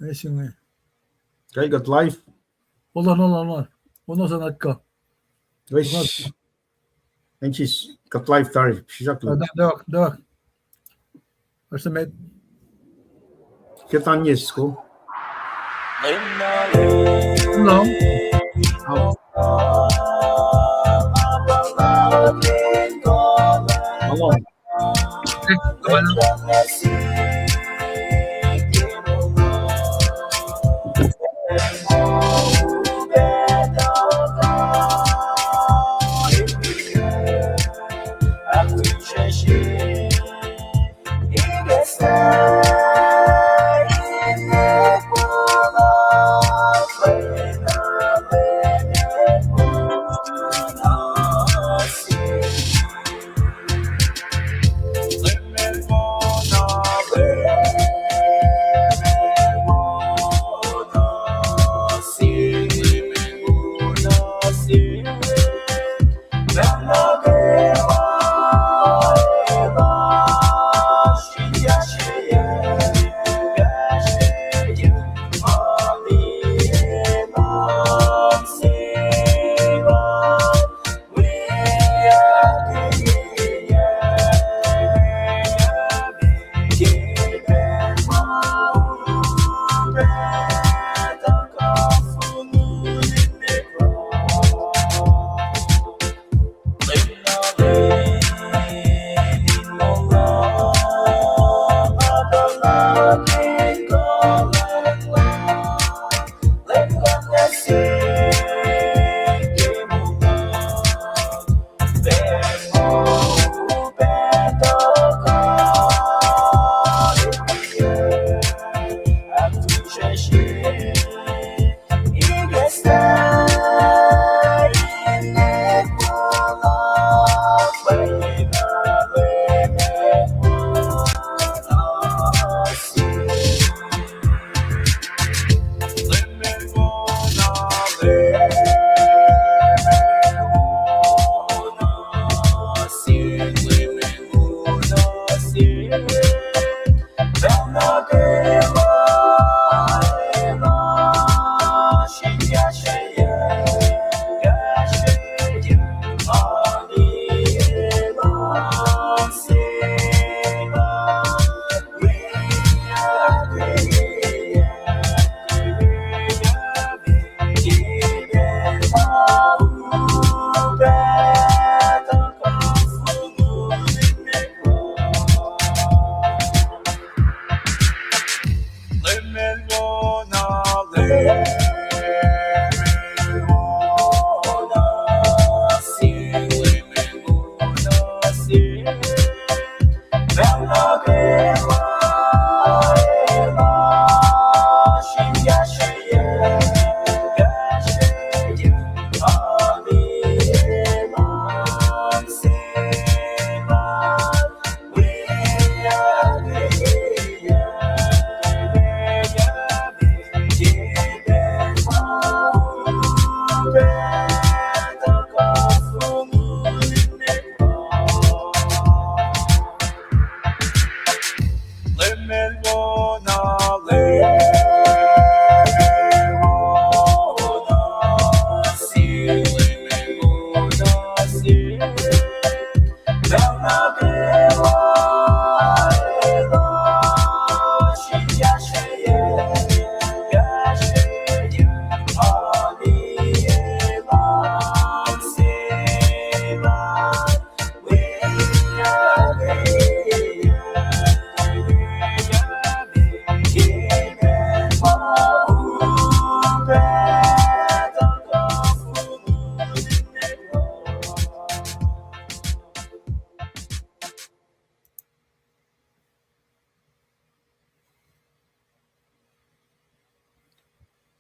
Esim. Okay, got live. Olan. Ono sanat ka. Wesh. Enchis, got live tari. Şizaklı. Devam. Başta med. Ketan yesko. Leum. Malon.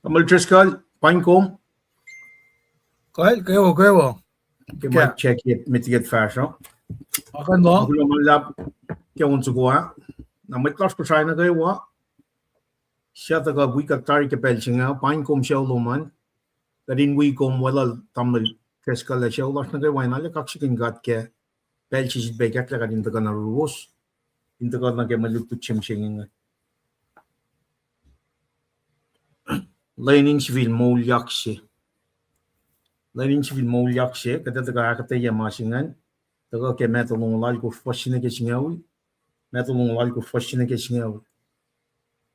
Multriskal, Pinecomb. Kayo. You might check it, mitigate fashion. Akan lo. Ako naman lab, kaya unso ko ha. Na may class ko siya na kayo ha. Siya taga wika tari ka pelching ha. Pinecomb siya luman. Kadin wikom wala tamil keskal la siya ulas na kayo. Why nala kaksikin gat ke pelchis bekak la kadin taga na ruos. Intaga na kayo malutut chimching nga. Learning civil Moulyak she. Learning civil Moulyak she. Kata taka ya masingan. Taka ke metulong lal ko fwasru ke singawi. Metulong lal ko fwasru ke singawi.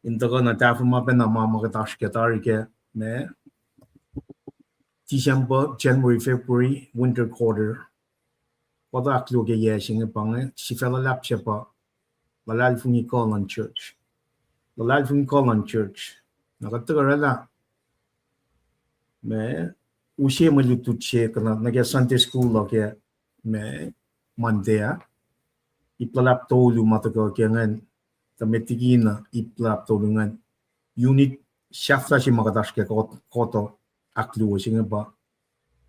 Intaka na tafu mapen na mama katash ke tari ke me. December, January, February, winter quarter. Pada aklo ke ye singa pange. Si fella lap siapa. Lalal fungi call on church. Lalal fungi call on church. Nakataka rela. Me ushe malutut che kana nage Sunday school lo ke me mandea iplap tolu mataka ke ngan tametigina iplap tolu ngan unit shafta si magadash ke koto aklu singa ba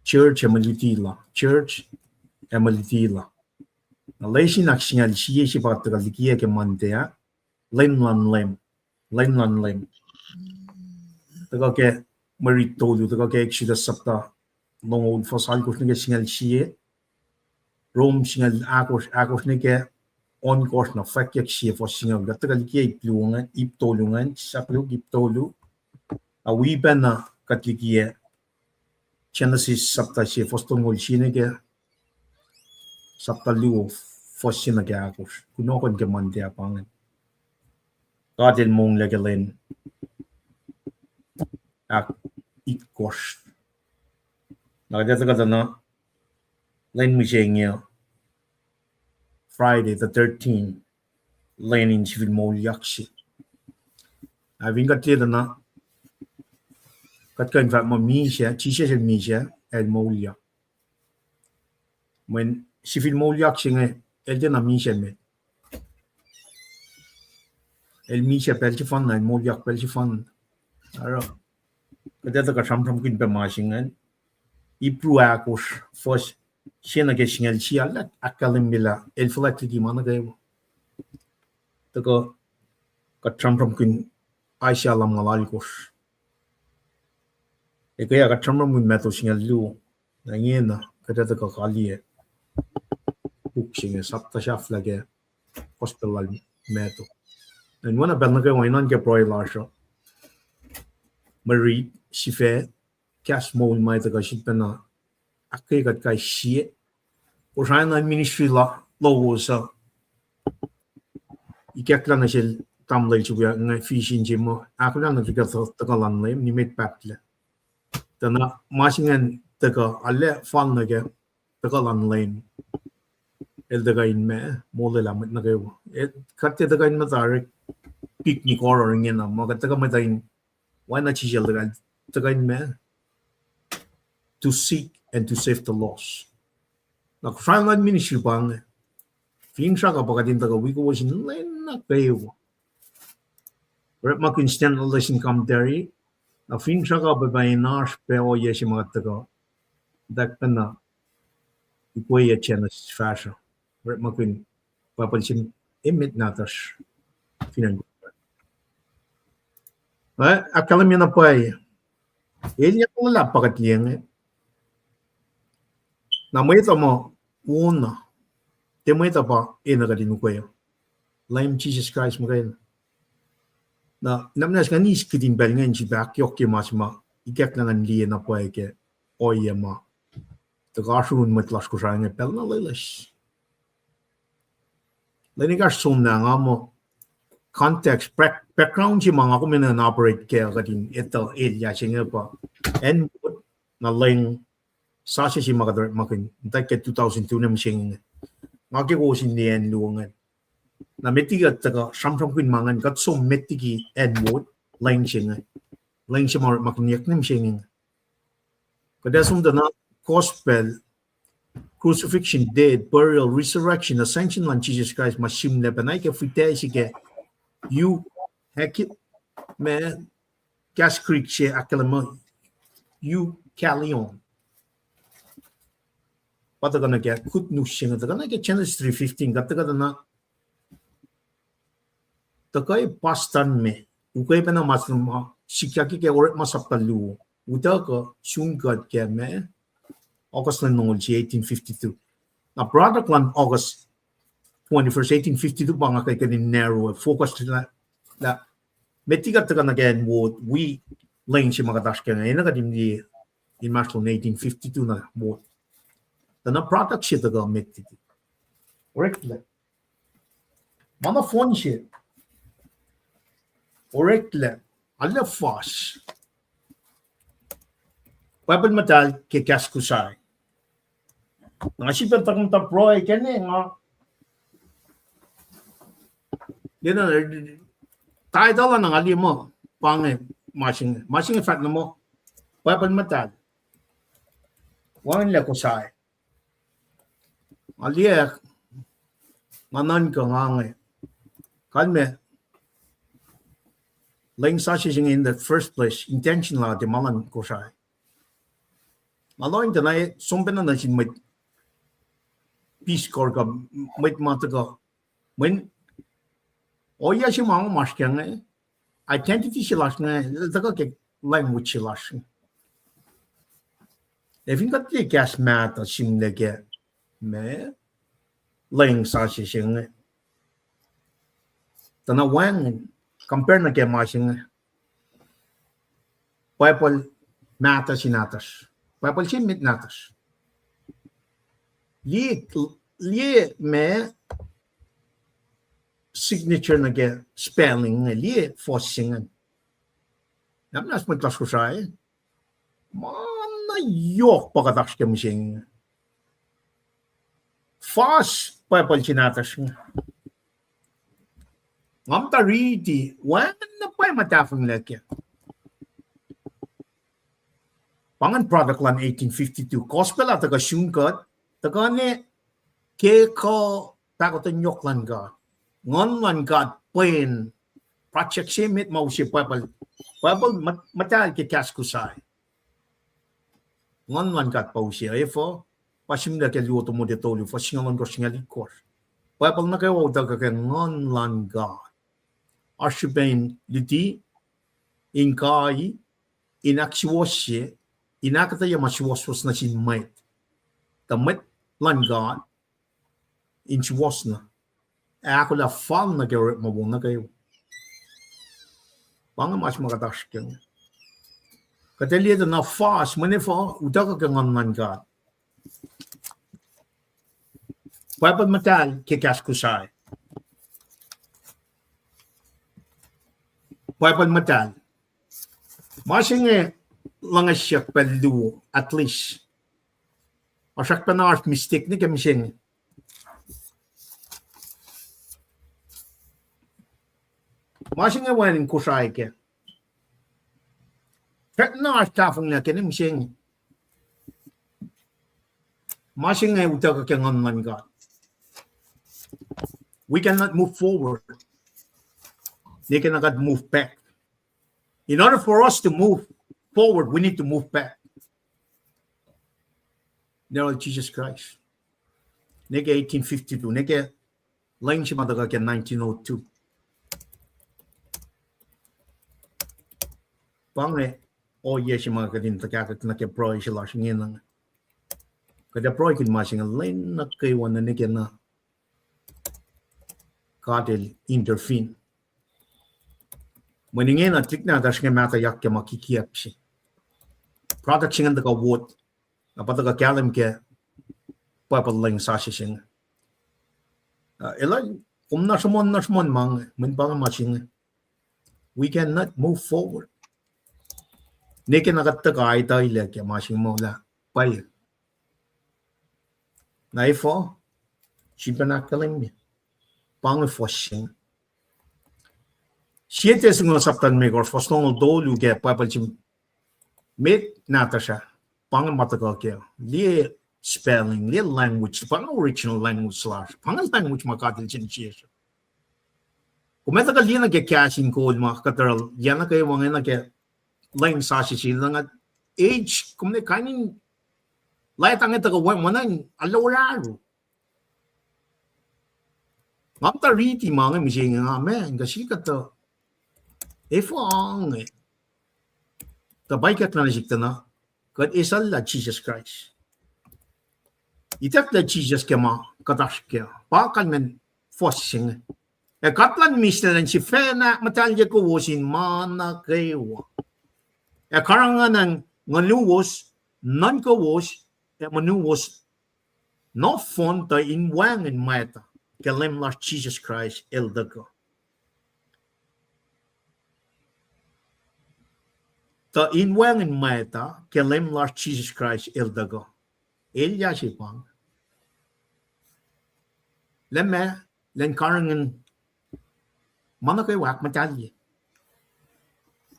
church emelitila na leisi naksinga liye si pataka liye ke mandea lem taka ke Marit tolu taka ke eksida sapta long fasal ko nge singal siye Rome singal akos nge on course na fak yak siye for singal taka liye pluongan ip tolungan saplu ip tolu a wi bana katlikie Genesis sapta siye fostongol siye ke sapta lu for singa ke akos kuno kon ke mande apangan Gadel Moulyak len ak ikos nakadata na len misengya Friday the 13th len in civil Moulyak si aving katleda na katkan fa misa chisha misa el Moulyak when civil Moulyak singe el de na misa me el misa pelchi fan na Moulyak pelchi fan aro kadata ka sam kin pe masingan ipru akos fos siena ke singal siala akalim mila el flati di mana ga tako ka sam kin aisha lam ngalal kos e kaya ka sam kin meto singal lu na ngena kadata ka kaliye uksinga sapta shafla ke hospital meto and one abel na ga wainan ke proy lasho Marie sife cash mol mai ta shi pena akai gat kai shi o jana ministry la lo sa ikakla na sel tam le chu ya ngai fishing jimo akla na ga ta ka lan le ni met patle ta na masingan ta ka alle fan na ga ta ka lan le el da ga in me mo le la met na ga e khatte ta ga in ma tar picnic or ngena na ma ga ta ka ma ta in why not chijel the guy man to seek and to save the lost. Na kufanga ministry bang fin shaka pagatin taga wiko was in na kayo. Rep makin stand lesson commentary na fin shaka ba nash pe o yeshi magataga dak na ikoy ya chena fashion. Rep makin papalsin emit natash finan. Akala mi na pai ele ko la pakatlieng na mai ta mo una te mai ta pa ina ga dinu ko Leum Jesus Christ mo kayo na namnas ka ni skidin bel ngan ji back yok ke masma ikak na liye na pai ke oyema te gashun matlas ko sa nge pel na leles leni ga som na ngamo context background ji mga ko mena na operate ke gadin ito area singa pa and na leng sa si mga makin take 2002 na msing ngaki ko sin nian luongan na metiga taga samsam kuin mangan kat so metigi and wood leng singa leng si mga makin yak nim sing kada sum na gospel crucifixion death burial resurrection ascension lan Jesus Christ masim le panay ke fite sige you heck it man gas creek she akalama you calion what gonna get good news singa gonna get Genesis 3:15 gata na takai pastan me ukay pa na masma sikyaki ke or masaptalu uta ko sungad ke me August lang nungol si 1852 na product lang August 21st, 1852 pa nga kay kanin narrow focus na metigat ka na again would we Leum si makadash kaya ngayon nagadim di in March 1852 na mo. Tana product siya taga met dito. Correct le. Mana phone siya. Correct le. Alla fas. Pabal matal ke kaskusay. Ngasip ang takong taproy kanya nga. Yan na, tayo dala ng ali mo. Pangit, masing effect na mo. Pabal matal. Wangan le kusay. Liye, manan ka nga nga. Kalme, Leum sa siya in the first place, intentional di malan kusay. Maloy tanay, sumpen na sin may peace corps ka, may mata ka. When, oya siya mga mas kaya nga, identity siya las nga, daga ke language siya las. If you got the gas mat or sim na get, me, Leum sa siya nga. Tana wang, compare na kaya mas nga. Pwepal mata sinatas. Pwepal siya mit natas. Liye me signature na kaya spelling nga, liye forcing. Namnas mo klas ko siya eh. Mana yok pagkataks kaya mo siya. Fas, pwepal sinatas nga. Ngam ta riti, wan na pa matafang leke. Pangan product lan 1852, gospel at taga syungkat, taga ne ke ko tago ta nyok lan God. Ngon lan God pen project simit mau si pabal matal ke kaskusay. Ngon lan God pau si efo, pasim da ke luto mo de tolu, fasingalan ko singali ko. Pabal na kayo taga ke ngon lan God. Ashibain liti inkai inakswosye inakata ya maswoswas na sin might tamet lan God inchwas na ako la fal na kayo mabong na kayo pang mas makatash kang kataliya na fast manifo utaka kang lan God pwapag matal kikaskusay Pwapal matal. Masing lang siya pelu at least. Masak pa na art mistake ni kami sing. Masing wanin kusay ke. Pet na art tafong na kini sing. Masing utaka kang online God. We cannot move forward. They cannot move back. In order for us to move forward, we need to move back. Lord Jesus Christ. Nega 1852. Nega Leum siya madaga kaya 1902. Pange, yes siya mga kadin takakak na kaya proy siya lasing yan. Kada proy kin masing Leum na kayo na nega na kadil intervene. Maningin at klik na dash nga mata yak ke makikiyap siya. Product siya nga daga wood. Napataga kalam ke pwapal Leum sa siya. Elay, kung nasumon mang, minpang masing, we cannot move forward. Niki nakataga ay tayo leke masing mo la. Pay. Naifo, siya nakalim niya. Pangifos siya. Siete sing saptan me gor fostong dolu ke papal chim met natasha pang matagal ke liye spelling liye language pang original language slash pang language makatil chin chiesa kumeta ka liye na ke casting code mga kataral yana kayo mga na ke Leum sa sila nga age kumne kanin lahat ang ito ka wanan alawaro ngam riti mga mising nga men kasi kata Efong tabay na nasikta na kad isal la Jesus Christ. Itak la Jesus kema katash kya pakan men fosing. E katlan mister si fena matalya ko wosin mana kayo. karangan ngaluwas non ko was manuwas no fon ta inwang in mata kelem la Jesus Christ el dago ta inwang in mata kelem la Jesus Christ el dago el ya sipang lemme len karangan manakay wak matalye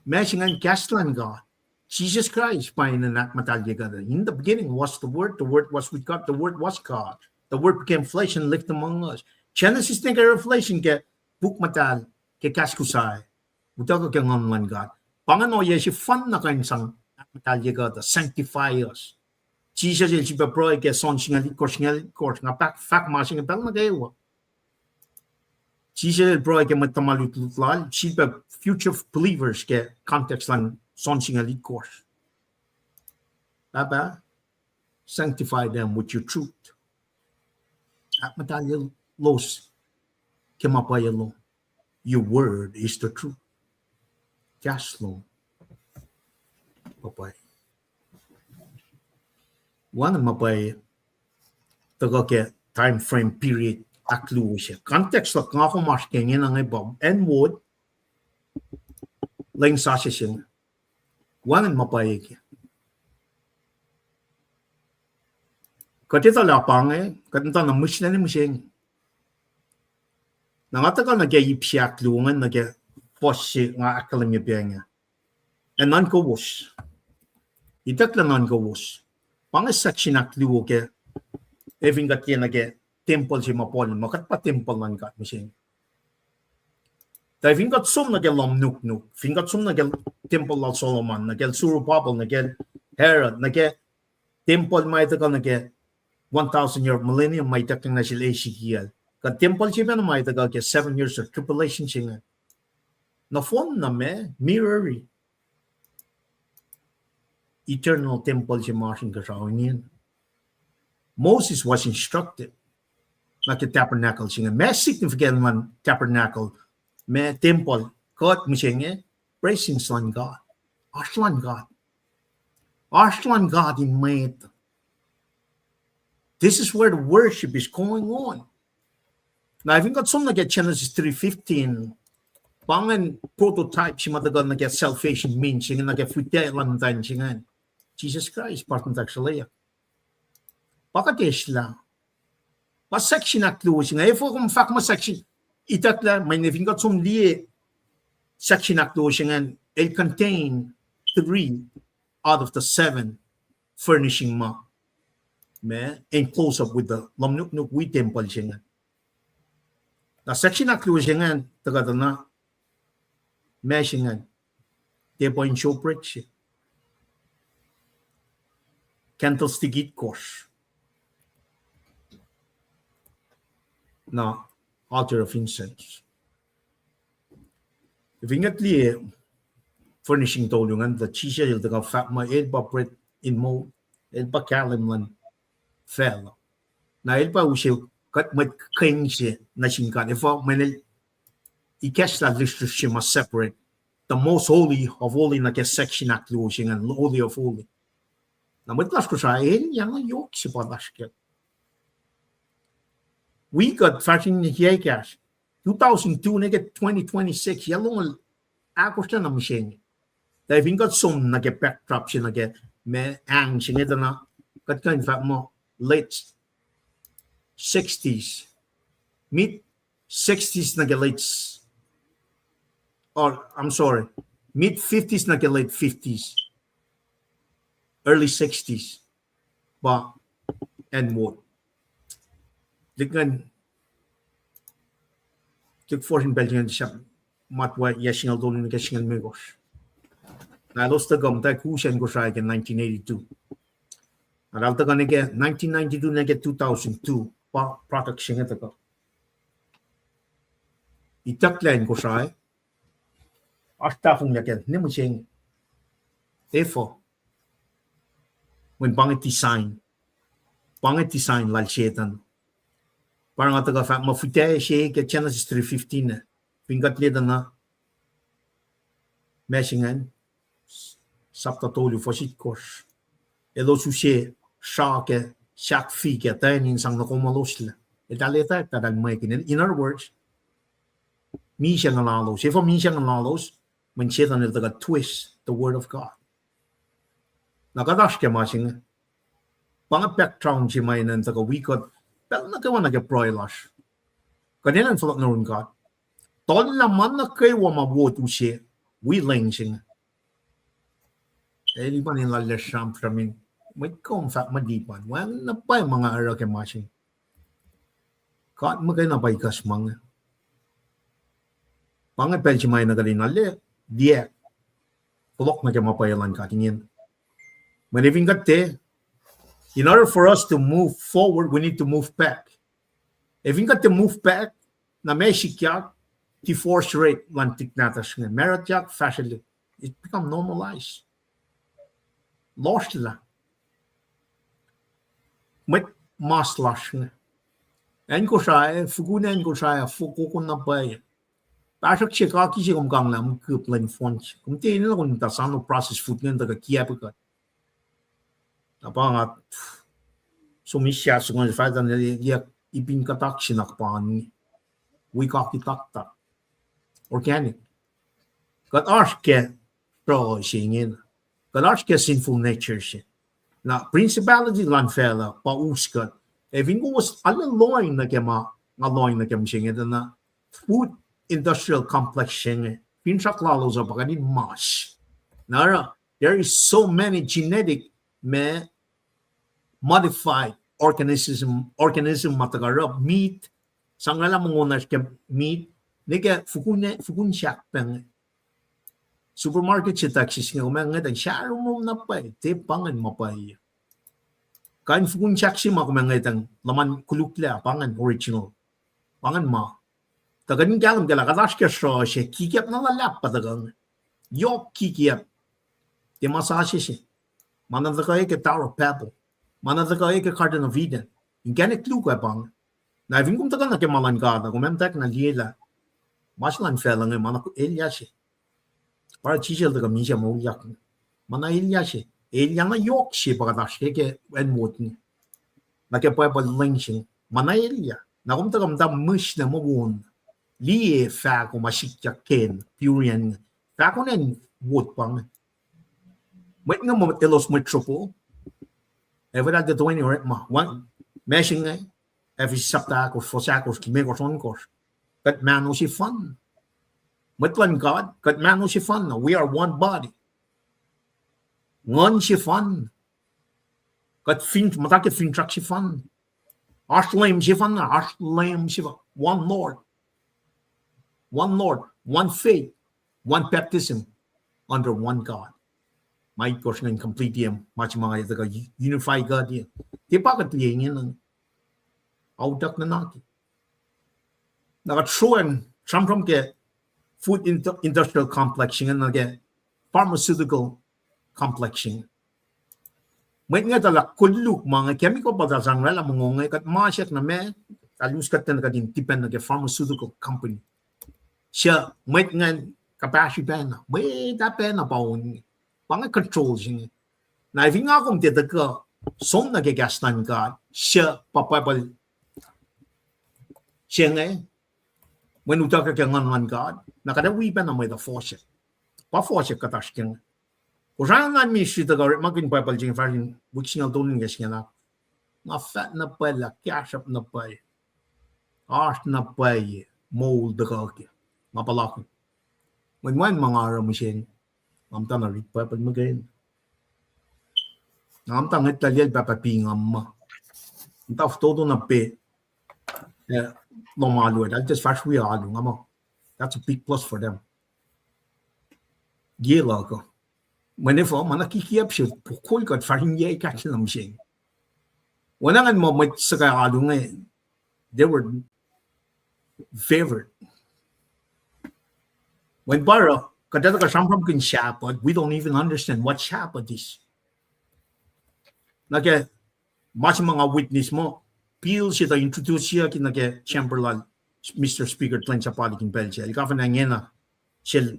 Meshingan Kaslan God, Jesus Christ, in the beginning was the Word was with God, the Word was God. The Word became flesh and lived among us. Genesis think a revelation ke book matal ke kaskusai. Butago ke ngonman God. Pangano ye si fan na kain sang matal ye God, sanctify us. Jesus ye si bro ke son singali kors nga pak fak ma singa pel na kayo. Jesus bro ke matamalut lal si future believers ke context lang son singali kors. Baba, sanctify them with your truth. At matal los ke mapayalo. Your word is the truth. Jaslo. Papay. One mapay taga ke time frame period aklu siya. Context lang nga ako mas kanya ng ibang and wood lang sa siya. One mapay ke. Katita lapang katita na musna ni musing. Nangata na kaya ipsiak lungan na kaya posi nga akalam niya piya. And non ko was. Itak lang non ko was. Pangasak sinaklu ke eving kat yan na kaya temple si mapol. Makat pa temple man kat musing. Dahil fingat sum na kaya lam fingat sum na kaya temple al Solomon, na kaya Surupabal, na kaya Herod, na kaya temple may ito ka na kaya 1,000-year millennium may ito na sila Ezekiel. Kat temple siya na may ito ka kaya 7 years of tribulation siya. Na form na mirrory. Eternal temple siya marsing kasawin yan. Moses was instructed na kaya tabernacle siya. May significant man tabernacle. May temple. Kot mo siya praising Son God. Aslan God. Aslan God in Mayt. This is where the worship is going on. Now, if you got some like Genesis 3:15, pangan prototype si matagal na salvation means yung nag-fuite lang tayo siya. Jesus Christ, part ng takshalaya. Pakates lang. Pa-section na clue siya. If kung fact ma-section, itatla, may nefing got some liye section na clue siya. It contain 3 out of the 7 furnishing ma. And close up with the lamnuk we temple siya. Na section na clue siya taga na meshingan. They point show preach. Candlestick it course. Na altar of incense. If ingatli furnishing tolungan the chisha il taga fat ma elba bread in mo elba kalimlan fell. Na elba usiw kat mat king siya na singkan. If manel ikesh la list siya mas separate. The most holy of holy na kaya section na closing and holy of holy. Na matlas ko siya yang yok si padasket. We got fashion here cash. 2002 na get 2026 yalong ako siya na machine. Dahil got some na get backdrop siya na get may ang siya na kat ka in fact mo late 60s mid 60s na get late or I'm sorry, mid 50s na late 50s, early 60s, ba and what? Likan, lik forhin Belgian siya matwa yasingal dolin ka singal megos. Na los ta gam ta kusen go sa in 1982. Aral ta ganige 1992 na 2002 pa product singa ta ko. Itaklen go sa Asta fung yakin ni mo sing. Therefore, when bangit design lal shetan. Parang ataga fa mafute siya ke Genesis 3:15 na. Pingat leda na meshingan Sapta tolu fosit kos. Elo susie shake shak fike tainin sang na komalosla. Italeta tadal making. In other words, Misa ng lalos. If Misa ng lalos, manchetan il taga twist the word of God. Nakadash ke masing pangapek traum si may nan taga wikot pero nagawa nagaproilash. Kanilang falak na rin God. Tol naman na kayo mabot usi, we langsing. Eh, di ba nila lesham framin? May kumfak madipan. Wala na pa yung mga araw ke masing. God magay na baikas mga. Pangapel si may nagalin na liye. Pulok na kaya mapayalan ka tingin. Maniving kate, in order for us to move forward, we need to move back. If we got to move back, na may sikyak, the force rate lantik natas nga. Meron jak, facility. It become normalized. Lost lang. May mas lost nga. En ko siya, fugunan ko siya, fukukun na pa eh. Pasok siya kaki siya kung kang lang, kuplan fonts. Kung tiyan na kung tasano process food nga, taga kiyapa ka. Apa nga, sumisya, sungan sa fatan, ipinkatak sinakpan. Wikak-itak-tak. Organic. Kat ke pro siya ngin. Kat ke sinful nature siya. Na principality lan fela, pauskat. Even ko was alaloy na kema, aloy na kem siya ngin na food industrial complex siya ngin. Pinsak lalo sa pakanin mas. Nara, there is so many genetic modified organism matagarap meat sangala mangunas ke meat nike fukun syak peng supermarket si taxis nga umangat ang sharum na pa te pangan mapay kan fukun syak si makumangat ang laman kulukla pangan original pangan ma tagan galam gala kadash ke so she kikap na lalap patagang yok kikap te massage si manan zakay ke Tower of Babel manan zakay ke Garden of Eden ingane kluka pang na vin kum tagal na ke malan gada kum tak na liela maslan fela nge mana elia she para chichel daga Misa Moulyak mana elia she elia na yok she para dash ke en mot ni na ke pa lensing mana elia na kum tagal da mush na mawon liye fa ko masikya ken purian fa ko nen wot pang met nga mo telos metropo evera de doing right ma one meshing every sapta ko fosakos ki mego son kos kat mano si fun matlan God kat mano si fun we are one body ngon si fun kat fin matake fin trak si fun Leum si fun Leum si one Lord one faith one baptism under one God may kos ng complete yam much mga ito unify God yun di pa kat liye ng audak na natin. Nakatroan, samsam ke food industrial complexing and nage pharmaceutical complexing. May nga tala kuluk mga chemical pa dasang rela mongongay kat masyak na me talus kat na kadin tipen nage pharmaceutical company. Siya may nga capacity na may tapen na paun pang control siya. Na iving nga kung titaga som nage gastan ka siya papabal siya nga when you talk about ngan God nakadawi pa na may the force pa force katash king usangan mi shi the magin bible jing farin which singal donin gas nga na fat na pala cash up na pay art na pay mold the kake mapalaki when one mga ara mo siya am ta na rit pa pag magain am ta ngat talyal papapingam ma ta todo na pe long alu that's just Fwasru alu ngamo that's a big plus for them ye lago whenever manakikiap siya pukul kat farin ye catch nam siya wanangan mo may saka alu nga they were favored when bara kadata ka sampam kin shapad we don't even understand what shapad is nake mas mga witness mo Peel siya introduce siya kinake Chamberlain Mr. Speaker tlan sa palikin Belgium. Ikaw na ngena siya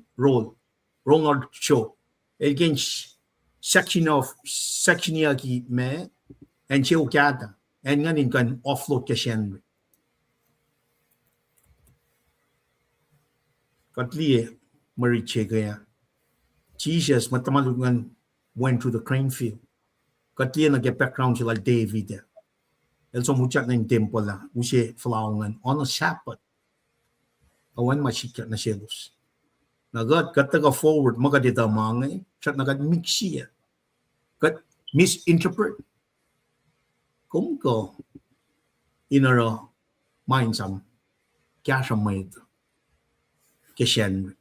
Ronald show. Again section ki me en cheu kata en nganin kan offload ke shen kat liye mari chegaya Jesus matamalungan went to the crane field kat liye na get background like David el so muchak na temple la use flawngan on a Sabbath awan mashikya na shelus nagat kataga forward magadita mangay chat nagat mixia kat misinterpret cũng có inner mind some cash made kishen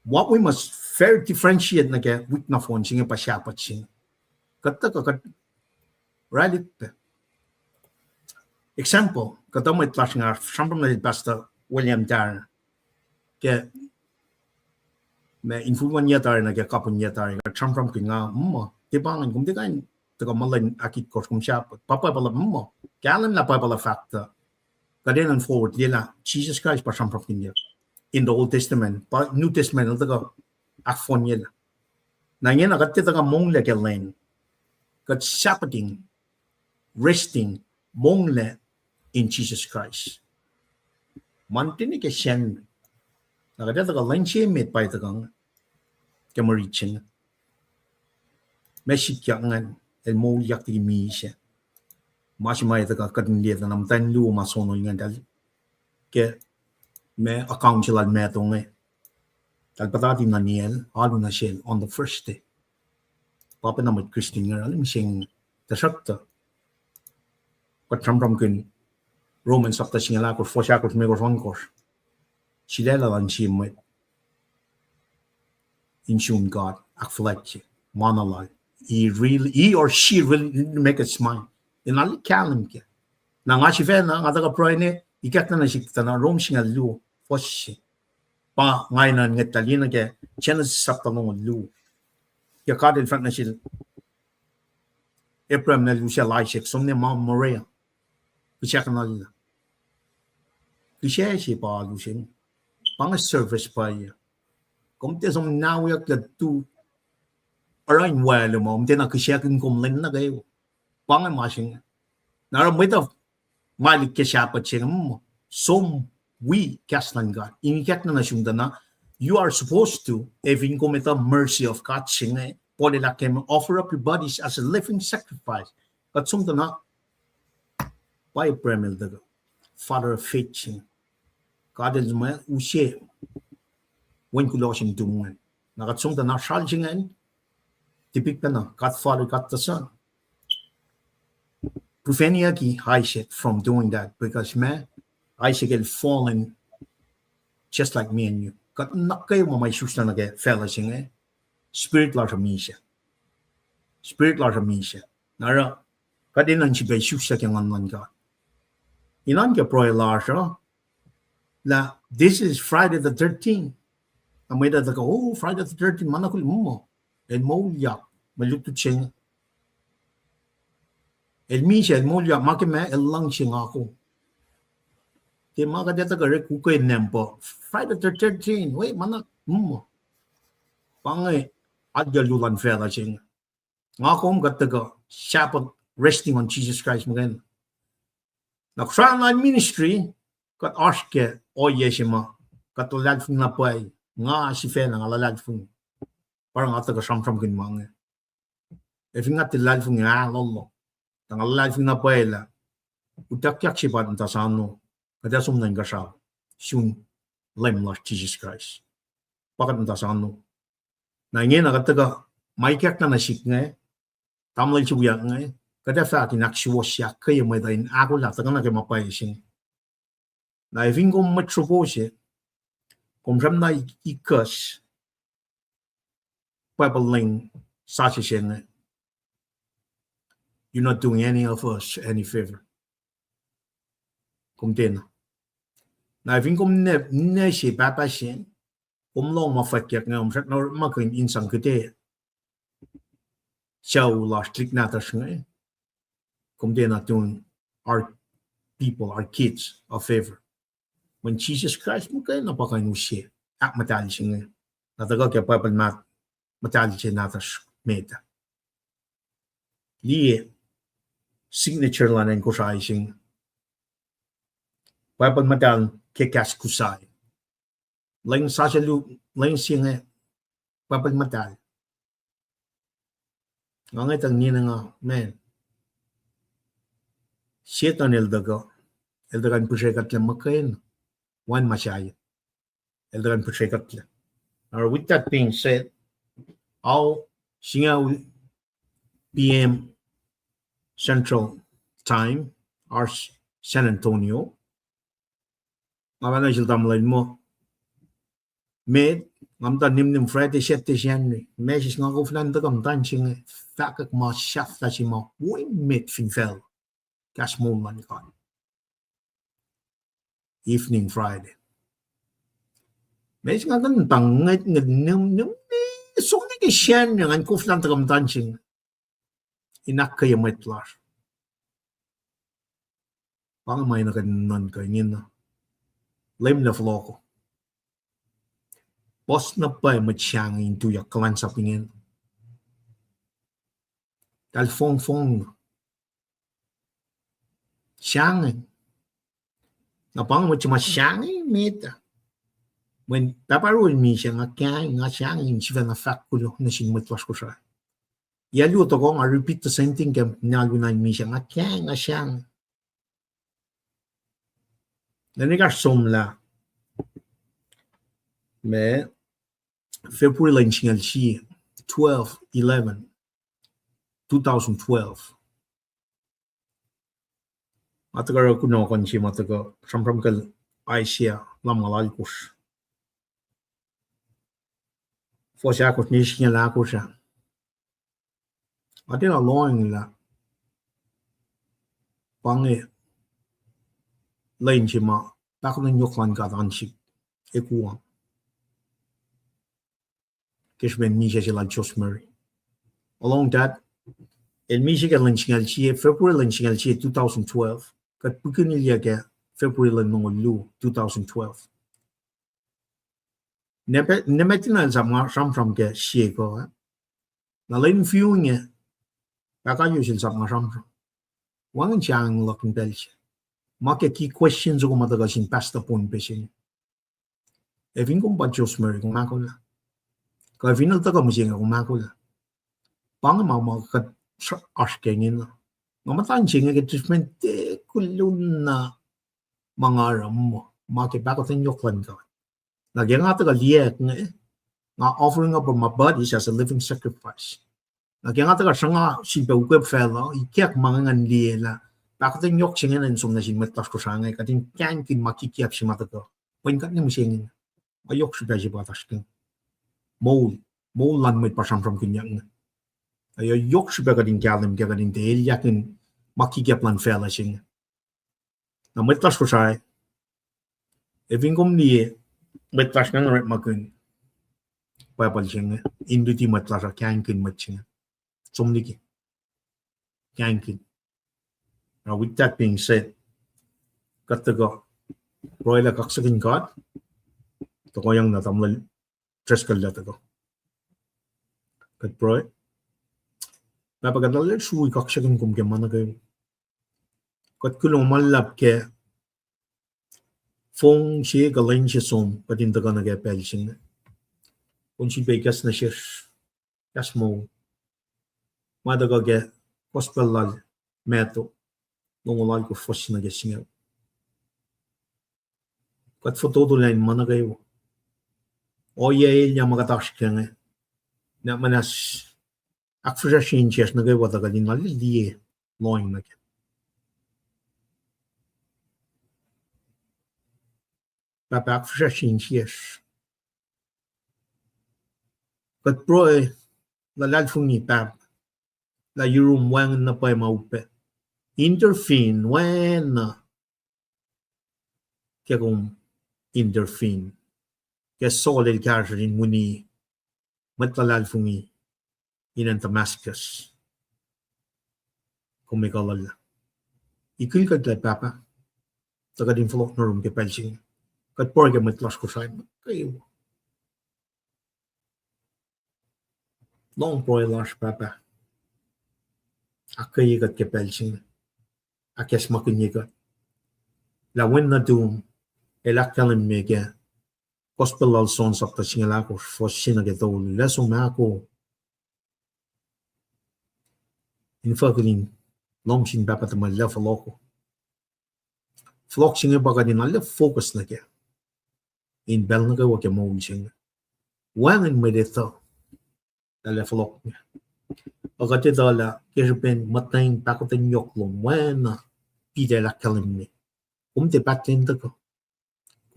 what we must fair differentiate na ke with na phone singa pa siya pat sing kat right example kata mo itlas nga sampam na pastor William Dar ke me influence niya tar na ke kapon niya tar sampam kinga mo tibangan kum tikan taga malan akit kos kum siya papa pala mo kalam la pala factor kaden and forward dila Jesus Christ pa sampam kinya in the Old Testament pa New Testament taga akfon niya na ngayon akat taga Moulyak len kat sabbating resting Moulyak in Jesus Christ mantini ke shen nagat taga lanche met pa taga kemarichin Mexicana el Moulyak di Misa mas mai taga kadin dia nam tan lu ma sono ngal ke me account la me tonge tal patati na niel alu na shell on the first day papa na mit Christian alim sing the shakta pat from kin Roman sapta singala ko fosha ko me ko ron ko silela lan chim in shun God akflek monologue he or she really make it smile in all kalam ke na nga chife na nga taga proine ikat na sikta na rom singa lu foshi pa ngai na ngetalina ke chena sapta no lu ya kad in fact na sil Abraham na lu sia Isaac somne ma Morea bichak na la kishe si pa lu sin pang service pa ya kom te som now ya ke tu arain well mo mte na kishe kin kom len na gayo pang ma sing na mo ito malik ke siya pa ching mo som we kaslan God inikat na nasyunda na you are supposed to even commit mercy of God sing pole la kem offer up your bodies as a living sacrifice but sumda na by premil the father of faith sing God is my ushe when kuloshin dungan nagat sumda na shal singen tipik na God Father, God the Son. Prevenia ki Isaac from doing that because man, Isaac had fallen just like me and you. Kat nak kayo mo may susta na kaya fellas yung spirit large Misa. Spirit large Misa. Nara, kadinan si bay susta kaya ngan God. Inan kaya proy large la this is Friday the 13th. Amay da ka oh Friday the 13th manakul mo. El Moulyak malukto siya. El Misa, el Moulyak, makime el lang siya ako. Kaya mga kadeta ka rin kukoy nempo. Friday the 13th, wait, manak, Pangay, adyalulan fela siya. Nga akong kataga, Sabbath resting on Jesus Christ magayon. Nag-frontline ministry, kat aske, oye siya ma, katulad fung napay, nga si fela, nga lalad fung, parang ataga samsam kin mga. If nga tilad fung nga, lolo. Tangal life na paela utakyak si pat tasano kada sumnan ka siya shun Leum Jesus Christ pakat tasano na ngayon nakataga may kyak na nasik nga tamlay siya nga kada fa kinaksuwa siya kaya may dahin ako lang taga na kaya mapayasing na ifing kong matropose kung siyam na ikas papaling sa siya nga you're not doing any of us any favor. Kung din. Na ifing kung ne si papa siya, kung long mafakyak nga umsak na makin insang kite. Siya ulas trik natas nga kung din na doing our people, our kids a favor. When Jesus Christ mo kayo napakain siya, matali siya nga. Natagal kaya papal matali siya natas meta. liye signature lanen ko sa ising weapon madal kekas kusai lang sa lu lang singe weapon madal ngangai tang ni nga men setan eldagan pushekat le makain one mashay eldagan pushekat le. Or with that being said, all singa PM Central Time or San Antonio. Ngana sil tamlain mo. Med ngamta nim Friday 7 January. Mesis nga ko flan ta kam tan sing fakak ma shaf ta si mo. Wi met fin fel. Kas mo man kan. Evening Friday. Mesis nga kan tangat nim so ni ke shan ngan ko flan ta kam tan sing. Inak kayo metlar. Pang may na kanan kanyin na. Leum na floko. Boss na pa matyang into ya kalan sa pingin. Dal fong. Siyang. Na pang masyang meta. When paparul mi siya nga kaya nga siyang yung siya na fact ko na sinumutwas ko siya. Yaluto ko nga repeat the same thing kaya nalunan mi siya nga kaya nga siyang. Nanigar somla. Me February launching LC 12/11/2012. Matagar ko no kon si mataga samram kal Asia lamalal kus. Fwasru ko ni siya la ko siya. Atin along la pange lain si ma takot ng yoklan ka tansi ekuwang. Kishben Misa sila Josmary. Along that, el Misa ka launching LCA, February launching LCA 2012, kat pukinilya ka February lang nung Lu 2012. Nemetin na sa mga samsam ka siya ko. Na lain view niya, kakayo sila sa mga samsam. Wangan siya ang laking bel siya. Maka key questions ako matagal sin past the point pa siya. Evin kong ba Josmary kung ako na. Kaya final ta ka mo siya kung ako na. Pang mamakat sa askengin na. Ngamataan siya nga treatment kulun na mga aram mo. Makipakot ang yoklan ka. Nagyan nga ta ka liye nga offering up of my bodies as a living sacrifice. Nagyan nga ta ka siya nga sibawag fellow, ikiyak mga ngan liye na. Bakit ang yok siya nga nansong na siya matlas ko siya nga. Kating kyan kin makikiyap siya mataga. Pwinkat niya mo siya nga. Ayok siya siya batas ka. Moul lan met pasang from kinyang. Ayo yok siya kading kalim kaya kading dahil yakin makikiyap lan fela siya. Na matlas ko siya. Evin kom niye matlas nga nga makun. Payapal siya nga. Induti matlas siya kyan kin mat siya. Somniki. Kyan kin. Now with that being said, kataga royal kaksakin God. Ito ko yung natamlal tres kalata ko. Kat bro, napagandal suwi kaksakin kum kaya mana kayo. Kat kulong malap ke fong siya galain siya som patinda ka nag-epel siya. Kung si Vegas na siya kas mo madaga ke hospital Mattu nung ulal ko fos na siya. Kat foto line mana kayo. O yay niya makatakas ka nga. Na manas akfra shinches na kayo wata ka din liye loing na kaya. Papa akfra shinches. Kat bro lalal fung ni pap. La yurum wang na pa maupe. Interfin when kaya kung interfin. Kaya solid character in muni matalal fungi in Damascus. Kung may kalala. Ikil ka dahil papa. Taga din float na room kaya pelching. Kat por kaya matlas ko sa'yo. Kayo. Long pro lash papa. akayigat ke pelching akes makunyigat la wenna dum elakalim mege gospel al son sakta singala ko fosina ke to leso mako in fucking lomshin bapa ta mal loko flok singe baga din alle focus na ke in bel na ko ke mo sing wan in medita la flok agate dala ke ben matain pakoten yok lom wan pide la kalim te patin da ko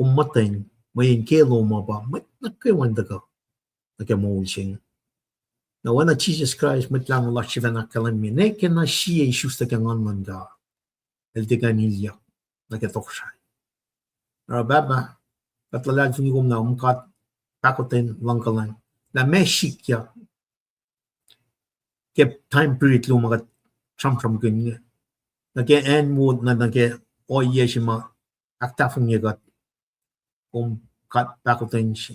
matain mayin ke lo ma ba mat na ke wan da ko na ke mo sing na wana Jesus Christ met lang la shivana kalim ne ke na shi e shusta ke ngon manda el de ganilya na ke toksha ra baba patlalan funi gum na kat pakoten lang kalan la me shikya ke time period lo ma cham gun na ke en mood na ke o yeshima akta fun ye got kat pakoten shi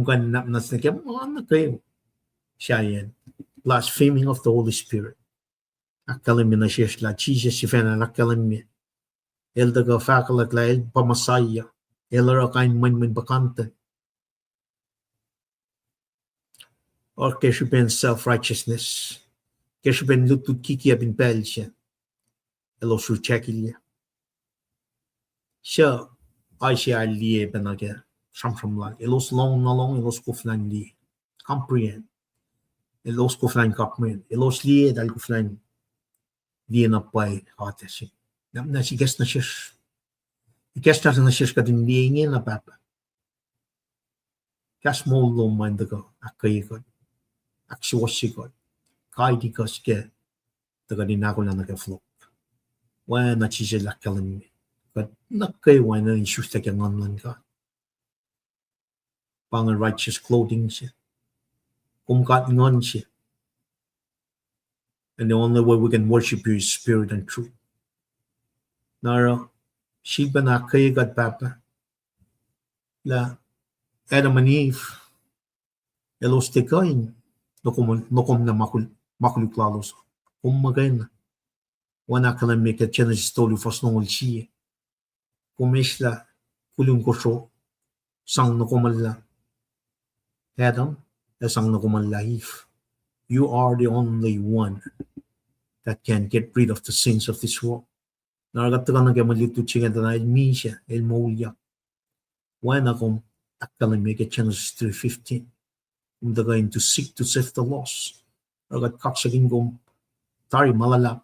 kan nap nas na ke na ke shayen blaspheming of the Holy Spirit akalim na shesh la Jesus shifena la kalim el daga fakalak la el pamasaya el ra kain man bakante or keshupen self-righteousness keshupen lutut kiki abin pelche elo su chekilya sha aisha liye benage sham la elos long na long elos kuflan li comprehend elos kuflan kapmen elos liye dal kuflan liye na pai hateshi na si ges na shish ges na shish kadin liye na papa kas mo lo mind daga akai ko akshwashi ko kai di kaske daga di na ko na ke flow wa na chi je la kalim but na kai wa na issues ta ke ngon lan ka pang righteous clothing she kat ngon she and the only way we can worship you is spirit and truth nara shi bana kai gat papa la Adam and Eve elos te kain nokom na makuluk lalos magain wana kala meke Genesis story fasnongol siye kumesla kulung koso sang nokomalla Adam sang nokomalla Eve you are the only one that can get rid of the sins of this world naragataga na gamalitu chinga na Misa el Moulyak wana kom akala meke Genesis 3:15 they're going to seek to save the lost. Agat kaksagin gom tari malala.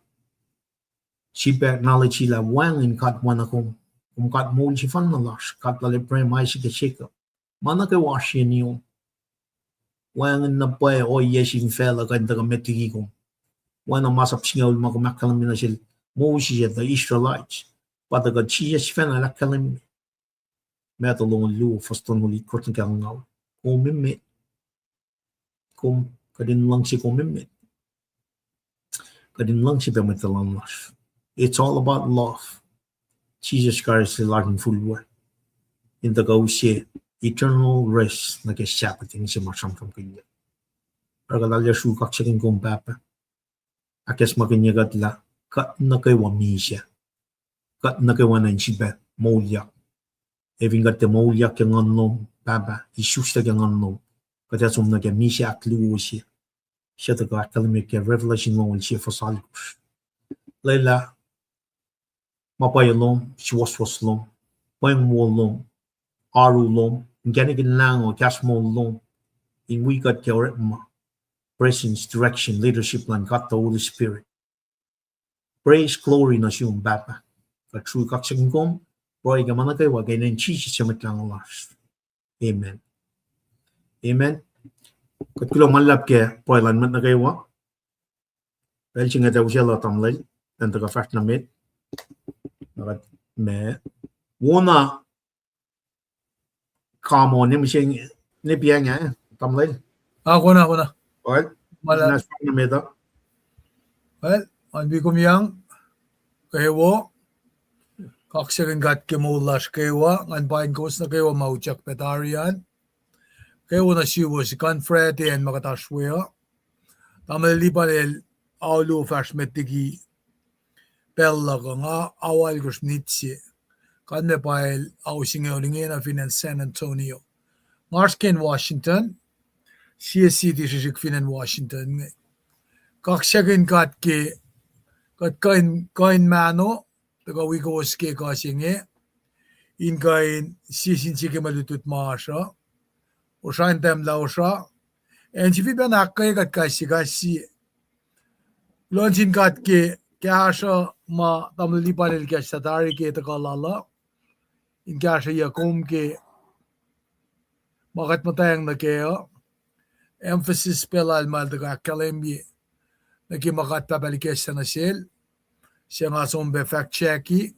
Si acknowledge la wang in kat wana kong kat mo si fan na lash kat lale pre mai si ke shika. Mana ke washi niyo. Wang na pa o yesin fela kan daga metigi kong. Wana masap singaw makamakalam na sil mo si the Israelites. Pataga siya si fena la kalam. Metalong lu faston ulit korting kang ngaw. Kumimit. Kadin lang si kumimit. Kadin lang si pemetalang lash. It's all about love. Jesus Christ is larging full way. In the go siya, eternal rest na kesyapating si masamsam kanya. Ragadalya sukak siya kin kong papa. Akes makinyagat la, kat na kay wa Misa. Kat na kay wa na insiba, Moulyak. Eving gat the Moulyak yung anom, papa, Jisus na yung anom. Kaya sum na kaya Misa akluo siya. Siya taga akalimik kaya revelation mo siya fasalikush. Layla, mapayalom, siwaswaslom, payangwalom, arulom, ganigin lang o kasmolom, in we got kaya presence, direction, leadership lang got the Holy Spirit. Praise, glory na siyong bapa. Ka true kaksagin kom, boy gamana kayo wagay na yung Jesus siya matlang alas. Amen. Amen. Kat kulang malap kaya poilan mat na kayo wa. Dahil siya nga daw siya la tamlay. Dan taga fast na mit. Nakat me. Wuna kamo ni siya ni biya nga tamlay. Ako na. Well, nas na meta. Well, anbi kumiyang kahewo kaksagan gat kemulas kewa ngan bain kos na kewa maujak petarian. Kewa na siwo si Confrete and Makataswea. Tamalilipan el aulu fashmetigi bella nga awal grusnitsi kan me pael ausinge olingena finan San Antonio Marsken Washington CSC dishik finan Washington kakshagen katke kat kain mano taga wigo ske kasinge in kain sisin chike malutut maasha o shain tem lausha en chifi ben akkai kat kasi Launching kat ke kasha ma tamli panel ke satari ke takalala in kasha yakum ke makat matayang na kaya emphasis pela almal daga kalembi na ki makat pabalikes na nasil siya nga sombe fact checki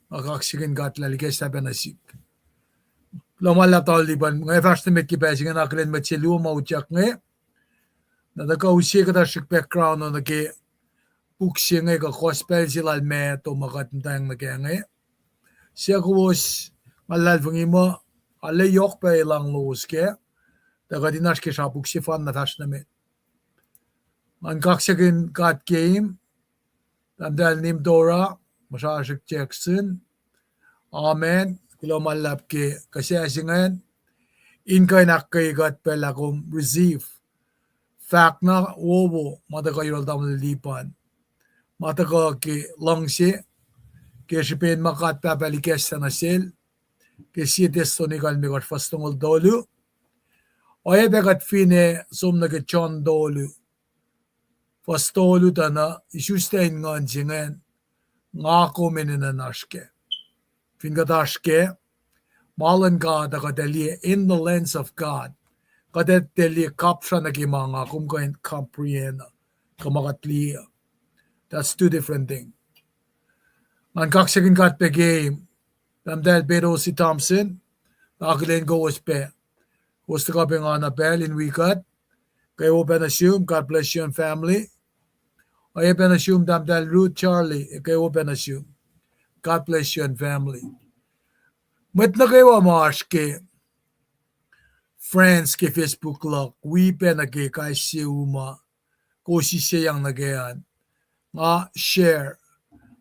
makaksikin kat lalikes na benasik Lomala taliban ngay estimate ki pesi nga naklen met Leum Moulyak nga na daga usi ka shik background na ke Puksing ka gospel sila me to makat tayang na kaya nga siya kuwas malal mo ale yok pa ilang luos ke daga dinas ke sa puksi fan na tas namin man kaksagin kat game tandal nim Dora masasik Jackson amen kilo malap ke kasi asingan in kay nakay gat pala kong receive fact na wobo matakayrol tamang lipan mataka ke langsi ke sipen makat pabalikes sa nasil ke si testonikal mi kat fastungol dolu oye begat fine som nage chon dolu fastolu tana isustein ngan jingen ngako menina nashke fingadashke malan God ka liye in the lens of God kada liye kapsha nagi mga kum kain comprehend kamakatliya. That's two different things. Man kaksagin kat pe game tamdal pero si Thompson nakakilin go was pe was the kaping Annabelle in weekend kayo ben assume God bless you and family ay ben assume tamdal Ruth Charlie kayo ben assume God bless you and family mat na kayo maash ke friends ke Facebook lock we pe nage kay si uma kosi siyang nagayan nga share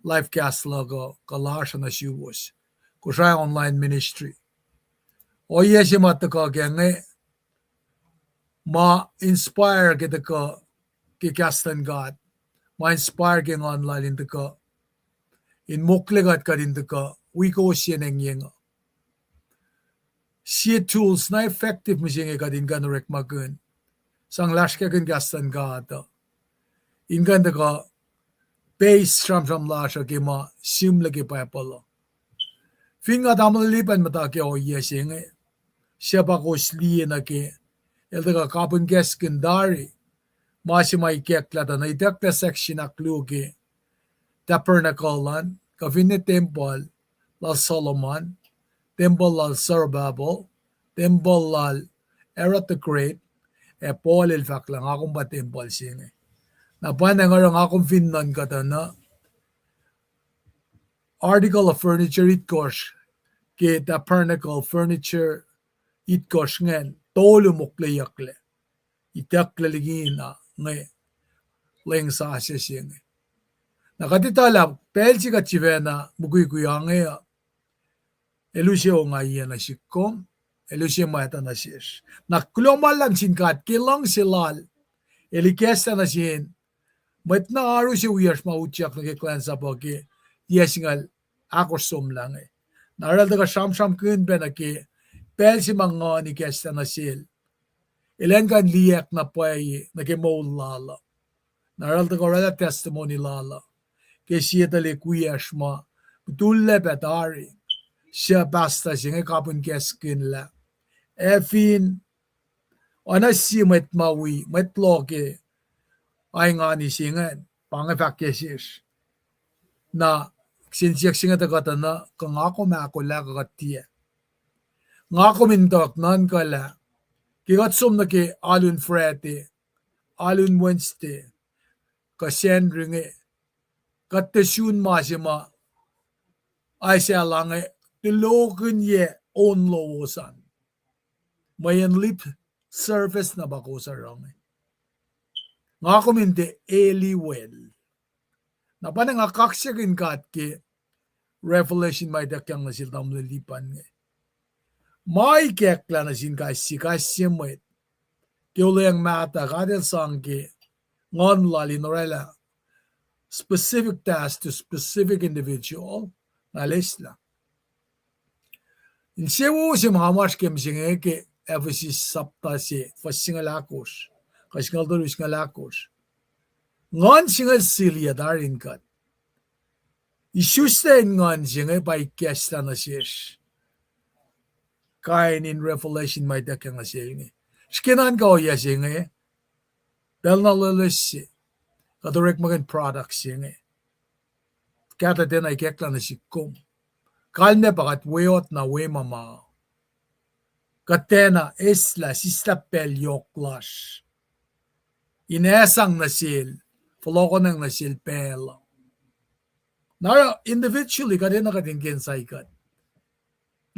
livecast logo kalasha na siwas kushay online ministry o yes mataka genge ma inspire kita ka kikastan God ma inspire keng online into ka in muklegat ka din ka we ko siyeneng yenga siya tools na effective mising ka din ganorek magun sang lashka kan gastan God in ganda ka base from lasha ke ma simle ke pa pala finga damalipan mata ke o yesing siya ba ko liye na ke elda ka kapun ges kendari masi mai kekla da na idakta section aklu ke tabernacle ka finne temple la Solomon temple la Zerubbabel temple la Herod the Great e Paul el faklang akong ba temple singe na panangarang akong finnan kata na article of furniture itkos ke tabernacle furniture itkos ngen tolo mukle yakle itakle ligina nge leng sa asesing nakatitala pelsi ka chivena mukui kuyange elusio nga na sikom elusio mata na sis naklomalan sinkat kilang silal elikesta na sin mat na aru si uyas mautyak na kiklansa po ke yesingal akosom lang naral daga sham kun ben na ke pel si mga ni kesta na sil ilan kan liyak na pay na ke maul lala naral daga rala testimony lala ke siya tali kuyas ma tulle petari siya basta siya kapun keskin la efin onasi mat mawi mat loke ay nga ni singan pangefakyesis na sinsiyak singa kata na kung ako makula kakatia nga ako mintok nan kala kigatsum na ki alun Friday alun Wednesday kasendringe katesyun masima ay siya lang tilokin ye on lowosan mayan lip service na bako sa rang nga kuminte Eliwell. Na pa nga kaksyakin kat ke Revelation may dakyang na sila tamlilipan nga. May kekla na sin kasi kasyamit. Kiulayang mata kadel sangke ngon lali norela specific task to specific individual na lesla. Insewo si mga maskem singe ke Ephesus sapta si fasingalakos. Kasingal dolus ngalakos. Ngon singal silya darin kat. Isusten ngon singe by kesta na siyesh. Kain in Revelation may dakyang na siya. Skinan ko ya singe. Dahil nalalis siya. Kadurek maging products singe. Kata din ay kekla na si kum. Kalne pakat weyot na we mama. Katena isla sista pel yoklash. Inesang nasil. Foloko ng nasil pel. Nara individually kadena katingkin sa ikat.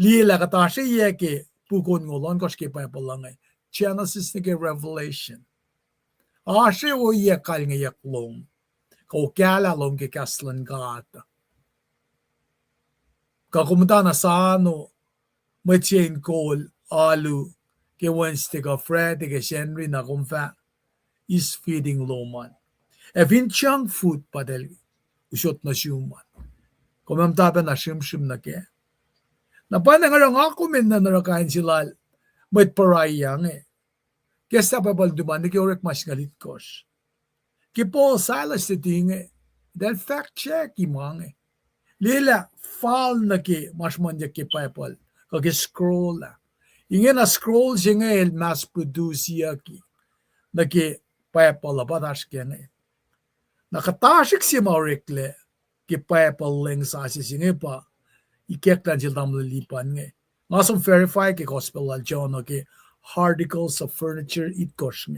Lila katasya yeke pukon ngolon koske pa palangay. Genesis ni Revelation. Ashe o yekal nga yaklong. Kau kala lom ke kaslan gata. Kakumta na sano. Machain kol alu. Ke Wednesday ka Fred ke Henry na kumfa. Is feeding loman. Evin chang food padel. Usot na siuman. Kumamtapa na shim na ke. Napana nga lang ako min na narakain silal. May parayang Kesta pa bal duman, ki orek mas galit kos. Ki Paul Silas ti tinge. Del fact check imang Lila, fall na ki mas manja ki paypal. Kaki scroll la. Ingen na scroll siya el mass produce ki. Na ki paypal la patas kya Nakatasik si maurekle. Ki paypal leng sa si singe pa. Ikeklan sila tamlilipan Ngasong verify ki gospel al John ki articles of furniture itkos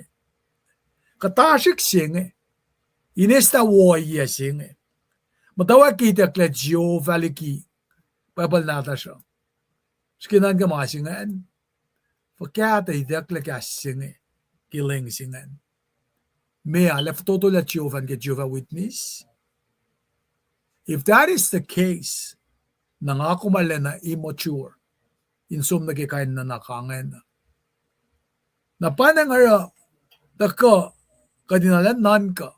Katashik sing inesta woya sing Matawa kita kla Gio Valiki Babal nata siya. Skinan ka masingan. Fakata itak la kasing kiling singan. Mea left toto la Giovan ke Jehovah Witness. If that is the case, nangakumala na immature, insum na kikain na nakangan. Napanang ara, dako, kadinalan nan ka,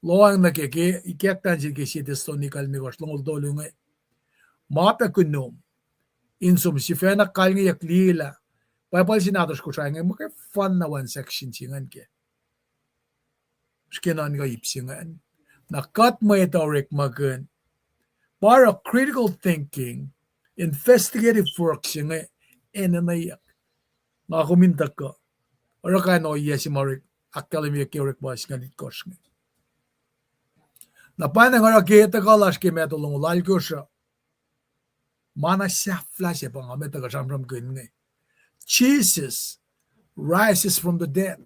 loang na kike, ikektan si kisi testonikal mi kos, longol dolo nga. Mapa kunom, insum si fena kal nga yaklila, paypal sinatos ko siya nga, makay fun na one section singan ke. Skinan nga ipsingan. Nakat mo ito rik magun, para critical thinking, investigative work siya nga, enanayak. Nakakuminta ka. Ora ka no yes marik academy kirek bas ganit kos. Na pana ngara kita kalas ki metolong lal kosa. Mana siya flash pa nga meta ka samram kun Jesus rises from the dead.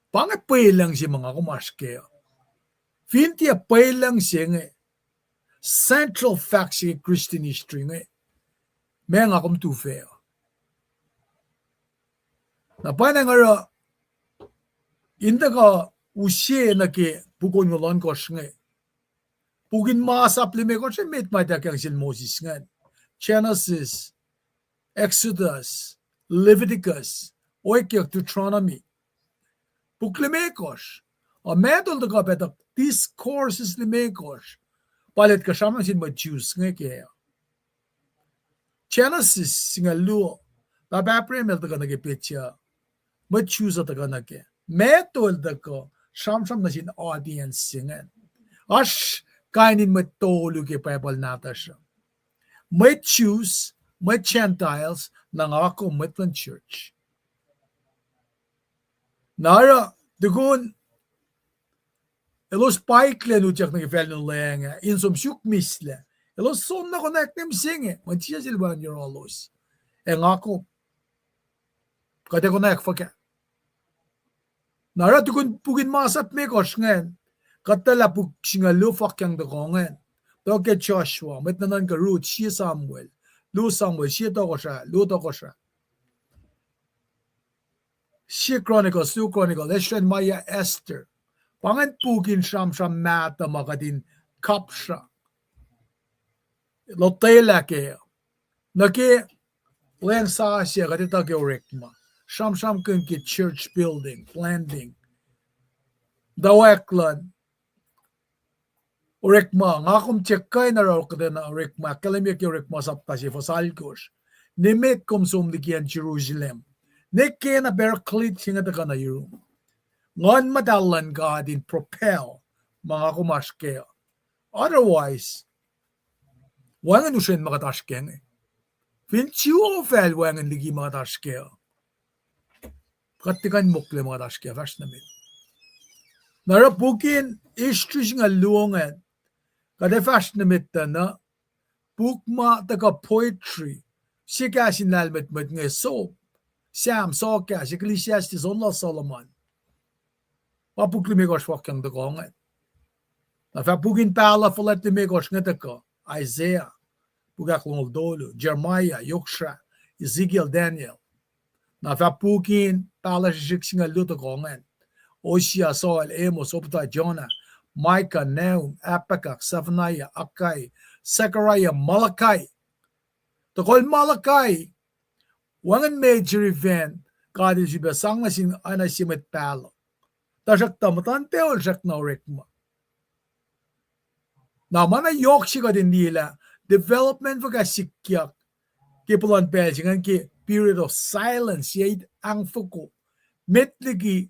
Pangapay lang si mga kumaske. Finti apay lang siya central fact si Christian history May nga kum tufe. Napana nga inda ka usye na ke bukon ngolon kos Pugin masaplime ko siya met madakyang sil Moses Genesis, Exodus, Leviticus, oikyak Deuteronomy. Puklimekos. A medal da ka betak discourses limekos. Palit ka siya sin ma Jews kaya. Genesis singa luo. Tabapremel da ka nagipitya. Ma-choose at ka nake. Metol da ko, siyam-siyam na sin audience singan. Ash, kainin matolo ke paypal nata siya. May choose, may Gentiles, na nga ako matlan church. Nara, dugun, elos paikle nutyak na kifel ng lenga, insom syuk misle. Elos son na connect nem singe, mantiya silban your allos. E nga ako, kaya ko na yakfaka. Nara tukun pugin masap me kos ngen. Katala pug singa lufak yang dakongen. Toke Joshua, met nanan ka Ruth, si Samuel. Lu Samuel, si to ko siya, lu to ko siya. Si Chronicles, 2 Chronicles, Esther and Maya Esther. pangan pukin sham mata makadin kapsha lotela ke nake len sa siya kadita ke rekma sham kun ki church building planting daweklan rekma ngakum checkay na raw kadena rekma kalimya ke rekma sapta si fosalkos nimet kum sumdikian Jerusalem nekke na berklit singa ka na yun ngon madalan ka din propel mga kumaske otherwise wangan usen makataskeng finchu fel wangan ligi makataske katikan mukle makataske fast namin nara pukin istus nga luongan kada fast namit na pukma taka poetry sika sinalmet met nga so Sam soka si Ecclesiastes Allah Solomon papuklimigos wakyang dakongan na fa pugin pala falat limigos nga dako Isaiah pugaklong dolo Jeremiah Yoksha Ezekiel Daniel na fa pugin pala shiksinga luto kongan Osea Soel Amos Obadiah Jonah Micah Leum Apakak Zephaniah Akai Zechariah Malachi tokol Malachi wangan major event kadi si besang na sin ana simet palo tasak tamatan teol sak na rekma na mana yok siya din nila development for sikyak kipulan pelsingan ki period of silence yay ang fuko metligi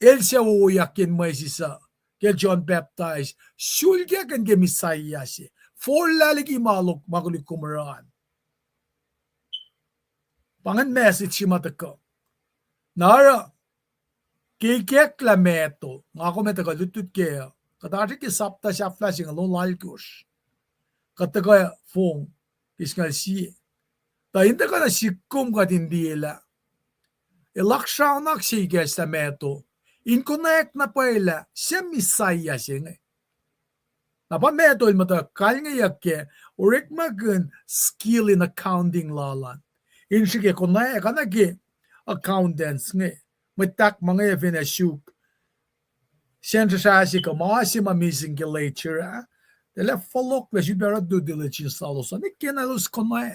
el siya uyakin may sisa ke John Baptist sulya kan ke Messiah si for laligi maluk magulik kumaran pangan message si matako nara kikek la meto ngako metaka lutut kaya katati ki sapta siya flashing along lalkus kataka fong kisngal si ta hindi ka na sikum ka tindila ilakshaw na si kes la meto in connect na pala siya misaya siya nga napa meto ilmata kalngayak ke urik magun skill in accounting lalan in sige kunay kanagi accountants nga matak mga finashuk siyempre siya si kamasi mamising ki later dala follow la jibera due diligence salo sa ni kinalus kunay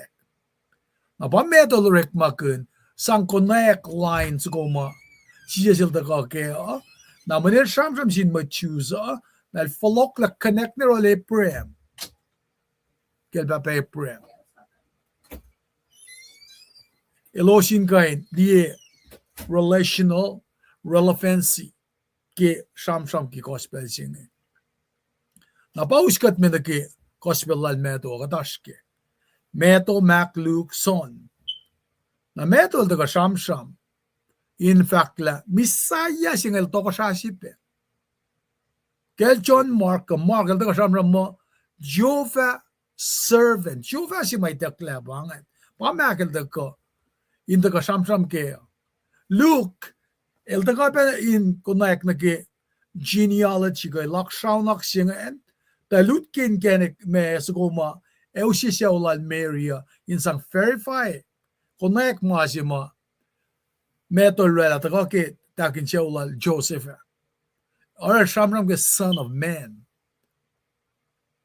napa meto urik magun sang kunay lines goma siya silda ka ke na manir sham sin ma-choose na follow la connect ni role prem kelba pa prem Elosin kain liye relational relevancy ke sham ki gospel singe. Na pauskat me na ke gospel lal meto kataske. Meto Moulyak son. Na meto daga sham. In fact la misaya singel toko shasipe. Kel John Mark daga sham mo Jehovah servant. Jehovah si may deklabangan. Pamakel daga in the Kashamsham ke Luke el the ka in kunak na ke genealogy ko lakshaw nak singa the lutkin kenek me sugoma eusi siawlal Maria in sang verify kunak masima metol rela ta ke takin siawlal Joseph or shamram ke son of man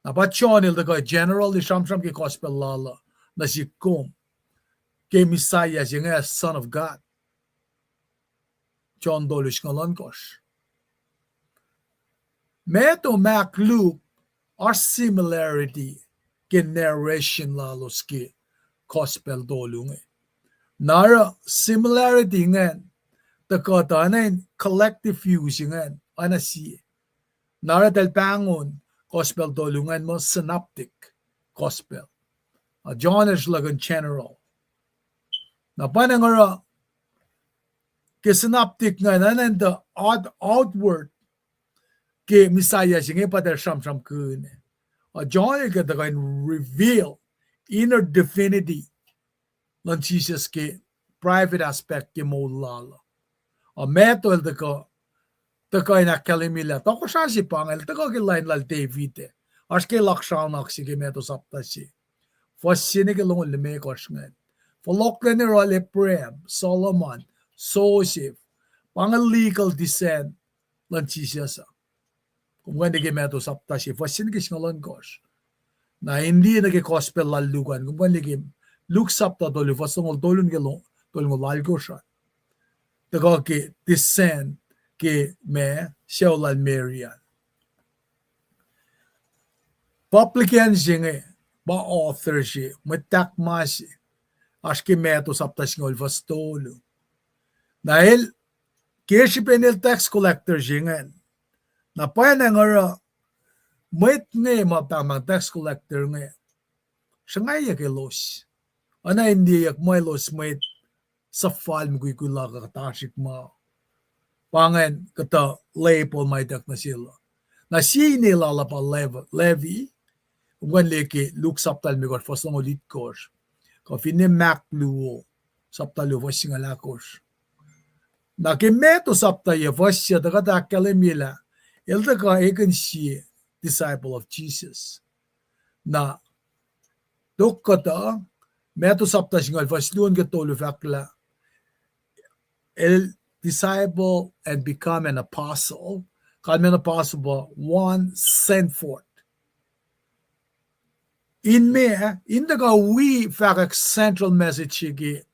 na pachon el the general the shamsham ke gospel lala na sikum ke Messiah siya son of God. John Dolish Ngalankos. Meto Moulyak are similarity ke narration lalos ke gospel dolung. Nara similarity ngan takatanan collective fusing ngan anasi. Nara del pangon gospel dolungan mo synoptic gospel. John is like in general. Na panangara ke synoptic nga nanan the outward ke Messiah singe pater sham kun. John ke the kind reveal inner divinity ng Jesus ke private aspect ke moulala. Meto el the kind akalimila. Toko siya si pangel tako ke line lal David. As ke lakshanak si ke meto sapta si. Fwasru ke long lime korsngan. Foloklen ni role Prem, Solomon, Joseph, pang legal descent, lan Jesus kung hindi meto sapta si fasin kis ngalon gosh na hindi nage gospel lalugan kung hindi Luke sapta dolu fasong dolun gelong dolun lalgo siya taga ke descend ke me Shaolan Marian publican jinge ba author si matak masi aşke meto sapta si ngol fastolo dahil kesi penel tax collector jingan na pa na nga Met ngay matamang tax collector ngay. Siya nga yak los. Ana hindi yak may los met sa file mo kuy kula kakatashik mo. Pangan kata label may dak na sila. Na siya nilala pa levy. Kung leki luk saptal mi kor fasong ulit kors. Ka fini mak luo. Saptal luo fasing alakos. Na kimeto saptal ya fasya daga kalemila. Elda ka ekan siya. Disciple of Jesus. Na dokata meto sapta singal fasluon getolo fakla el disciple and become an apostle. Kan an apostle ba one sent forth. In the we fakak central message ki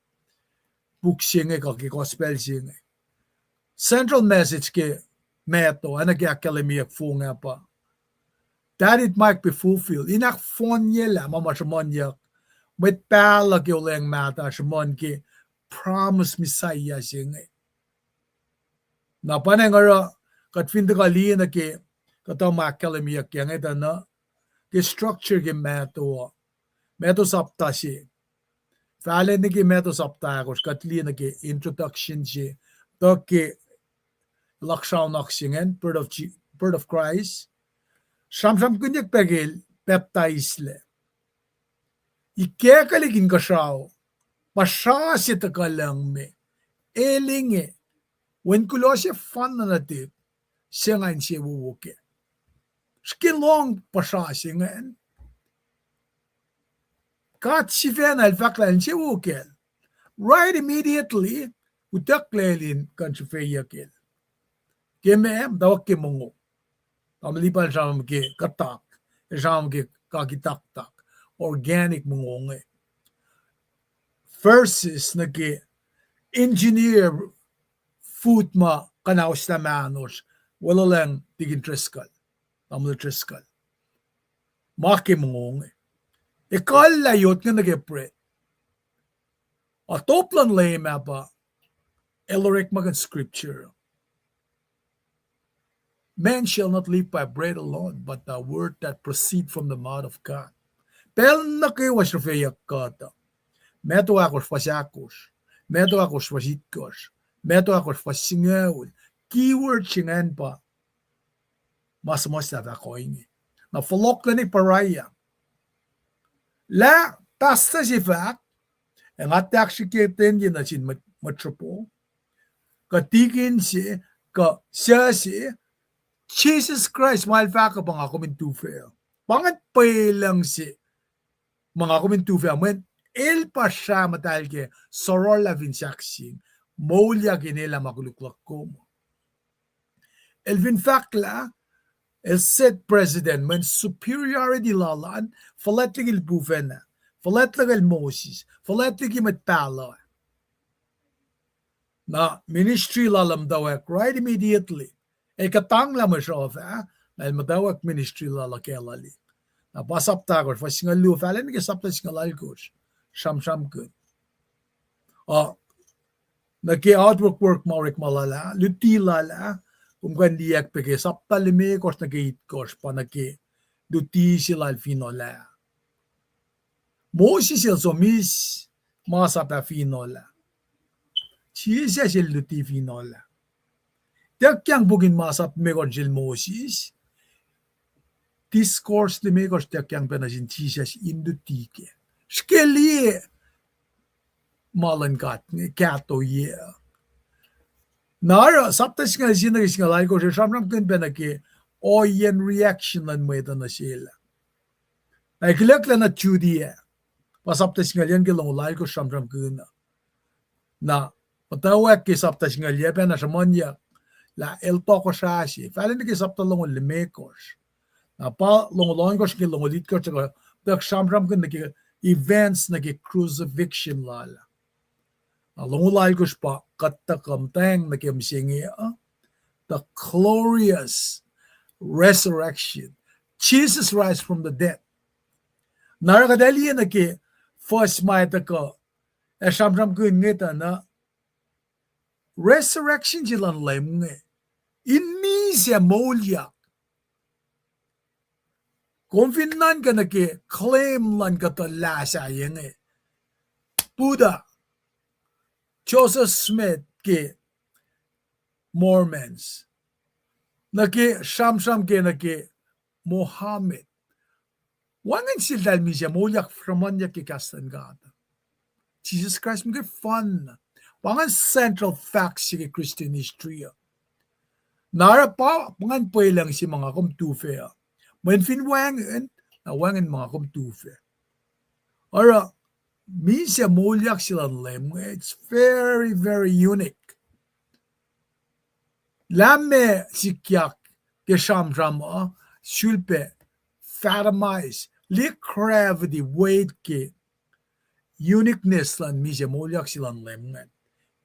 book singe ka ki gospel singe. Central message ki meto anagya kalemiyak funga pa. That it might be fulfilled. Inak fon yela mama shimon yak. Met pala ki uleng mata shimon ki promise Messiah singe. Na panengara kat finda ka liye na ki kata makalemi yak yang ita na ki structure ki meto. Meto sapta si. Fale ni ki meto sapta akos kat liye na ki introduction si. To ki lakshaw naksingen birth of Christ. Samsam kunyak pegil baptize le. Ikekaligin ka siyaw. Pasyasit ka lang me. Elinge. When kulo siya fan na natit, siya ngayon siya wuwuki. Skilong pasyasi ngayon. Kat si Fena alfaklan siya wuwuki. Right immediately, utaklelin kan siya feyakil. Kime dawak kimungo. Kamalipan siya mga katak, siya mga kakitak-tak, organic mga versus nag-engineer food ma kanaos na manos, wala lang tigin triskal, tamang triskal. Maki mga ikal layot nga nag-epret. Atop lang Leum pa, elorek magan scripture. Man shall not live by bread alone, but the word that proceed from the mouth of God. Pel na kayo was rafeyak kata. Meto akos pasakos. Meto akos pasitkos. Meto akos pasingawul. Keyword singan pa. Mas na ako ini. Na folok na ni paraya. La, basta si fak. Ang atak si keten yun na sin matrapo. Katigin si, ka siya si, Jesus Christ, mahal ka pang ako mintufe. Pangat pa lang si mga ako mintufe. When el pa siya matahal ke sorol la vinsaksing, Moulyak inela maguluklak ko mo. El vinfakla, el set president, men superiority lalan, faletlig il bufena, faletlig il Moses, faletlig il matpala. Na ministry lalam dawek right immediately. Katang lamang siya dahil madawak ministry lalakelali. Napasapta ko, fasingal luo, falen ni kasapta singal alkos. Sham good. Naki-outwork work maurik malala, luti lala, kung kandiyak peke, sapta lime kos naki-hit kos, pa naki-luti sila alfinola. Moses sila so mis, masapa finola. Siya sila luti finola. Tiyak bugin masap megor jil Moses. Discourse ni megor tiyak penasin Jesus indutike. Skeliye malangat ni kato ye. Nara saptas nga sinagis nga lai ko siya samram kun penake oyen reaction lan mo ito na sila. Ay kilak lang na Judea. Pasaptas nga liyan kilong lai ko samram kun na. Patawak ki saptas nga liya pena sa Moulyak. la el toko shashi falen ke sapta longo lemekos na pa longo longos ke longo dit ko chaka dak shamram ke ke events na ke crucifixion la longo lai ko spa katta kam tang na ke msingi the glorious resurrection. Jesus rise from the dead. Narakadali na ke first maita ko shamram ko ngeta na resurrection jilan Leum nge. In Misa Moulyak. Konfinan ka na ke claim lan ka to lasa yung Buddha, Joseph Smith ke Mormons. Na ke Sham ke na ke Mohammed. Wangan sila Misa Moulyak framanya ke kastan gata. Jesus Christ mga fun. Pangan central facts si Christian history. Nara pa, pangan po lang si mga kumtufe. When fin wangan, na wangan mga kumtufe. Ora, Misa Moulyak sila Leum. It's very, very unique. Lame si kyak ke Sham sulpe, fatamize, li gravity, weight ke uniqueness lan Misa Moulyak sila Leum.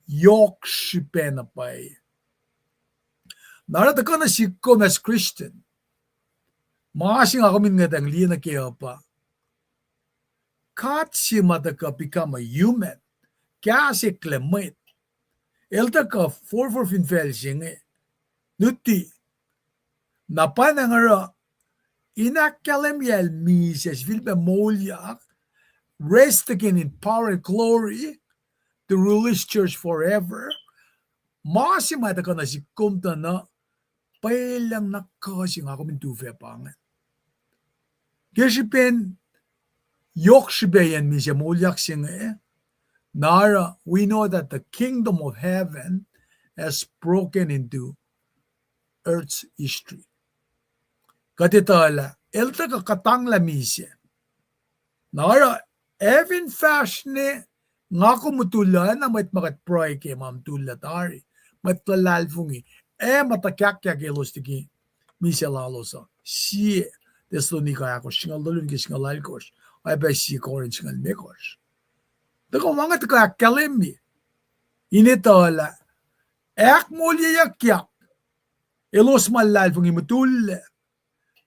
Yok shipen apay. Narata ka na si kom as Christian. Masing ako min nga tang liye na kaya pa. Kat si mata ka become a human. Kaya si klemit. Elta ka for finfel sing Nuti. Napanangara. Inakalem yal Misa Vilpe Moulyak. Rest again in power and glory. To rule his church forever. Masing mata ka na si kumta na pailang nakasing ako min tufe pangan. Geshipen yokshibeyan Misa Moulyak sing Nara, we know that the kingdom of heaven has broken into earth's history. Katitala, elta ka katang la Misa. Nara, even fashne nga ko mutula na mat makat proy ke mam tulatari. Mat talalfungi. Matakyak elos tiki Misa lalosa. Si Tesalonika ako singal dolun ke singal alkos. Ay ba si korin singal mekos. Tako mga taka kalemi. Initola. Ek moulyak elos malalfungi mutula.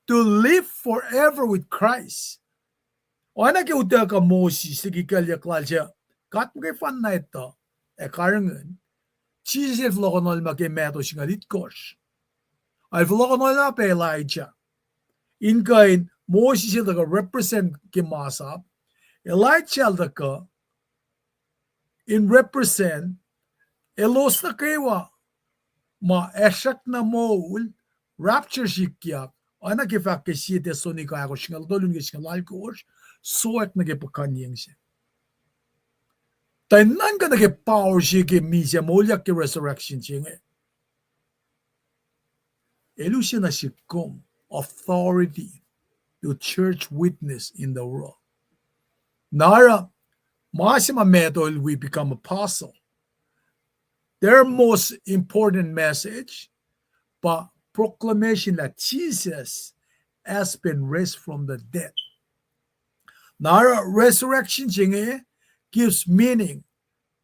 To live forever with Christ. O na ke utaka Moses tiki kalyak lalsya. Kat mo kay fan na ito. Karangan. Jesus vlogonol make meto singalit kos. Ay vlogonol na pe Elijah. In kain Moses sila ka represent kimasap. Elijah ka in represent elos na kaywa ma esak na moul rapture sikyak. Ana kifak ke siete sonika ako singal dolun ke singal alkos. Soek na kipakanyang siya. Tainan ka nag-power siya ke Misa Moulyak ke resurrection siya. Elu siya na siya kom authority to church witness in the world. Nara, masima metol we become apostle. Their most important message, pa proclamation that Jesus has been raised from the dead. Nara, resurrection siya gives meaning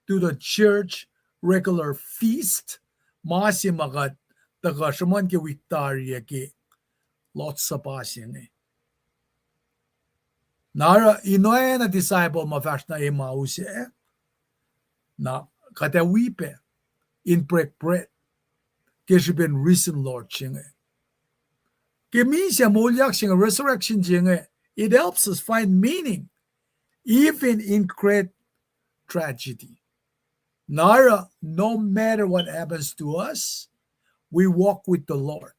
to the church regular feast. Masimagat tagashaman ke victoria ke lots sa pasing Nara inoy na disciple mafash na Emmaus na katawipe in break bread ke she been risen Lord sing ke Misa Moulyak sing resurrection sing it helps us find meaning even in great tragedy. Nara, no matter what happens to us, we walk with the Lord.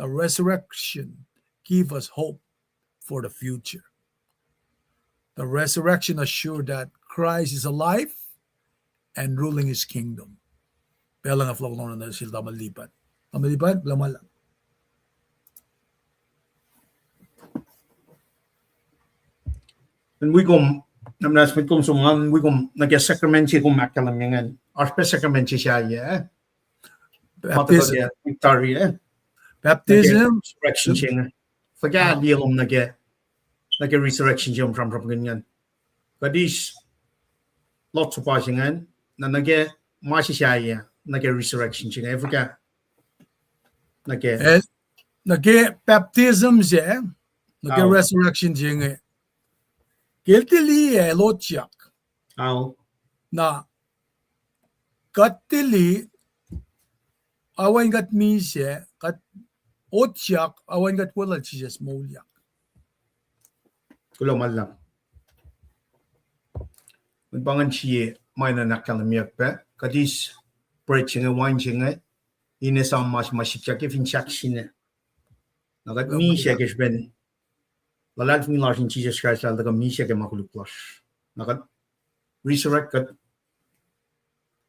The resurrection gives us hope for the future. The resurrection assures that Christ is alive and ruling his kingdom. Pelang aflok na na sila malipat. Malipat, lamala. And we come, namnas mit kum sumangan, we come nag sacrament si kum makalam yan. Aspe sacrament si siya, yeah. baptism, Mataga victory baptism, resurrection ching. Forget Leum nage resurrection jump from ganyan. But these lots of passing in nage mashishaya nage resurrection ching. I forget nage nage baptism je, nage resurrection jinge. Kelti liye lochak na katili awan gat mise kat otyak awan gat wala Jesus Moulyak. Kulo malam. Bangan siye mana nak kalamiak pe kadis preaching wine jinge ine sam mas chake fin chakshine. Nagat mi shake ben lalal fin larsin Jesus Christ al daga mi shake makuluk plus. Nagat resurrect kat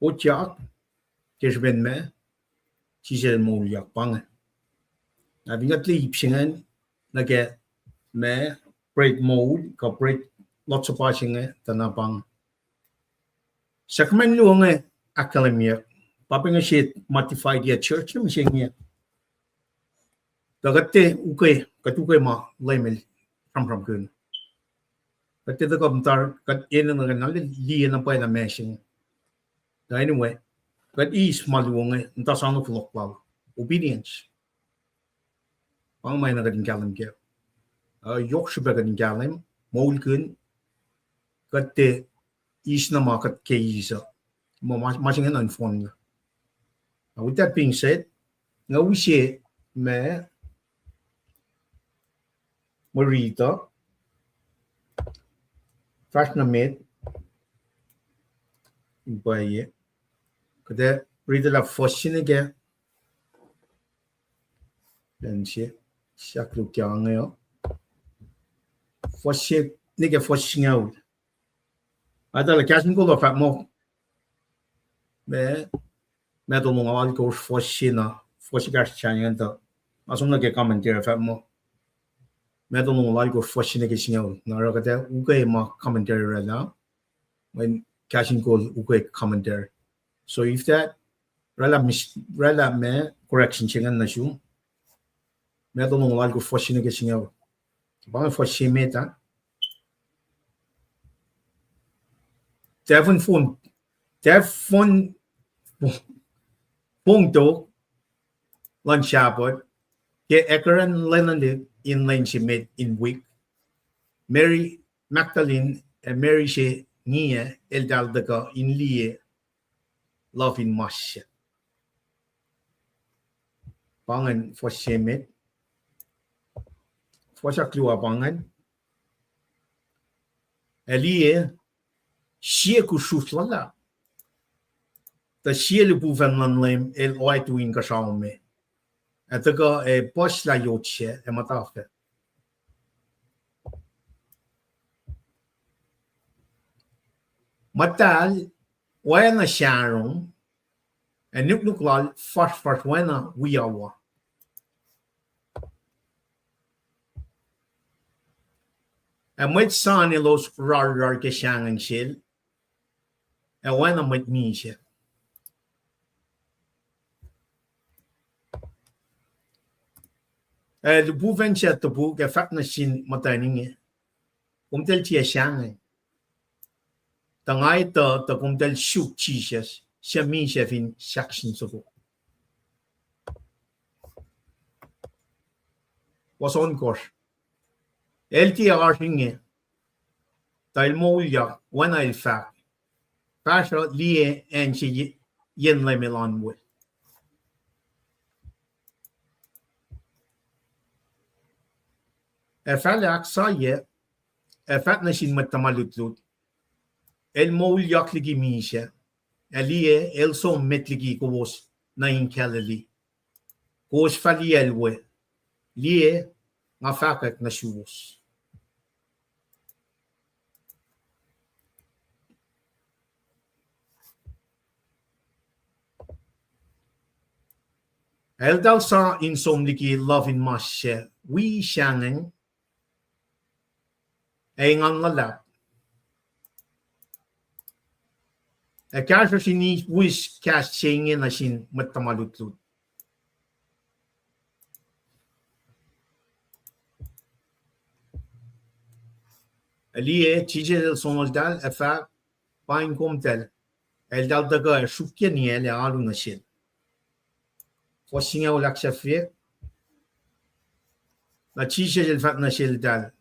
otyak kes ben me Jesus Moulyak bangan. Na bingat li ipsingen nage me break mode ka break lots of passing tanapang. Sakman luonge akalamia papinga shit modified dia church no mishengnya dagate uke katuke ma lemel from kun kate the commentar kat ena na liye na pa na meshing anyway kat is maluonge nta sano flokwa obedience pang may na gading kalam ke yok shube gading kalam mol kun kate is na market keisa mo matching an phone. With that being said, now we see me Marita fashion made by kada read la fashion again then she shaklu kyang yo fashion nige fashion out ada la kasin ko lo fa mo me don't know how to fashion gas channel to asumna ke commentary fa mo me don't know how to fashion ke sinyo na ra ka uke ma commentary right now when kasin ko uke commentary so if that rela me correction chingan na shu me don't know how to fashion ke sinyo ba fashion meta telephone punto lanciapot ke ekaran lenande in line she made in week Mary Magdalene and Mary she niya el daldaga in liye love in masya pangan for shemet for sa kluwa pangan eliye siya kususlala the siya buvan lan lem el oitu in kasaume ataga posh la yotche matafe matal wena sharon and nuk lal first wena we are and with son los rar ke shangan shil and wena mit mi she the buven chat the book a fat machine mataninge tel tia shangan tangai the tel shuk Jesus shami shefin shakshin so was on course LTR hinge tal Moulyak when I fact pasha liye and she yen le milan with a falak sa ye a fat machine matamalutlut el Moulyak ligi misha liye el so metligi kos na in kalali kos fali elwe liye nga fakak na shuos el dal sa in som ligi love in mashe we shangen ay ngang lalap a kasha sini wis kas chingin na sin matamalutlut liye Jisus sonodal efa pain komtel el dal daga shukye nie le alu na shin fosinga ulak shafie na Jisus el fat na shil dal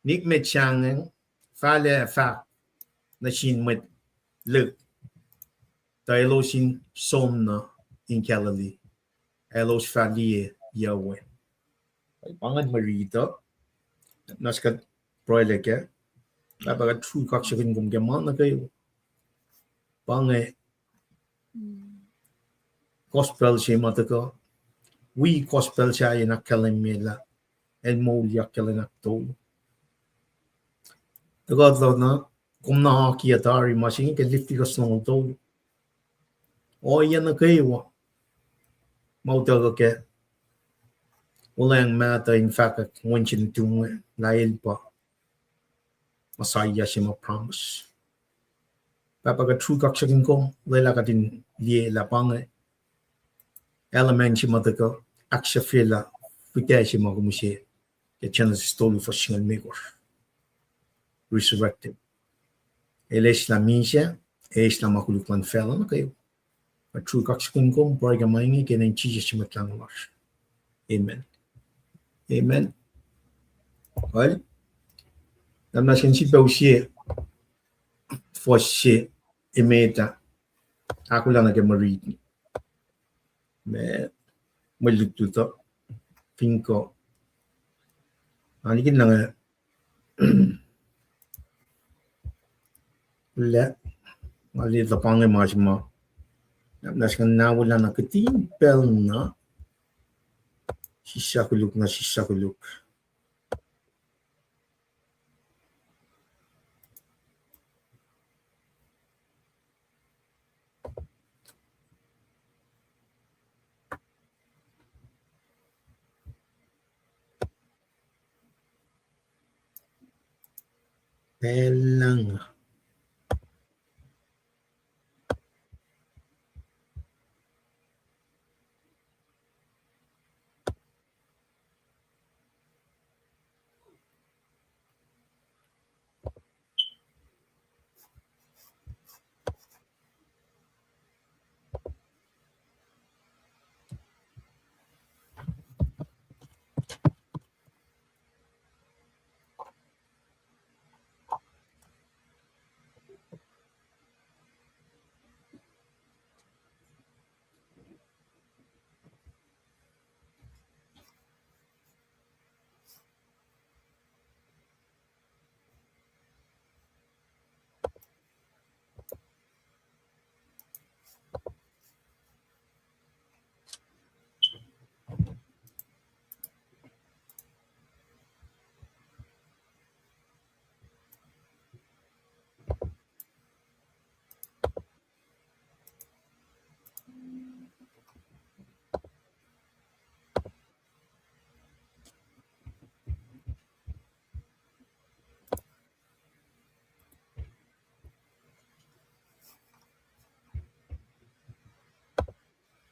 nik met chang fa le fa na shin met le tailo shin somna in Galilee elos fa liye Yahweh pangan marita naskat proileke Bapak true kaksakin kum keman na kayo. Pange gospel siya mataka. We gospel siya yung nakalimela. And Moulyak kaya nakto. Tagad na kung nakakiyatari masing kalifti ka sa to. O yan na kayo. Mautaga ke. Wala yung mata in fact wanchin tunga lail pa. Masaya siya ma-promise. Bapak true kaksakin kong lela katin liye lapang element siya mataka aksya fila fitaya siya magumusye kaya siya nasistolo for singal megor. Resurrected. Eles na misya, eles na makuluklan fela na kayo. But true kaksakin kong para gamayin kaya nang chija siya matlangalar. Amen. Amen. Well, namnasin si Pausiye Fwasru imeta ako lang nag-marid me moulyuk to pinko anikin lang le mali the pang majma namnasin na wala na katimpel na sisakuluk na sisakuluk Pelang.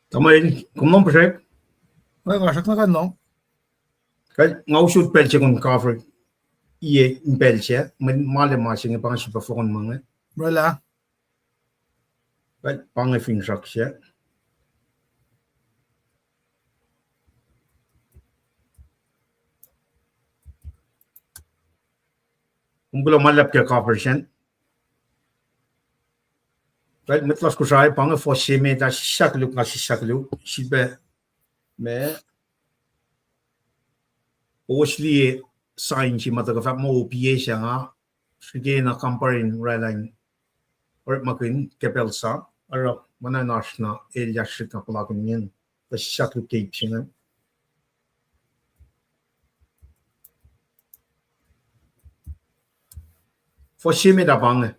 Tamay kumnon project Ay, kasak na kan, no? kay ngausud pelche kon cover iye pelche men male masing pang si pafon mga Wala. kay pang fin saksya kumbulo malap ke cover siyan kay metlas ko say pang Fwasru me da sisakluk na sisakluk sibe me osli sign si mataga fa mo piye siya nga sige na comparing ralang or makin kepelsa or mananas na elyashik na palakin yan da sisakluk cape siya Fwasru me da bang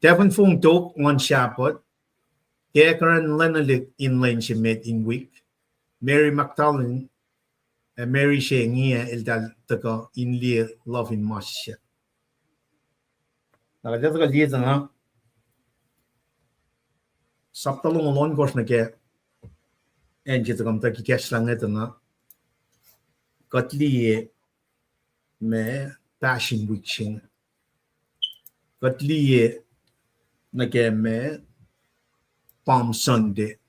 Devon Fung Dok one shapot Kekaran Lenalik in Lane she met in week Mary Magdalene Mary siya ngiya eldal taga in liye love in mas siya. Nakadito ka liye nga saptalong ulon kors na kaya enje tagam ta kikesh lang ito na katliye me Passion Week sing. Got liye na ke me Palm Sunday.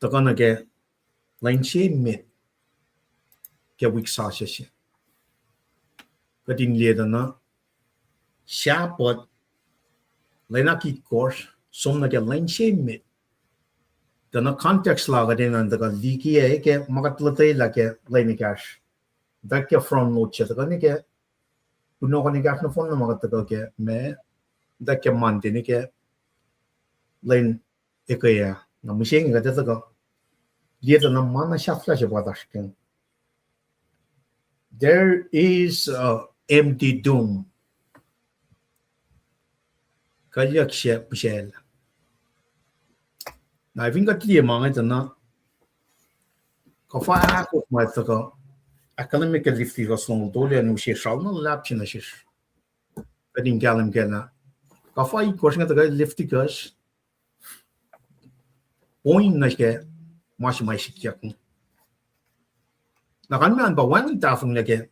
Taka na ke lain siya mit ke week sa siya. Got in liye na siya pot lain na kit course som na ke lain siya mit. Dana context la din ang daga liki ke makatlatay la ke lain cash. That ke from note siya daga ni ke puno ko ni cash na phone na makataga ke me that ke monte ni ke lain ekaya na mishing ga daga liye na mana siya flash badash ken. There is empty doom. Kayak siya pishel. Na vind gat liye mga ito na kafa ako mo ito ko academic lifti ko slong dole ano siya shaw na lab siya na siya kading galim na kafa I course nga taga lifti kas point na siya mas may sikya ko na kanman ba one tafong lagi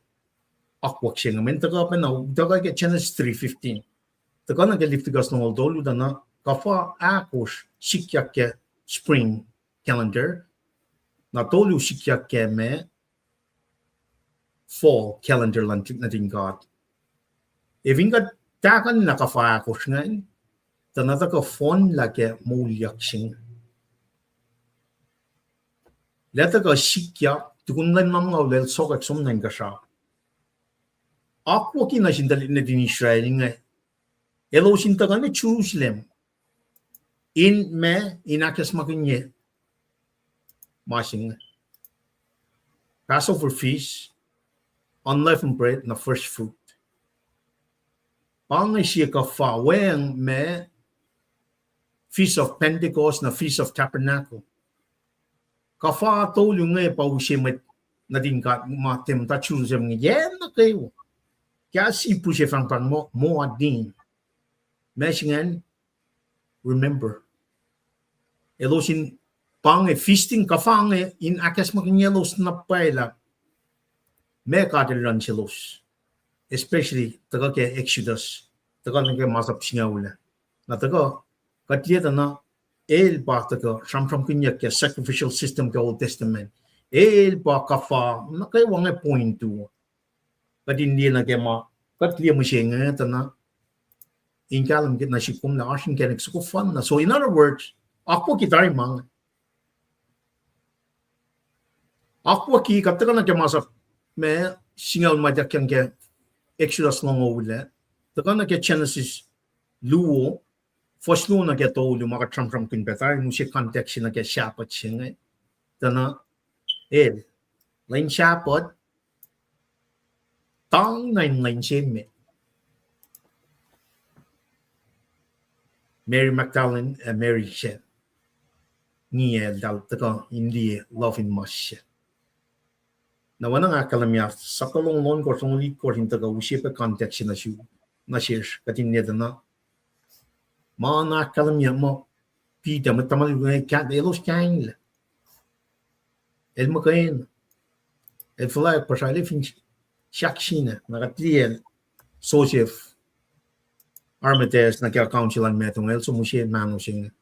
akwak siya ngayon taga pa na taga ke channels 315 taga na ke lifti kas slong dole na kafa ako sikya ke spring calendar na tolu sikya ke me fall calendar natin God. Even got takan nakafa ko ngayon tanata ka phone lake Moulyak sing. Leta ka sikya tukun lang mga ulel sokak som nang ka siya. Ako kinasindali na din Israel nga. Elo sinta ka na Jerusalem. In me inakas makinye masing Passover feast unleavened bread na first fruit pangay siya ka fa when me feast of Pentecost na feast of tabernacle ka fa tolu nga pa usiya met na din ka matem ta choose ng yen na kayo kaya si pushe fang mo adin mesingen remember elosin pang feasting kafang in akas makinyelos na paila me kadilan silos especially taga ke Exodus taga nge masap singaula na taga katiya na el ba taga from kinya ke sacrificial system ke Old Testament el ba kafa na kay wang point to kadin dia na ke ma katiya mo siya nga na in kalam git na sikum na asin ke ko fun na so in other words ako kitari mang ako ki kataga na ke masap me singal madak yang ke Exodus long ule taga na ke Genesis luo Fwasru na ke to lu maka tram kin betar mu se context na ke shapat singa tana el lain shapat tang nine lain me Mary Magdalene and Mary Shen niya dal taga hindi loving mas na wana nga kalamya sa kalong lon ko song li ko hinta ga usipa context na siya na siya katin niya na ma na kalamya mo pita matamal yung kat elos kain el makain el fly pasali fin shakshina na katliel Joseph Armitage na kaya council ang metong el so musye mano sing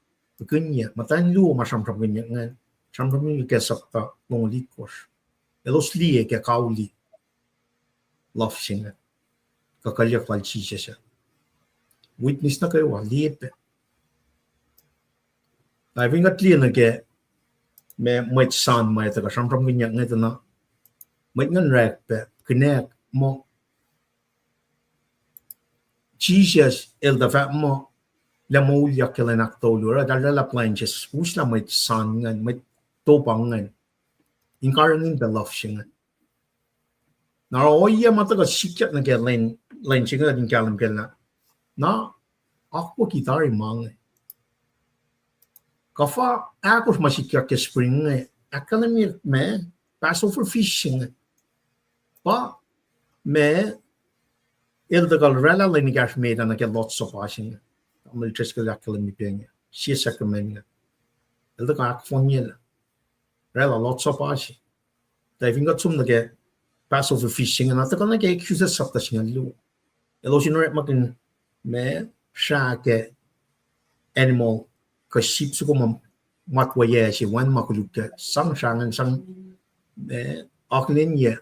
kunya matan lu masam pramnya ngan sam pramnya ke sakta long likos elos liye ke kauli love sing kakalya falchi siya witness na kayo liye I think at liye na ke me might son may taga sam pramnya ngan na might ngan rek pe connect mo Jesus el da fa mo la Moulyak ke na tolura dal la planches usla may son ngan may topang ngan incarnating the love sing na oya mataga sikat na ke len sing na din kalam ke na ako kitari mang kafa ako masikat ke spring academy me Passover fishing pa me el da gal rela len gash made na ke lots of washing amal triskal academy peng si sacrament el da ka fonye rela lots of washing da vinga tsum na ke Passover fishing na ta kana ke accuse sabta singal lu elo sinore makin me sha ke animal ka sheep su ko matwa ye si wan makulu ke sang sang me aklin ye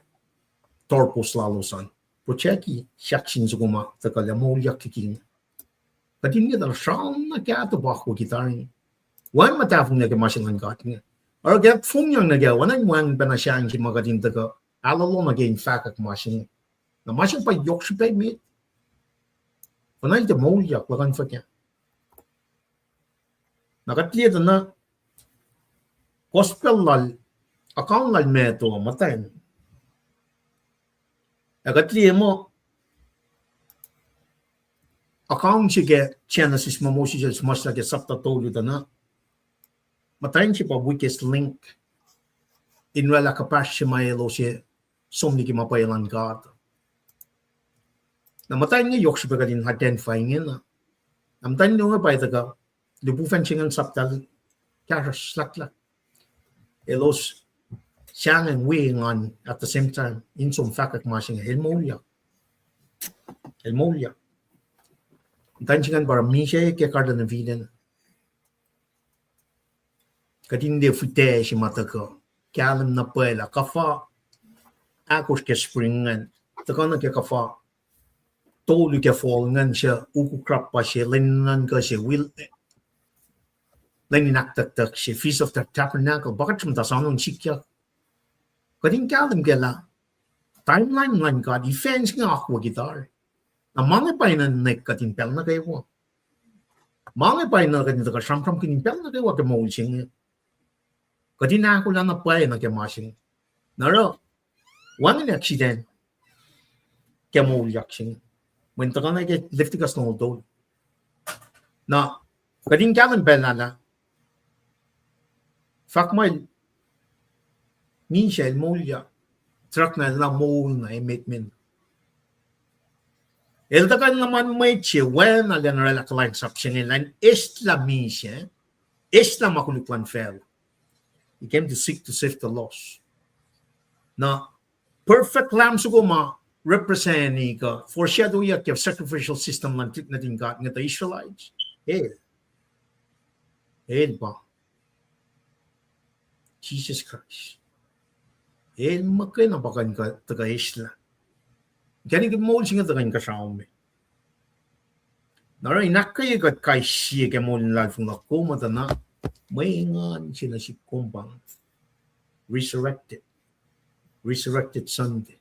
torpos lalosan pocheki shakshin su ko ma ta kala Moulyak kiking kadin ye dal shang na ka to ba ko gitarin wan mata fung ne ke mashin gat ne or get fung yang na ga wan wan bana shang ki magadin ta ka alalo na gain fakak machine na machine pa yok shi pe mi panay de Moulyak la kan fakya na katliye na gospel lal account lal me to matay katliye mo account shi ke Genesis mo mo shi mas la ke sapta to lu na matay shi pa weakest link in wala kapas shi may lo shi somni ki mapayalan God. Na matay nga yok siya din identifying yun na. Namtan nyo nga pa ito ka, lubufan siya ng saptal, kaya slak-lak. Elos, siya nga weighing on at the same time, in some fact, masing Moulyak. Moulyak. Namtan siya nga para Misa kaya karda na vidan. Kadin de fute siya mata ka, kaya alam na pala, kafa, akos ke springen takana ke kafa tolu ke folngan siya uku krap pa siya lenan ka siya will lenin tak siya feast of the tabernacle bakit sumta sanong sikya kading kalam ke la timeline lan ka defense nga ako gitar na mga pa na nek katin pel na kayo mga pa na katin ka samsam kin pel na kayo ke mulching kading ako lang na pa na ke machine naro one accident ke Moulyak sing when ta kana ke lift ka snow do na kading kaman belala fak mai Misa Moulyak truck na la mol na emitment el ta kan naman may che when na general line subsing line isla Misa isla makulukwan fell he came to seek to save the lost na perfect lamb suguma representing foreshadowing of sacrificial system natin God ng the Israelites. Ba? Jesus Christ. Makay na bakan ka taga Isla. Gani ka mo singa taga ka sa umi. Nara inakay ka kay siya ka mo nilal fung ako matana may nga sila si kumbang resurrected Sunday.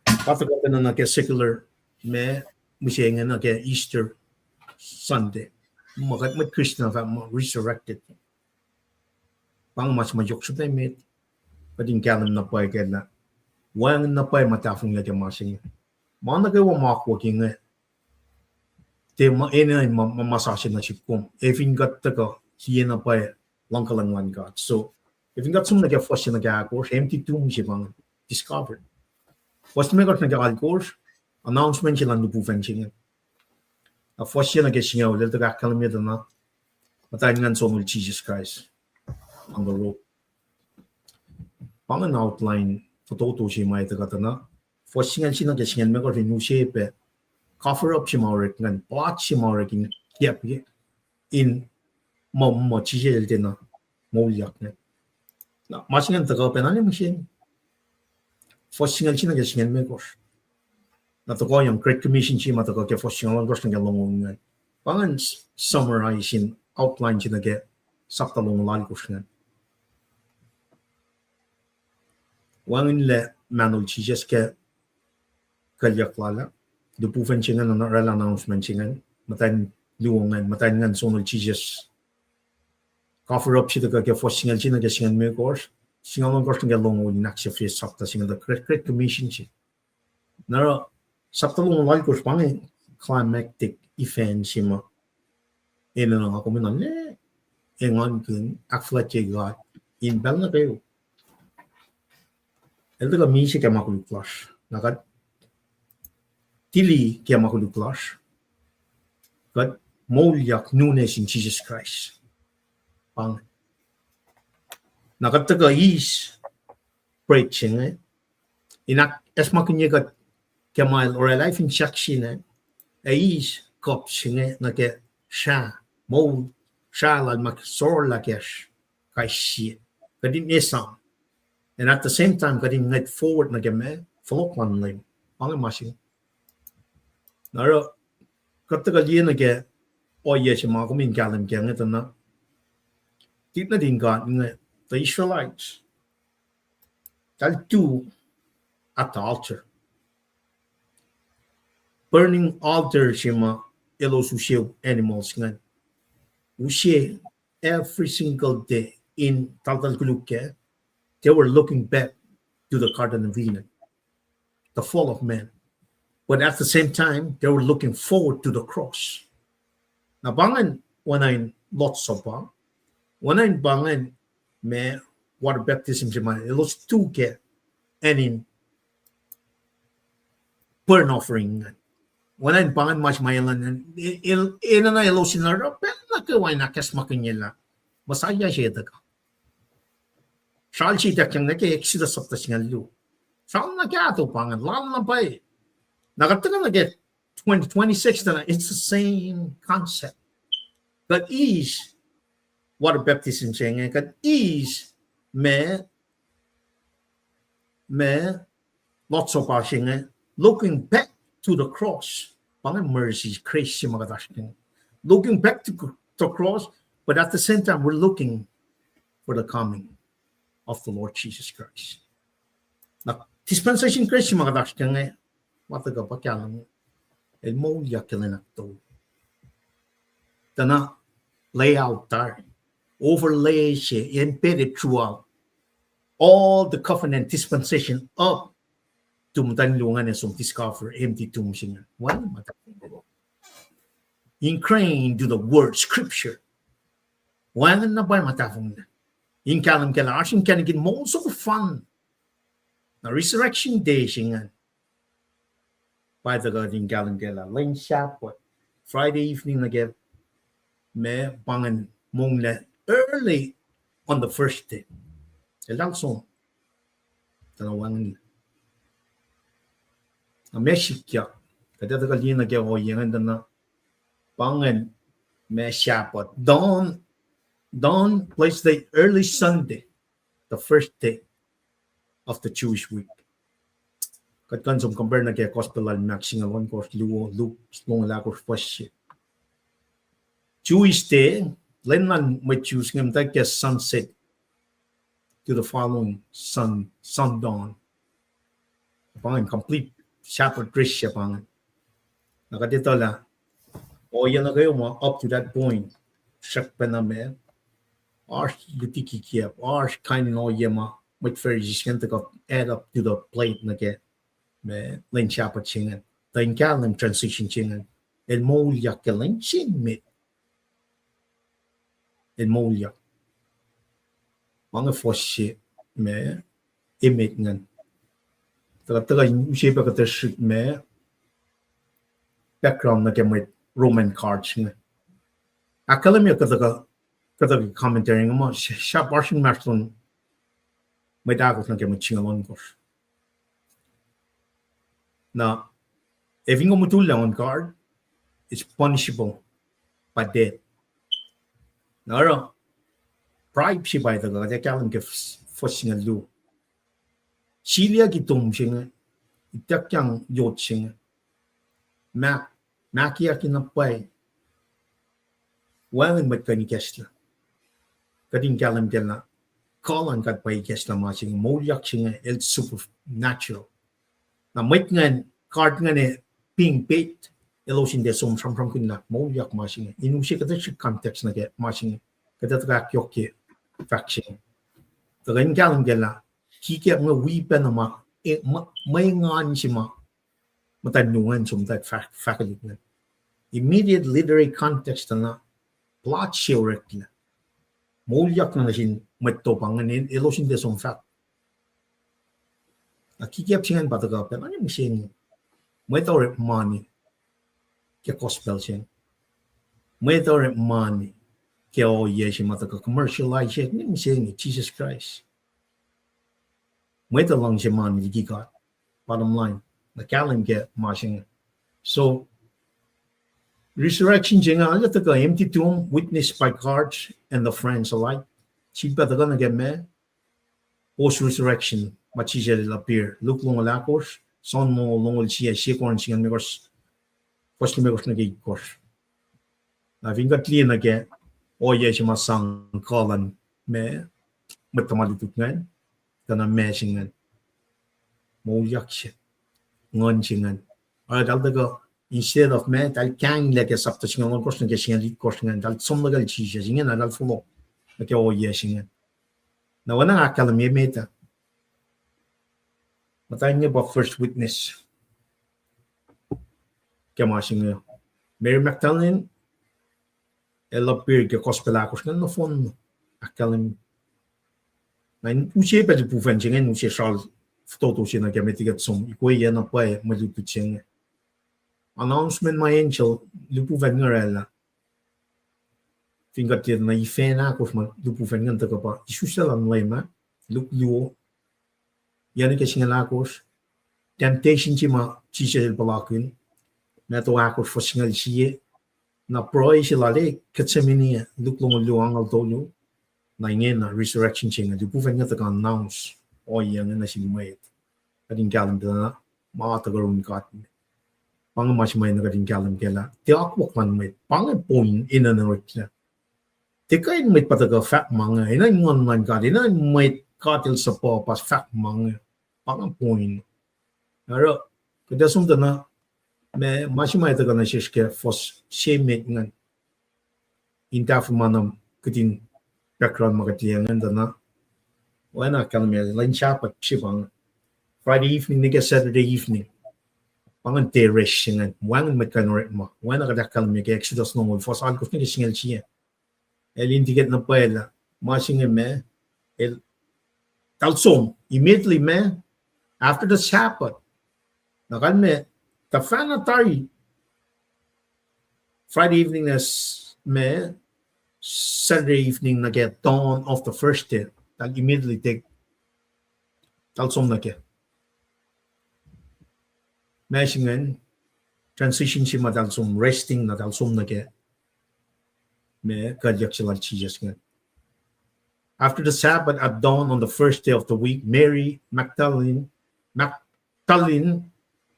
Patagal na ke secular me musiya na ke Easter Sunday. Magat mat Christian fa resurrected. Pang mas majok sa tayo pading kalam na pa ke na wang na pa matafong na ke masing. Mana ke wa makwaking te ma ena mamasasya na sipkom. If in got ka siya na pa langkalang God. So if you got some like a first in the course, empty tomb siya discovered. First may got nag course, announcement siya lang nupufen siya. A first siya siya ulit the kalamita na matayin nga so Jesus Christ on the road. Pang an outline photo siya may tagata na. First siya siya may got new shape. Cover up siya maurik nga, plot siya maurik in mo siya din na Moulyak na. Na masingan taga penanya machine first singal china gesingen me kos na to ko yung great commission chi mata ko ke first singal kos nga long ngai pangan summarizing outline china ke sakta long lan kos nga wangin le manul chi jes ke kalyak lala du pufen chinga na rela announcement chinga matan luongan matan ngan sonol chi jes cover up siya ka first singal china ke singal me course singal course nga long win nak siya free sakta singal the great commission siya naro sakta long wal course pang climactic event siya mo ina nga ako minan engon kun akflat che God in bel na kayo ito ka misi ka makulu plus nakat tili ka makulu plus kat Moulyak newness in Jesus Christ pang nakataka is preaching Inak esmakunya kat Kemal or life in Shakshine, Ais Kop Singe Nake Sha, Mo Shalal Maksor Lakesh, Kaishi, Kadin Esam. And at the same time, Kadin net forward Nagame, Folokman Lim, Pangamashing. Nara Katakalien again, or yes, Margamin Galam Gangetana. Did not in God, the Israelites. They'll do at the altar. Burning altar shima elosushe animals ngan. Ushe every single day in Taltalkuluke, they were looking back to the Garden of Eden, the fall of man. But at the same time, they were looking forward to the cross. Now, bangan wanain lots of bang. Wanain bangan me water baptism shima elos two get and in burn offering ngan. Wala pangan mas mayalan ina na ilo sinara pero nakaway na kas makinyela masaya siya daga sal si takyang nake exodus of the singalu sal na kya to pangan lalo na pa nakataga na get 2026 na it's the same concept that is water baptism siya nga that is me lots of us nga looking back to the cross. Mercy, crazy, looking back to the cross, but at the same time, we're looking for the coming of the Lord Jesus Christ. Now, dispensation crazy, what the Gabakan, el Moulyak to Dana lay out there, overlay, embedded throughout all the covenant dispensation of tumtanlungan na discover empty tombs in one ingrained to the word scripture one na ba matafong na in kalam kala asin kanigin mo so fun na resurrection day singan by the god in kalam kala lane shop Friday evening again me bangan mong na early on the first day elang so tanawang Meshikya, kadata kalina kaya o yan na pangan meshapat. Dawn place the early Sunday, the first day of the Jewish week. Katkan som compare na kaya gospel al maxing alon course Luke long lakos fwasru. Jewish day, lenman may choose ngam kaya sunset to the following sundawn. Pangan complete Shepherd Trish pangan. Nakadito la. O yan na kayo mo up to that point. Shak pa na me. Arsh litiki kiya. Arsh kind no yema. Mit ferris kenta ko add up to the plate na ke. Me len shepherd chingan. The inkalam transition chingan. El Moulyak len chinmit. El Moulyak. Mga fwasru me imit ngan. Taga shape of the shit me background na with Roman cards. Academia kataga commentary mo sharp arshing marston may dagos na kaya chingalon course. Now, if you go mutulang on card, it's punishable by death. Now, bribe si by the god, kalam ke forcing a do. Chilia gitum singa, itakyang yot singa. Makia kinapay. Walang magkani kesla. Kading kalam kela. Kalan katpay kesla ma singa. Moulyak singa, it's supernatural. Na may ngan, card nga ne, ping pate, elosin de som from kunna, Moulyak ma singa. Inusi kata siya context na kaya ma singa. Kata taga kyoke, faction. Tagayin kalam kela. Kikya mga weepen na may ngan si matanungan sa mga faculty na. Immediate literary context na plot shirt na. Moulyak na sin matopangan elosin de som fact. Kikya singan pataga pero ano yung siya may tawag money kaya gospel siya. May tawag money kaya o yes yung mataga commercialize siya. Ano yung siya Jesus Christ. May talang siya man gigat. bottom line na kalim get mashing so resurrection jinga ala taka empty tomb witnessed by guards and the friends alike chi better gonna get me post resurrection machijel appear look long lakos son mo long chi she kon singan megos first megos na gi kos na vinga clean again o ye chi masang kalan me matamali ngan kana me singan Moulyak ngon singan dal daga instead of me dal kang like a sapta singan kos na singan lit kos ngan dal somnagal chi singan dal fulo na ke o ye singan na wana akala me meta matay niya ba first witness kaya singan Mary Magdalene ela appear ke kospelakos ngan no fon akala na uche pa ju pufen singan uche shal Toto siya nagkamitigat som ikuya na pa malupit siya announcement my angel lupuvan nga rela fingat yun na ifen ako lupuvan nga taka pa Jisus lang lema lupluo yan kasi nga lakos temptation siya ma siya balakun na to ako fasingal siya na proy siya lali katsamini luplong luang al tolo na ingin na resurrection siya nga lupuvan nga taka announce o yang na si may kading kalam na makatagaroon ka pang mas may na kading kalam kela ti akwak man may pang point ina na rikna ti kain may pataga fat mga ina ngon man ka ina may katil sa po pas fat mga pang point pero kada sumda na me mas may taga na siya fos shame ngan inta fumanam kading background magatiyangan na Wena kalmi lain siapa sibang Friday evening nigga Saturday evening pangan teresh singan wangan metkanore mo wena kada kalmi ke Exodus no fos alkos nigga singal siya elin tiget na paela masing me el talsom immediately me after the Sabbath nakalme tafanatari Friday evening as me Saturday evening na get dawn of the first day I'll immediately take talsom na ke. Mesingen transition si madalsom resting na talsom na ke. Me kadyak sila Jesus nga. After the Sabbath at dawn on the first day of the week, Mary Magdalene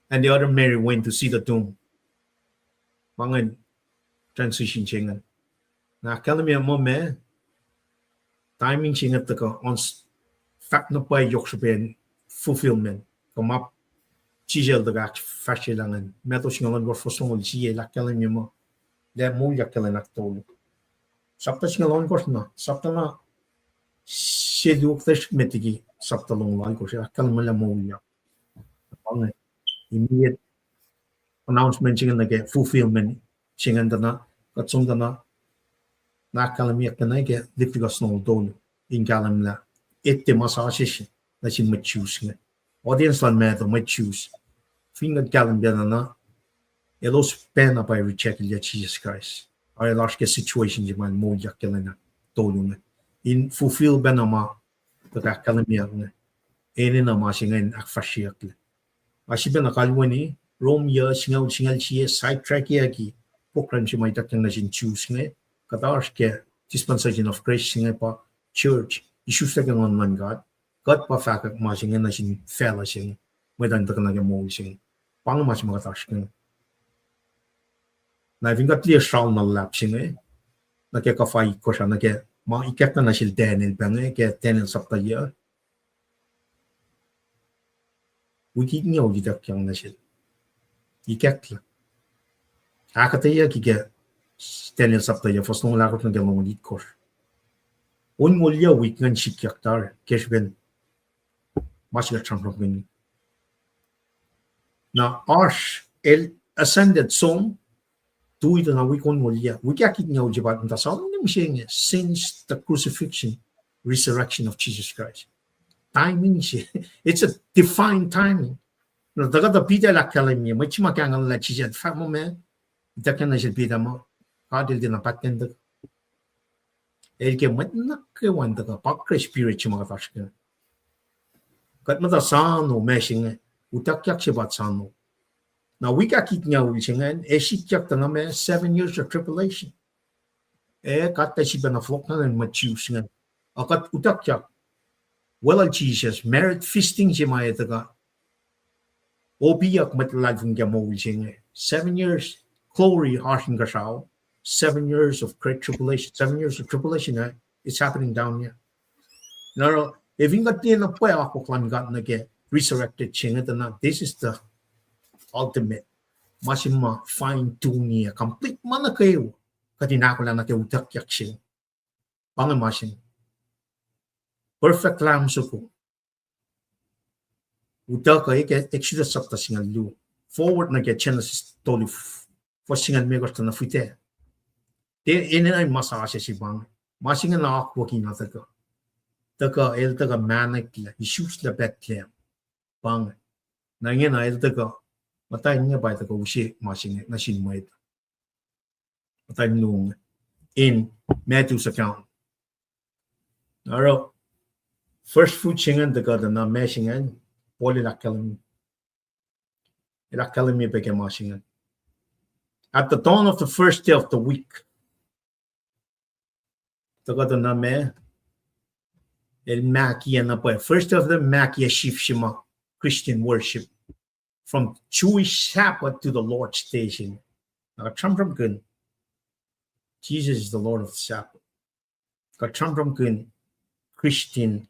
and the other Mary went to see the tomb. Mga transition siya nga. Nakakala mo me timing siya nga taka on fact na pa yok sabihin fulfillment kamap chijel daga fashilangan meto siya nga ngor fosong siya lakala niya mo de Moulyak kala naktolo sapta siya nga ngor na sapta na siya duktesh metigi sapta long lang ko siya lakala mala Moulyak ang immediate announcement siya nga nage fulfillment siya nga na katsong na Nakalamia kanage diffigas no dolo in galamla ette masashish na sin choose nga audience lan meto choose finga galam na elos pena by reject ya Jesus Christ ay large situation di man Moulyak kelena dolo nga in fulfill benama ta kalamia nga ene na masingan akfashiak asiben na kalwani Rome ya singal siya sidetrack yaki pokran si may takyang na sin choose nga Katars ke dispensation of grace singa pa church Jisus sa gangon man God pa fakak masinga na sin fella sing medan ta kana mo sing pang mas mga tas ka na vinga clear shawl na lap singa na ke ka fai ko siya na ke ma ikat na sil Daniel bang ke Daniel sapta ya wiki nyaw di tak yang na sil ikat la akataya ki ke Daniel sapta ya fos nung lakot na gamang ulit ko. Un mulya week ngan sikyaktar keshben masya changrok gani. Na arsh el ascended som tu ito na week on mulya. Week yakit niya ujibat nta sa unim siya since the crucifixion, resurrection of Jesus Christ. Timing siya. It's a defined timing. Na daga da pita lakala niya may chimakangan la chiya. Fak mo me ita ka na siya pita mo. Kadil din apat kan dak. Elke mat nakkewan dak pak spirit mga task. Kat mata sano meshing utakyak si batsano. Now we kakit niya ulisingan, shikyak taname 7 years of tribulation. Kata si ba na flok na machius nga. Akat utakyak, well Jesus, merit feasting si maya taga. Obiyak matalad fung kya mo ulisingan. 7 years, glory harsing kasao. 7 years of great tribulation. 7 years of tribulation, it's happening down here. Now, if you got the pay ako klan got na get resurrected chinga na, this is the ultimate. Masima fine tune niya. Complete man na kayo. Katina ko lang na kayo utak-yak siya. Pangamasin. Perfect lamb suko. Utak kayo kaya Exodus sakta singal lu. Forward na kaya Genesis tolif. For singal megos na fite. Ini ay masasya si bang. Masingan na ako kina taka. Taka el taka manik la. Isus la Bethlehem. Bang. Na ngayon na el taka. Matay niya ba taka usi masingan na sinmoy ito. Matay nung in Mattu's account. Naro. First fruit singan taka na masingan. Poli lakalim. Lakalim niya beke masingan. At the dawn of the first day of the week. Tagada na me el makia na pa. First of the makia shifshima Christian worship from Jewish Sabbath to the Lord's station. Nakatram kun Jesus is the Lord of the Sabbath. Katram kun Christian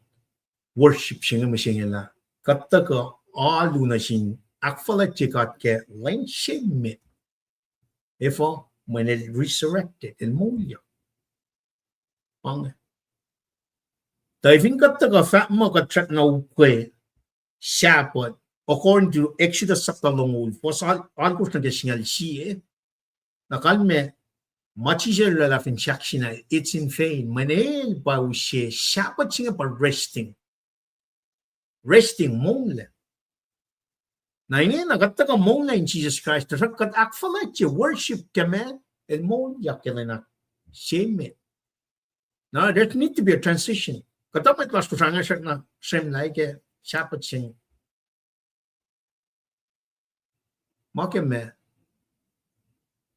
worship singa masingela. Kataka alu na sin akfala chikat ke len shimit. Ifo when it resurrected in Moulyak. Diving got the fat mug track no way. Sabbath, according to Exodus chapter long was all conditional she. Nakalme, much easier in Shakshina, it's in vain. Manel by she Sabbath sing about resting. Resting moonlight. Nainin, I got the moonlight in Jesus Christ. The got akfalet you worship command and Moulyak kelena. Shame. Now there need to be a transition. Katapat last to transition na same like a Sabbath sing. Makeme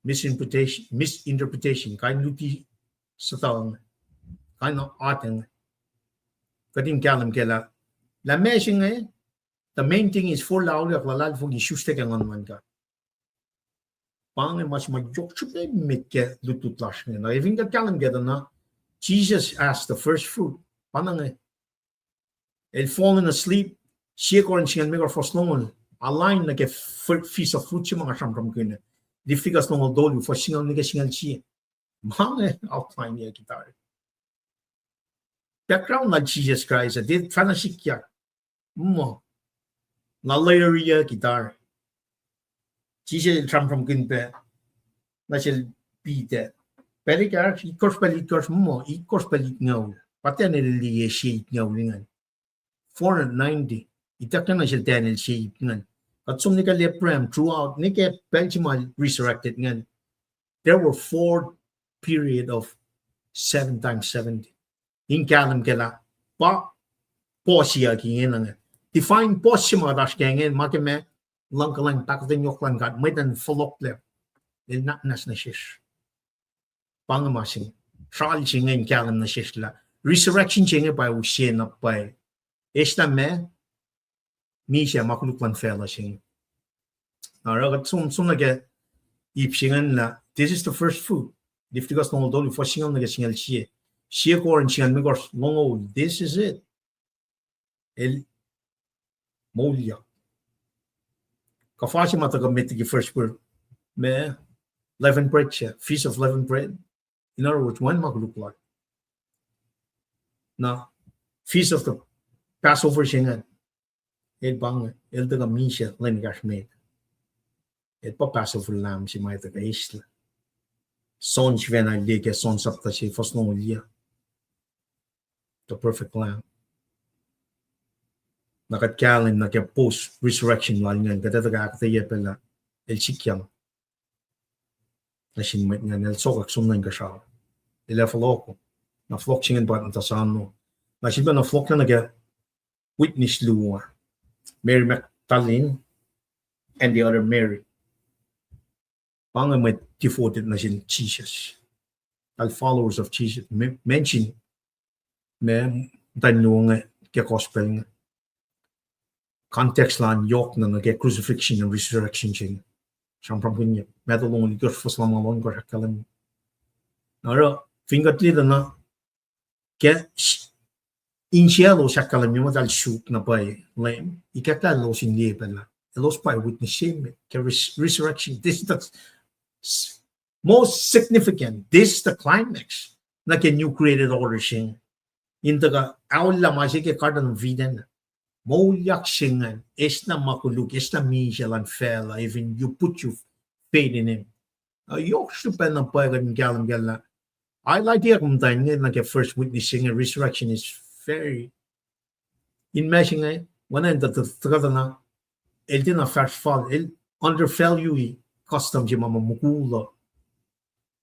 misinterpretation, kind luti sa taong, kind of ating, kating kalam kela. La meshing the main thing is for lauli ak lalal fog isustek ang anman ka. Pangay mas majok chupe mitke lututlash nga. Na even ka kalam kela na, Jesus asked the first fruit. Panang el fallen asleep, siya ko rin siya mga fosnongon. Align na ke feast of fruit siya mga siyang kina. Di figas nong dolu for singal niya singal siya. Mga outline niya kita. Background na Jesus Christ, di fana sikya. Na layer niya kita. Jesus from kina na siya bide. Pelikar, ikos pelikos mo, ikos pelik ngaw. Pati ang liye siya ngaw lingan. 490, itak na siya Daniel siya ngan. At sum nika leprem throughout, nika Benjamin resurrected ngan. There were 4 period of 7 times 70. In kalam kela, pa, po siya kingin nga. Define po siya mga dash kingin, makime, lang kalang takden yok lang kat, may dan follow-up lep. Il naknas na shish. Pangamasing, trial siya ngayon kalam na shish la. Resurrection siya nga pa usye na pa. Esta me, Misa makuluklan fella siya. Naragat sum nage ipsingan la. This is the first fruit. Diftigas nong dolu for singal nage singal siya. Siya ko rin singal migos longo. This is it. El Moulyak. Kafasi matagamit the first word. Me leavened bread siya. Feast of leavened bread. In other words, one makuluklan. Now, feast of the Passover siya. El bang el taga Misa len gashmet. El pa Passover lamb si may taga isla. Son si vena liye son sapta si fosno liye. The perfect lamb. Nakatkalim na kaya post resurrection lang kaya taga akataya pala el sikyang. Na sinmet nga el sokak sumnan kashaw. El afaloko. Na flok singen bat na tasano. Na siba na flok na naga witness luwa. Mary Tallinn, and the other Mary. Banga may devoted na sin Jesus. Al followers of Jesus mention me tanong ke gospel nga. Context lan yok na ke crucifixion and resurrection ching. Sampram punya medalong ni gur faslam alon gur hakalam. Nara fingatli na ke insialo sakalam yung dal shoot na bay Leum. Ikata lo sin liye pala. Los by witnessing ke resurrection. This is the most significant. This is the climax. Na ke new created order sing. Intaga awla masih ke kardan viden. Moulyak singan. Es na makuluk. Es na Misa lan fella. Even you put your faith in him. Yok supen na pagan galam gala. I like the kumtain na ke first witnessing and resurrection is very in meshing eh. Wana that the na el din first fall el under value custom ji mama mukula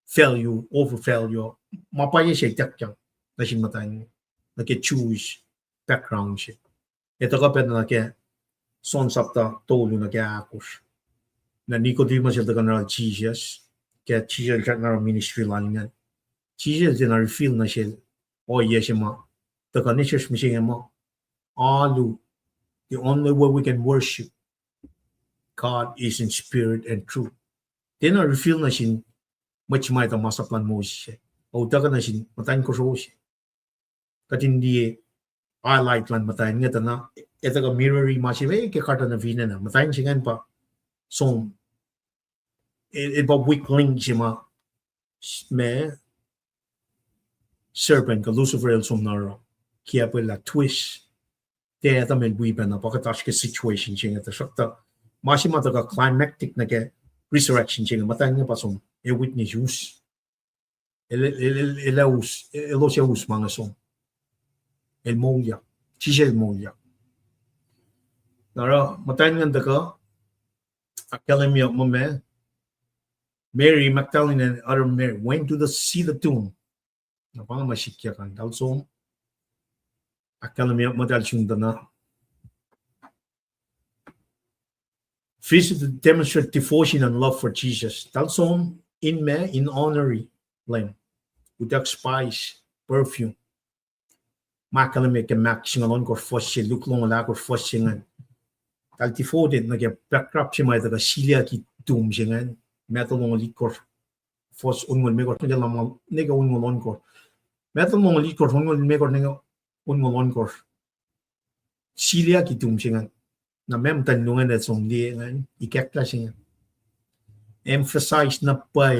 value over value mapaya siya takyan na sin matan na ke Jewish background siya ito ka pwede na ke son sapta tolu na ke akos na Nicodemus siya taga na Jesus ke Jesus na ministry lang nga Jesus din na reveal na siya o yes ma taga ni siya siya mo alu the only way we can worship God is in spirit and truth. Then I reveal na sin much may masaplan mo siya. O daga na sin matayin ko siya. Kat hindi highlight lan matayin nga na ito ka mirroring masya ke karta na vina na matayin siya nga pa so it ba weak link siya ma me serpent ka Lucifer el sumnaro kaya pala twist kaya ito may buiban na pakatash ke situation siya nga ta masih mata ka climactic na ke resurrection siya matayin nga pa som e witness use elos ya use mga som el Moulyak siya el Moulyak nara matayin nga ka akalim yung mame Mary Magdalene and other Mary went to see the tomb na pang masikya kan dal som akalim yung madal siyunda na visited to demonstrate devotion and love for Jesus. Talsom in honorary Leum with spice, perfume. Makalame ke mak singalon ko fossi luklong la ko fossingan. Tal devoted na ke backup si mai daga silia ki dum singan. Metalong likor fos ungol me ko lam nega ungolon ko. Metalong likor ungol me ko nega ungolon ko. Silia ki dum singan. Na mem tanungan at som liye ngan ikekla siya emphasize na pa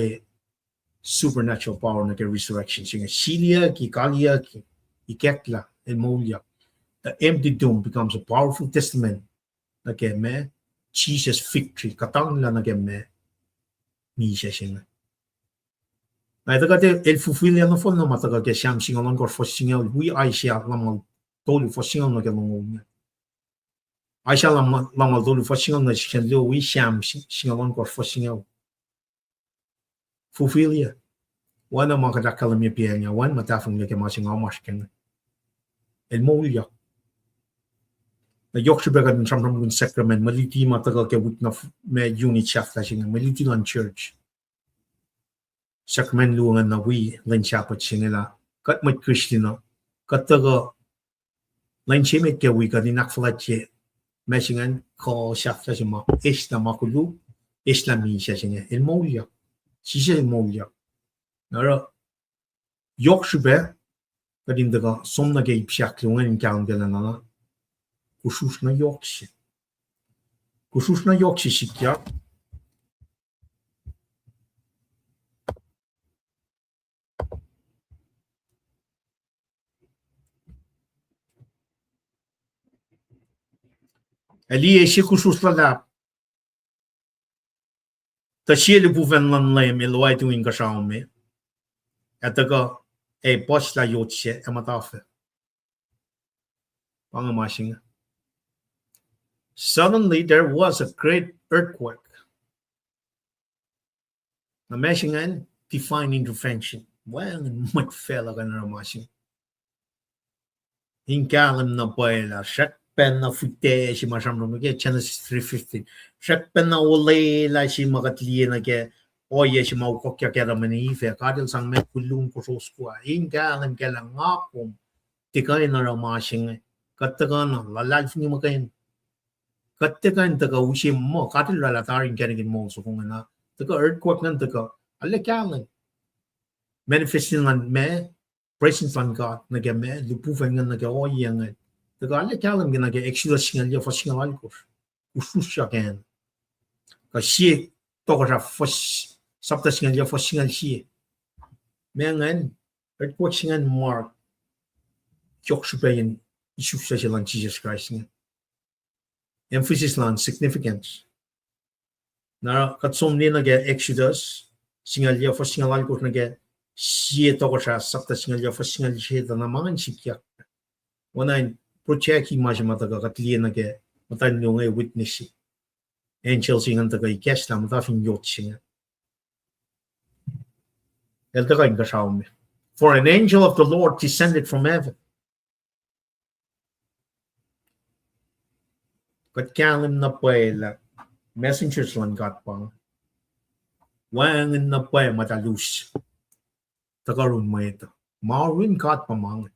supernatural power na ke resurrection siya silia ki kalia ki ikekla el Moulyak the empty tomb becomes a powerful testament na ke me Jesus victory katang la na ke me Misa siya na ito kate el fulfill yan na fol na mataga ke siyam singalon ko for singal we ay siya lamang tolu for singal na ke mongol I shall lam do for single na siya do we sham singalon ko for single fulfill ya wana mga kadakalam ya piya niya wan matafang niya kaya singaw maskin el Moulyak na yok siya bagad ng samram ng sacrament maliti matagal kaya wik na may unit siya siya maliti lang church sacrament luangan na we lan siyapat siya nila kat mat Christian kat taga lan siya may kaya wika di nakfalat siya Messingan ko siya sa mo is na makulu is na Misa siya el Moulyak siya el Moulyak nara yok siya kadin daga som na gay siya klungan in kaang gala na kusus na yok siya siya liye siya kusus la ta siya libuvan lan Leum ilway tuwing kasama me at taga boss la yot siya matafe pangamasing suddenly there was a great earthquake na mesingan divine intervention well magfela ka na masing hinkalam na pala siya penna futte si masam no ke Genesis 3:15 shak penna ole la si magatli na ke oye si mau kokya ke ramani fe kadil sang me kulung ko soskwa inga alam ke la ngapum tikai na ramasing kattagan la life ni makain kattagan taka usim mo kadil la tarin kenigin mo so kung na taka earthquake nan taka alle kalan manifesting on me presence on God na ke me lupufen na ke oye ngai taka alle kalan gina ke exodus ngal ya fasinga alkos ususya ken ka si to ka fas sabta singal ya fasingal si me ngan earthquake singan mark yok supayin isusya silang Jesus Christ nga emphasis lang significance na katsom ni na ke exodus singal ya fasingal alkos na ke si to ka sabta singal ya fasingal si na mangan sikyak wanain project imagine mata ka katli na ke matan yung witness angel singan ta ka ikes na mata fin yot singa el ta ka inga shaum for an angel of the Lord descended from heaven kat kalim na paela messengers lang got pang wangin na pae matalus takarun mo ito mawin got pamang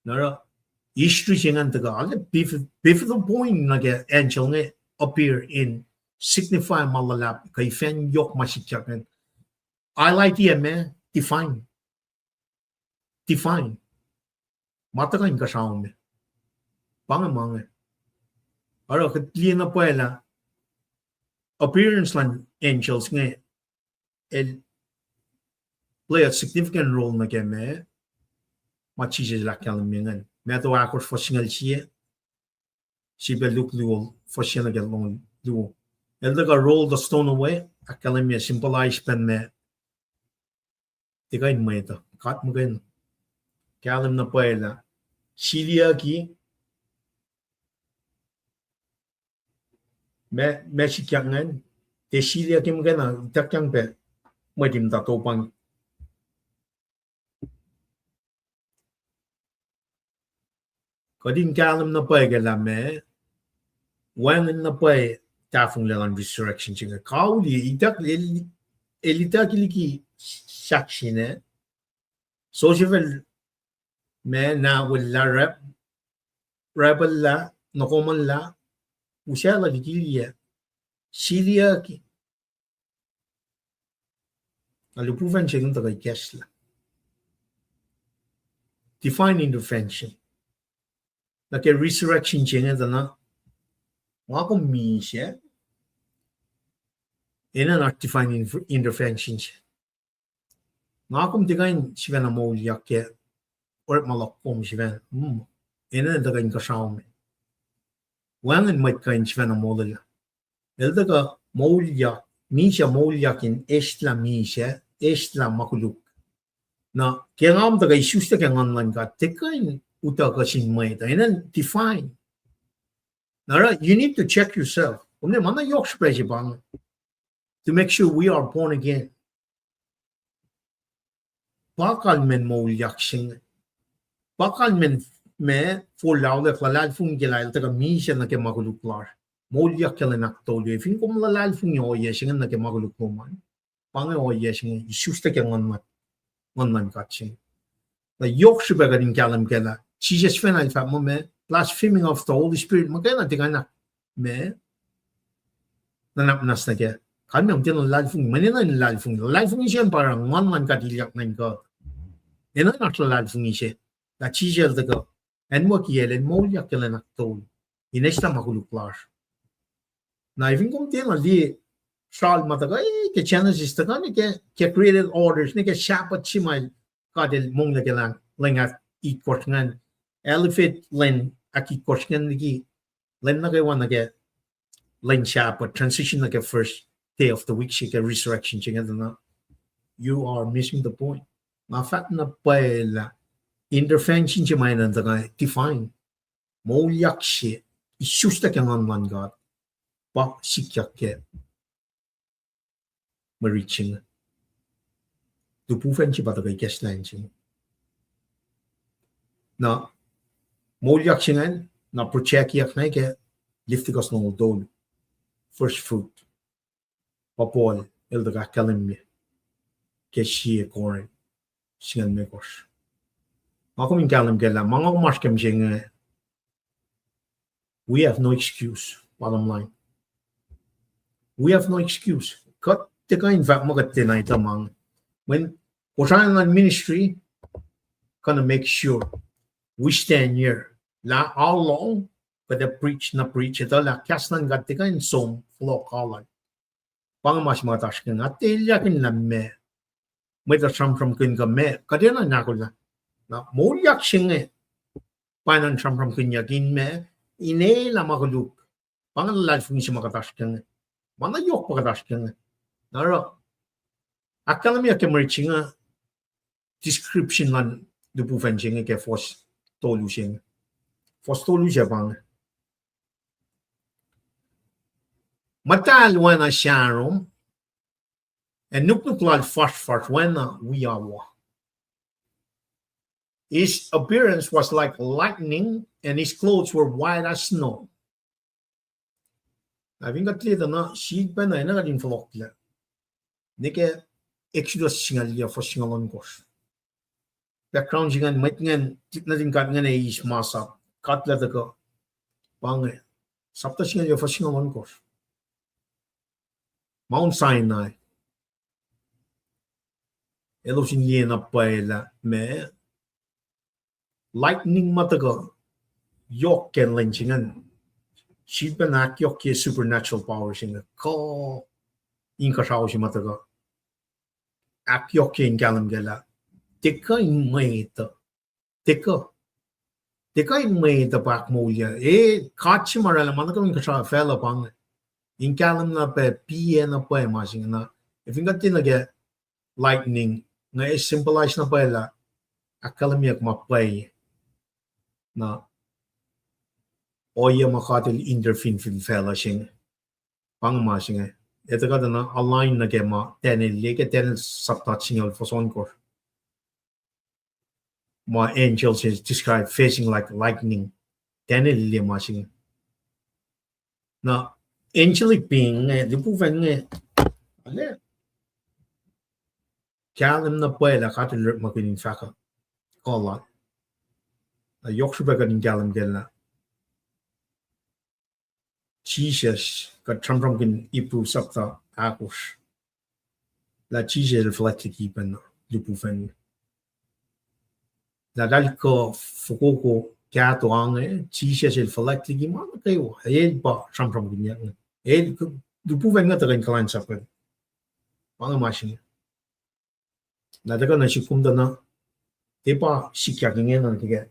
nara history singan ta ka ale before the point na ke angel nga appear in signify malalap kay fen yok masikyakan I like the man define mata ka inga shaum pangamang aro katli na paela appearance lang angels nga el play a significant role na ke me machije la kalmingan me to akor fosingal siye si be look lu fosingal ke long lu el da roll the stone away akalimia symbolize pen me tigain mo ito kat mo gan kalim na paela silia ki me sikyangan te silia kim gana takyang pe mo dim ta topang kadin kalim na paela me wangin na pae tafung lelan resurrection chinga kauli itak elita kiliki sakshine social me na wala rebel la nokoman la usala vigilia silia ki alupuvan chinga ta kay kesla divine intervention like a resurrection chinga na wako misha ina na divine intervention ngakum tigain sivena Moulyak ke or malakom siven ina tigain kasaume wangan might kain sivena Moulyak el daga Moulyak misha Moulyakin estla misha estla makuluk na kengam taga Jisus ta kengan ka tigain uta kasin mai ta ina define nara you need to check yourself umne mana yok spreche bang to make sure we are born again bakal men Moulyak sing bakal men me for laude klalal fung gelal taga misha na ke makuluklar Moulyak kelenak tolyo fin kum lalal fung yo yesing na ke makulukman pang yo yesing Jisus ta kengan man katching the yok shibega din kalam kela Jesus fena fa mo me blaspheming of the Holy Spirit magana tingana me nanapnas na ke kami ang tinong lalfung manina yung lalfung siya parang man katilyak na ko ina na lalfung siya la chisel de ko en mo kielen Moulyak kelen aktol inesta makuluklar na even kung tinong li Shal mataga ke Genesis ta ni ke created orders ni ke shapat chimal kadel mong na kelang lengat ikosngan elephant len akikosngan ni len na ke wan na ke len shapat transition na ke first day of the week she ke resurrection chinga na you are missing the point ma fat na paela intervention chimay na ta define Moulyak she isusta ke man God pa sikyak ke ma-reaching. Dupufen siya bata kay guest line siya. Na, Moulyak siya na project yak na ke liftikas no dol first fruit papol el da kalim me ke shi koren singal me kos ako min kalim ke la mga mas kem jing we have no excuse bottom line we have no excuse kat te ka in fact magat tinay tamang when we're trying on ministry gonna make sure we stand here la how long but the preach na preach ito la kasnan gat te ka in som flow kalan pang mas matash ken atilya kin lamme may ta from kin ka me kadena na ko na moulyak singe panan from kin yakin me ine la makuluk pang la fun si makatash ken mana yok makatash ken naro akala mi akemerchinga description lan du bufen singe ke fos tolu singe fos tolu jabang matal wana sharom and nuknuklal fast when we are war. His appearance was like lightning, and his clothes were white as snow. I think that later na sheet ben na na din flok la. Nike Exodus singalia for singalon kos. Background jingan mitngan na din kat ngan is masa kat la ko pang sapta singalia for singalon kos. Mount Sinai Elosin liye na paela me lightning mataga yok ken lenchingan sheet benak yok ke supernatural power singa ko inka shaw si mataga ak yok ke galam gela teka in maita teka in maita pak moulyak kachi marala managa inka shaw fella pang in galam na pe pie na pa masinga na if inga tinaga lightning na symbolize na pala akalamiyak mapay na oya makatil interfin fin fella sing pang masing ito ka na align na kema tenil liye tenil saptat singal fason ko ma angels is described facing like lightning tenil liye masing na angelic being di po ven ale Kalim na pwela katil makining faka kola na yokshuba kaning kalim gela Jesus kat tram kin ipu sapta akos la Jesus reflected ipan lupu fen la dalko fukoko kato ang Jesus reflected gimana kayo ba tram kin yan lupu fen nga takin kalan sapin mga masin na daga na sikumda na tepa sikya kingen na kige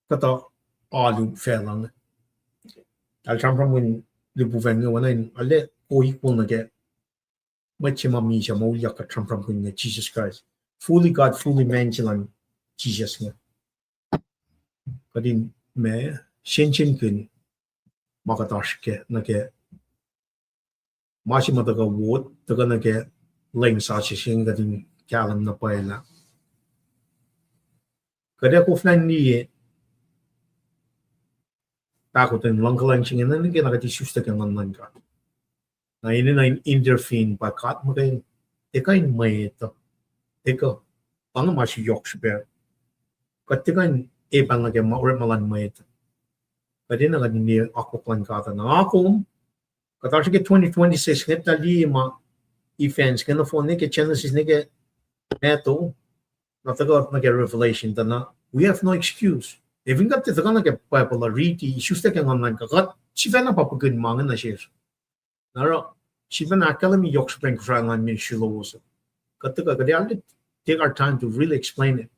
kata alu felang al champram win lupu ven wana in ale o equal na ge machima Misa Moulyak ka champram kun Jesus Christ fully God fully man chilan Jesus nga kadin me shenchen kun makatash ke na ke machima daga wot daga na ke Leum sa sing gading kalam na paela. Kada ko flan liye takutin langkalang singin na nagkakati susta kang nangka. Na ini na interfin pakat mo kayo tekain may ito. Teka ang masi yoksper. Kat tekain epang na kaya mauremalan may ito. Kadi na gading liye ako plan kata na ako katarsi ke 2026 ngeta liye ma events kana phone nike Genesis nike Mattu nataga nike revelation dana we have no excuse if ingat te taga nike popularity isuste kang online kagat sivena papagin mangan na share naro sivena academy yok spring online min shiloso kataga kadi alde take our time to really explain it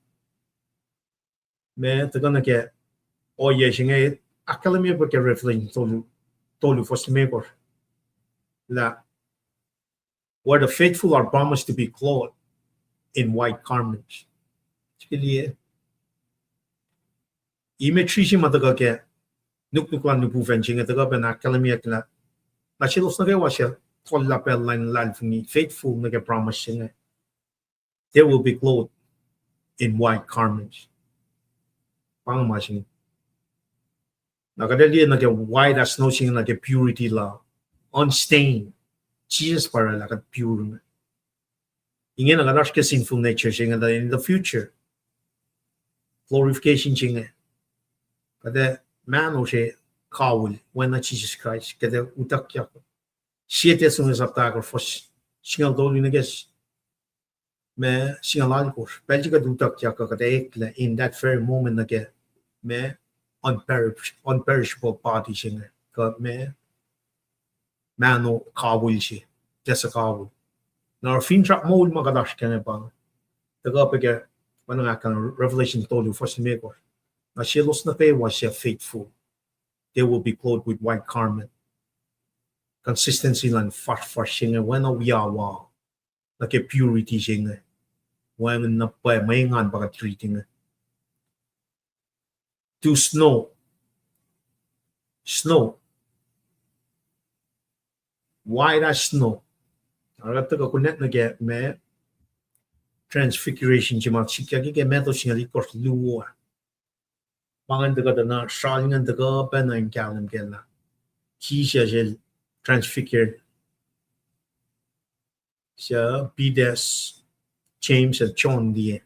me taga nike o yeshinge academy book revelation tolu for smekor la where the faithful are promised to be clothed in white garments. Liye. Imetrishi mataga ke nuknukwan nupu fencing etaga ben academy akla. Na shilos na kewa siya tolla pel line lalfini faithful na ke promise siya. They will be clothed in white garments. Pangamasing nakadali na ke white as no sing na ke purity la unstained Jesus para la kat pure na ingin na kadash ke sinful nature sing na in the future glorification sing kada man o she kawul when na Jesus Christ kada utak ya siete sung sa ta ko fos singal doli na ges me singal ko belgica utak ya ka kada ekla in that very moment na ke me unperishable body sing ka me mano kawul si just a kawul na fin trap mol magadash kana pa taga pege wala kan revelation told you first me ko na shelos na pay was she faithful they will be clothed with white garment consistency and fast sing when we are wa na ke purity sing when na pa may ngan ba treating to snow white as snow agad ka connect na ke me transfiguration jima sikya ke meto singali kors luwa pangan daga na shalingan daga ben in kalam kela chi shel transfigured so bides James and John liye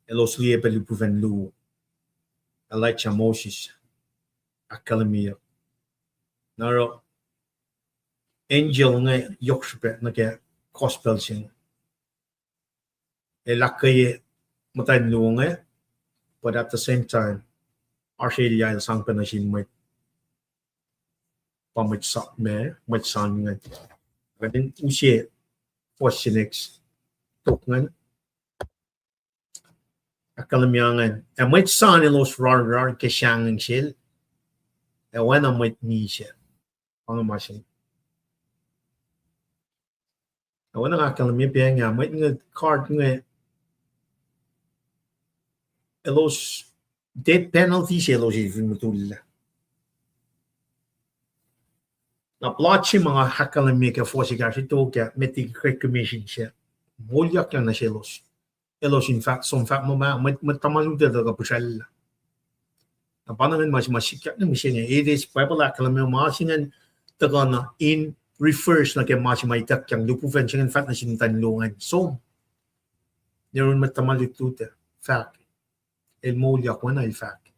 elos liye pelu puven lu Elijah Moses akalamia naro angel nga yokshpe na ke gospel sing elakaye matan lu nga but at the same time Australia sang panashin mai pamit sa me mai san nga kadin usye fwasnex tok nga akalamiangan e mai san los rar ke shang shil e wana mai ni she pangamasin e wana akalamia pe nga mai nga card nga los death penalty she los ifimutul na plotchi mga hakalamia ke fwasigar si to ke metik commission she Moulyak na she los elos in fact some fact mo matamalu de daga pusal na panangan mas masikyak na misenya it is bible akalamia masingan taga na in refers na ke mas may takyang lupufen singan fact na sintanlungan so neron matamalu tuta fact el Moulyak wana il fact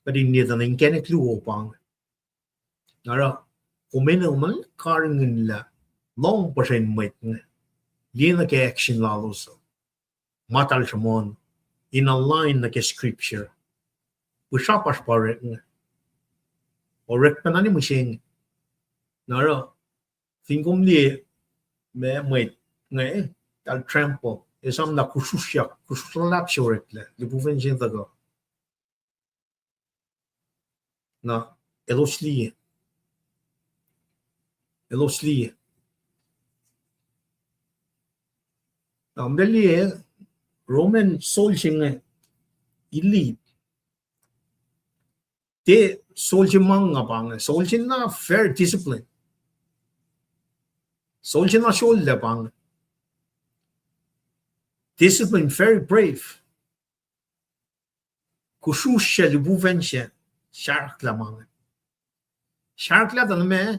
but in neither in kene clue pang nara kumena man karingin la long pasen met liye ke action lalos matal shamon in a line na ke scripture usapas pare or panani mo sing nara tingom liye me met ngai al trample isam na kususlap shorekle libuven jin daga na elosliye Liye Roman soldier elite they soldier manga bang soldier na fair discipline soldier na shoulder bang discipline very brave kushusha libuvenche shark la manga shark la dan me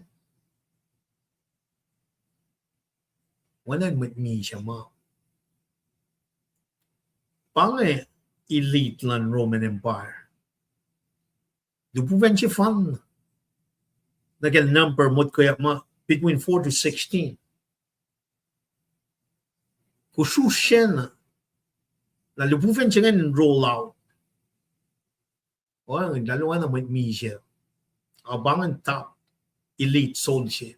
wana mit mi shama Pange elite land Roman Empire. The provincial fund nagel number mot kaya ma between 4 to 16. Kusushen na the provincial ngan roll out. O ang dalawa na mit Misa. Abangan top elite soldier.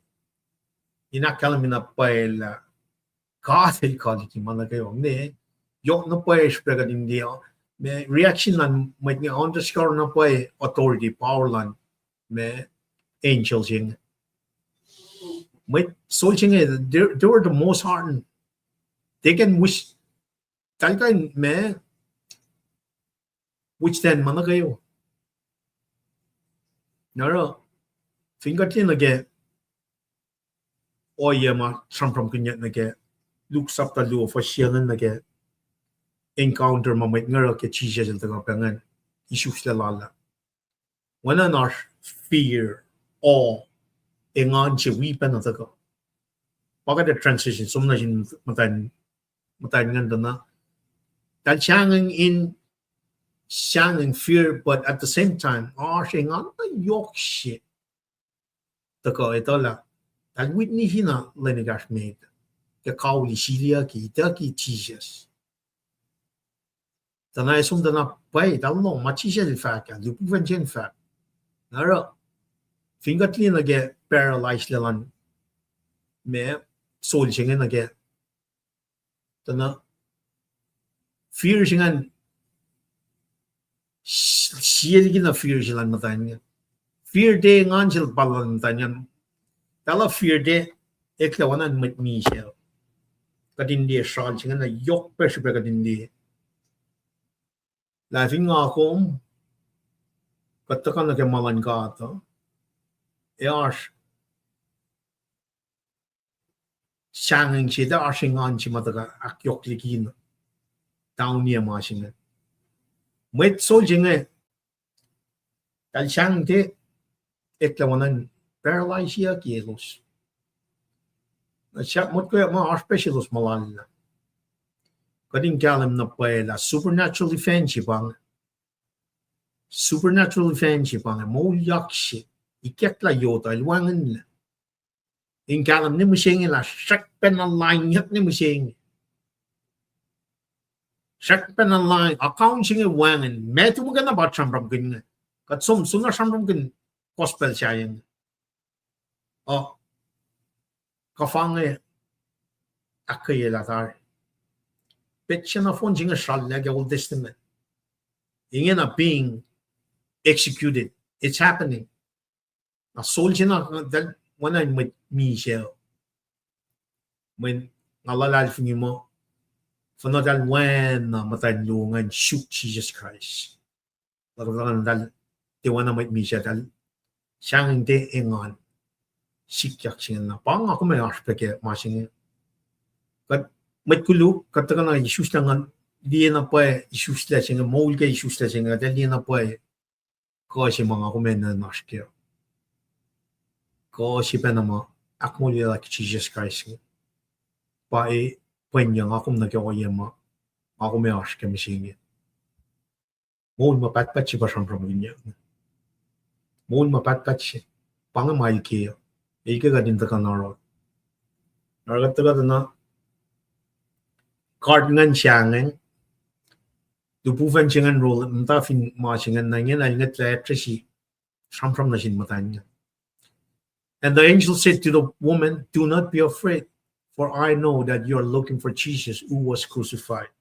Inakalamina pa ela Catholic college man kayo ne yo no puedes pegar din dia me reaction lan might ni underscore no puede authority power lan me angels in might solching they were the most hardened they can wish talka me which then man kayo naro fingertin again o yema from kunya nage look up the law for shielen nage encounter moment ngara ke chija jel taga pengan issues la la when our fear or ingan chi wepen na taka pagka the transition sumna jin matan ngan na that changing fear, but at the same time ingan na yok shit taka ito la tal witney hina lenigash made ke kauli silia ki taki Jesus tanay sum dana pai tal no ma Jesus fa ka du puven chen fa nara fingertli na ge paralyzed lelan me soul chingen na ge tana fear chingan sielgi na fear chilan matanya fear de nganjil balan tanyan tala fear de ekla wanan mit mi shel kadin de shal chingan na yok peshe kadin de la finga kom katakan na ke malan ka to eash shanging chi da ashingan chi mataga akyok likin down near machine met so jinge tal shang te ekla wanan paralyzed kielos na chat mot ko ma specialist malan kadin kalam na pa supernatural defense bang Moulyak shi iketla yota ilwangan in kalam ni musing la shak pen line yak ni musing shak pen line account sing wangan Mattu mo gana ba chambram kin kat sum na chambram kin gospel sayang kafange akaye la tar petchana phone jinga shal la ge old testament ingena being executed. It's happening. A soldier that when I'm with me shell when nalala fingi mo for not that when matan lungan shoot Jesus Christ. Lagalan dal te wana mit mi shell shang de engon sikyak sing na pang ako may aspeke masing kat mit kulu katakana Jisus tangan liye na pa Jisus la sing moulyak Jisus la sing dal liye na pa kasi mga kumena naskyo. Kasi pa naman, ako nila like Jesus Christ. Pae, pwanyang ako nagyokoye mo, ako may ask kami singi. Moon mapatpat siya pa siyang pramagin. Moon mapatpat siya. Pangamay kayo. Ika ka din taka narod. Naragat taka na, card ngan siyangin, dupuvan chingan role mta fin ma chingan na ngin al ngat electricity from na shin matanya. And the angel said to the woman, do not be afraid, for I know that you are looking for Jesus who was crucified.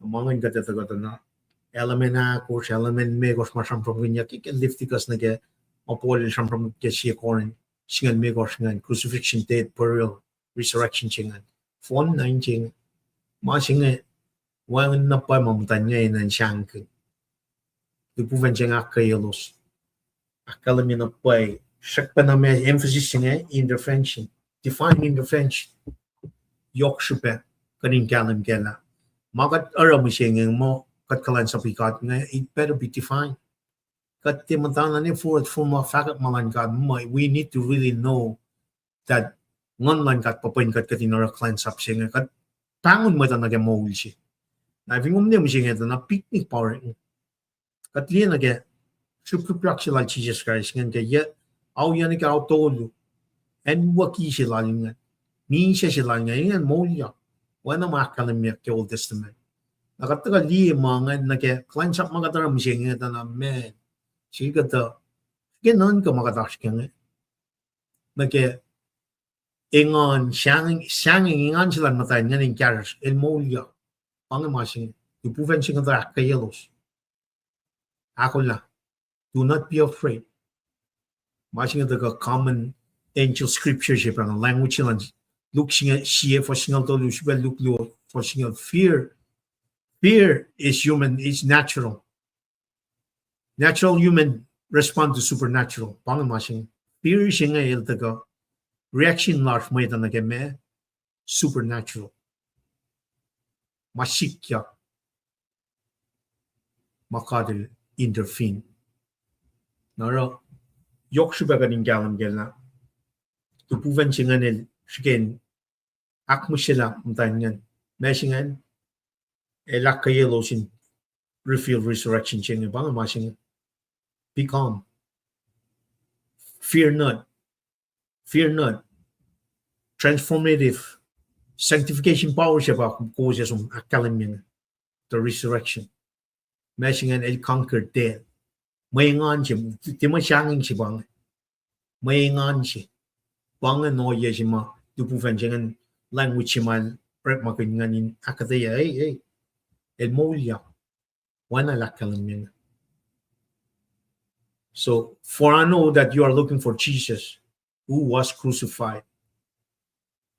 Among gata na element na ko element me gos ma from ginya ki liftikas na ke apol from ke si korin singan me gos ngan crucifixion, death, burial, resurrection chingan. Phone 19 ma singa Wan na pa mamtanya in shank. The proven akayelos. Akalami na pa. Shakpaname emphasis in intervention. Define intervention. Yok shupe. Kanin kalam gela. Magat aramusing mo kat kalan sa pikat nga it better be defined. Kat timantana ni forward from a fakat malangkat mo. We need to really know that ngon lang kat papain kat katinara cleanse up siya nga kat tangon mo ta nagamawil siya. Na vingum ne mjinga na picnic power katlina ge supernatural Jesus Christ ngan ge ye au yani ka au tolu en waki shilalinga ni shilalinga ngan Moulyak wana makalam ke Old Testament nakataga liye mga na ge cleanse up mga tara mjinga na man sigata ge non ka magadash kenge na ge ingon shang ingon shilan matay ngan in carriage el Moulyak Pangamasing, you proven sing the akayelos. Akola, do not be afraid. Matching the common ancient scriptures and language and looking at sheer for single dollars, well look low for single fear. Fear is human, it's natural. Natural human respond to supernatural. Pangamasing, fear is the reaction large made than again supernatural. Masikya makadil intervene Nara yok şu bagarin galam gelna. Tu puven singan el shiken akmusela mtanyan. Meshingan elakayelo sin reveal resurrection ching bang masing. Be calm. Fear not. Fear not. Transformative sanctification power siya ba cause sum akalim the resurrection. Meshingan el conquered death. May ngan siya. Di ma siyangin siya bang. May ngan siya. Bang no ye siya ma. Tu puven singan language siya man. Rep makin nganin akataya el Moulyak. Wana lakalim. So, for I know that you are looking for Jesus who was crucified.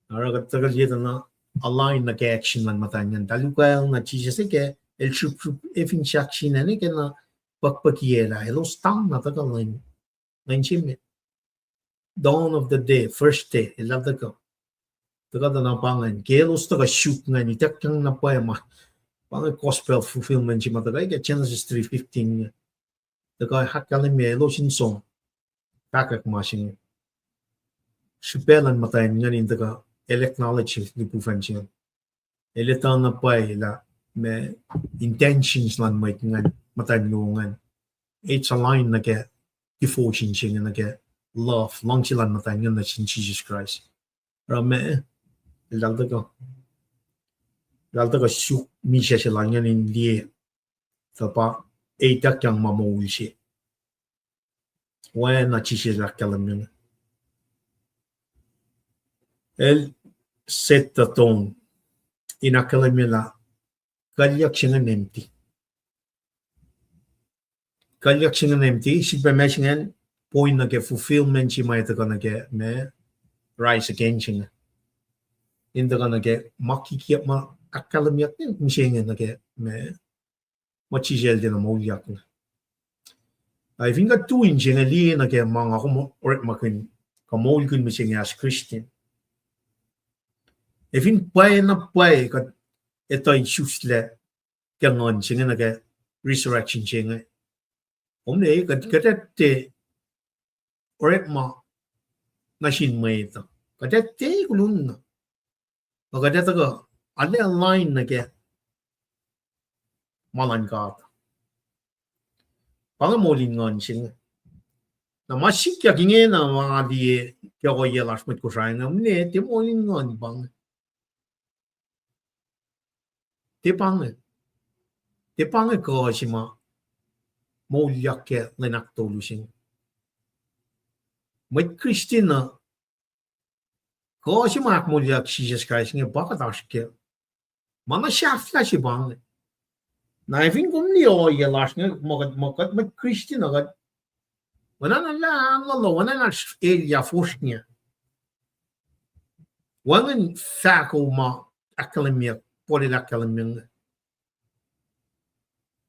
Tagal yeta na align na ke action man matanyan. Talukail na Jesus ke el chup efin shakshin na ke na pakpakiela. Hello stang na tagal line chimney. Dawn of the day, first day, love the go. Tagal na pangan. Kelos taga shoot nga ni takyang na poema. Pang gospel fulfillment si matagay ke Genesis 3:15. The guy hakalim me losin song takak masing supelan matayin nganin taga acknowledge ni pufansin eletan na pay la me intentions lan may ngan matayin nungan it's a line na ke devotion sing na ke love long silan matayin ngan na sin Jesus Christ rame lalda ko su Misa silan nganin liye tapa eitak yang mamul siya. When na Jesus lakalam yun. El set the tone. Inakalam yun la. Kalyak siya nga empty. Kalyak siya nga empty. Sipa may siya nga point na ke fulfillment siya may taka na ke may rise again siya nga. Inda ka na ke makikiyap ma akalam yun. Siya nga na ke may machisel din na Moulyak na. I think that two inch nga liye na kaya mga or makin kamol kun mising as Christian. I think pay na pay kat ito yung susle kaya ngon siya na kaya resurrection siya nga. Omne katete or ma nasin mo ito. Katete kulun na. Katete ka ale line na kaya malangkat. Pangamolin ngon siya. Na masikya kingin na mga liye kaya ko yelas mit ko siya nga mne ti molin ngon bang. Ti pang ko siya ma Moulyak ke lenak tolu siya. Mit Christian na ko siya ma Moulyak Jesus Christ nga baka taas kaya. Mana syafla siya bang. Na I think kung niyo yelas nga makat mit Christian agad. Wala na lang lalo, wala na area force niya. Wangan fako ma akademia, poli akademia.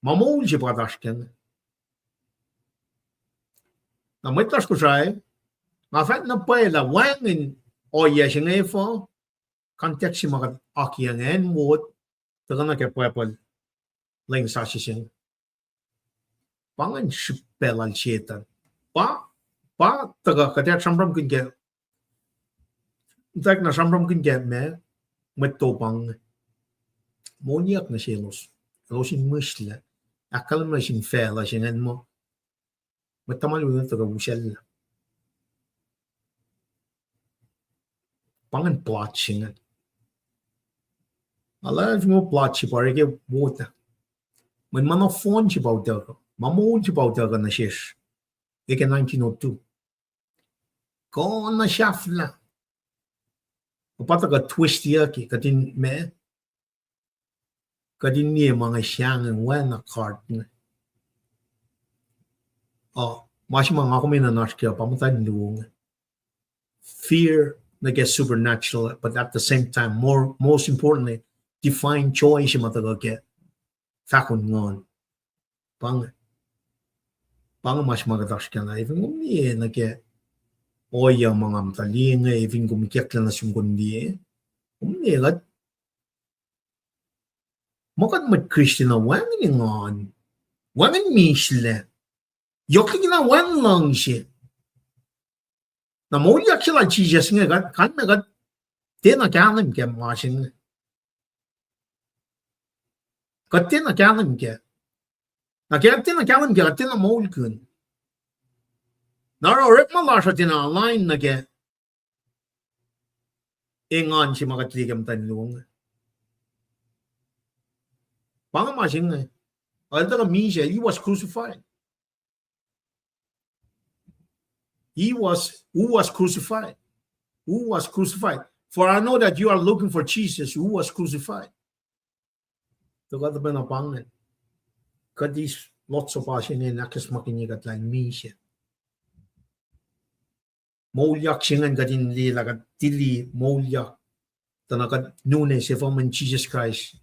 Mamol siya pagkatashken. Na may tas ko siya na fat na pala, wangan oya siya nga ifo, context siya makat akiyangan mo, taga na kaya pwepal. Lain sa siya. Pangan sipelan siya. Pa taga kaya sambram kun get. Tak na sambram kun get me matopang. Moulyak na siya los. Losin musla. Akal mo sin fela siya mo. Matamal mo taga busel. Pangan plot siya. Ala mo plot siya para ke bota. Man mana phone siya baut daga. Mamon siya baut daga na siya. Ika 1902. Ko na shafla. Pata ka twist yaki kadin me. Kadin niya mga siyang wena card na. Oh, mas mga ako may nanash kaya pamatay niluong. Fear na get supernatural, but at the same time, most importantly, divine joy siya matagal kaya. Fakon ngon. Pang mas magadash ka na. Even kung niye na kaya oya mga matali nga. Even kung mikyak lang na siyong kundi. Kung niye kat makat mag Christian na wangan ngon. Wangan misle. Yok na wan lang siya. Na moulyak sila Jesus nga kan na tena kanem ke masing. Katena kanem ke. Na tena kanem ke tena moulkun. Naro rep malasha tena line na ke. Ingan si makatligam tanlung. Panga masing nga. Although Misa, he was crucified. Who was crucified? Who was crucified? For I know that you are looking for Jesus who was crucified. The God of Benapang. God is lots of passion in Akis Makinigat like Misa. Moulyak singan gadin li lagat tili moulyak. Tanagat nunes if I'm in Jesus Christ.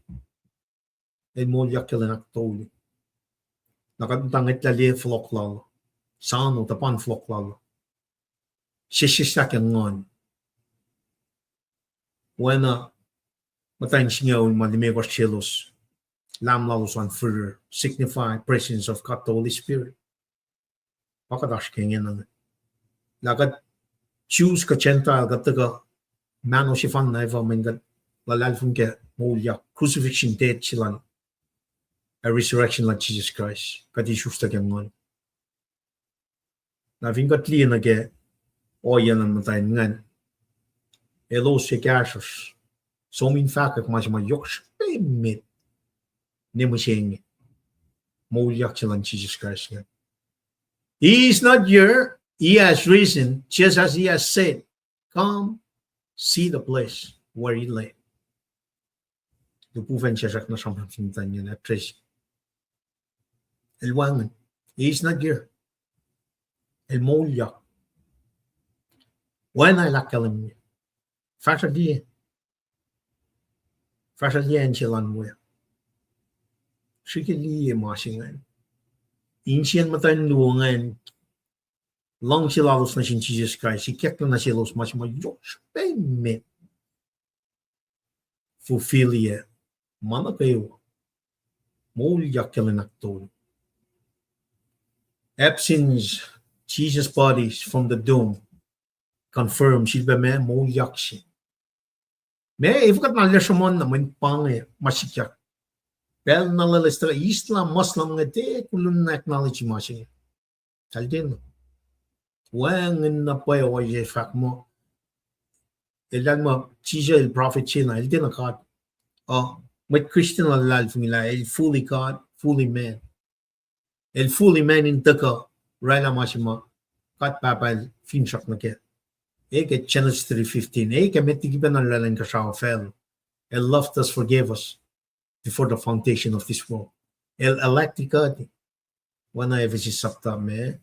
And moulyak kilanak toli. Nakatangit lali flok lalo. Sano tapan flok lalo. Sisisak yang ngon. Wena matayin singaw malimegos chelos. Lam lalos on further signify presence of God the Holy Spirit. Pakadash kengin na. Lagat choose ka chenta gataga mano sifan na eva mengat lalalfun ke moulyak crucifixion dead silan. A resurrection like Jesus Christ. Kati shusta yang ngon. Na vingat liye na ke o yan ang matayin ngan. Elo se kasos. So min fakak mas yoks pemit. Nemo siyeng moulyak silan Jesus Christ nga. He is not here. He has risen, just as he has said. Come, see the place where he lay. Dupuven siya sak na sampang fintan niya na tres. Elwangan. He is not here. El moulyak. When I lakalim niya. Fasha diye en silan mo ya. Sige liye masingan. Insiyan matayin luwangan. Long silalos na sin Jesus Christ. Ikek na silos mas yoks payment. Fulfill ye. Mana kayo. Moulyak kilinak tol. Absence Jesus bodies from the dome. Confirm silba me moulyak siya. Me ifukat na lesomon naman pangay masikyak. Pero nalalestra Islam, Muslim nga te kulun na acknowledge masing. Kaldin. Wang na pa yo ye fak mo. Ilan mo Jesus el prophet china el din God. Oh, with Christian alal fumila el fully God, fully man. El fully man in taka rala masima kat papa finchak na ke. Eke Genesis 3:15. Eke metigiban ang lalang kasama fell. El loved us, forgave us before the foundation of this world. El electricati. Wana evisi sakta me.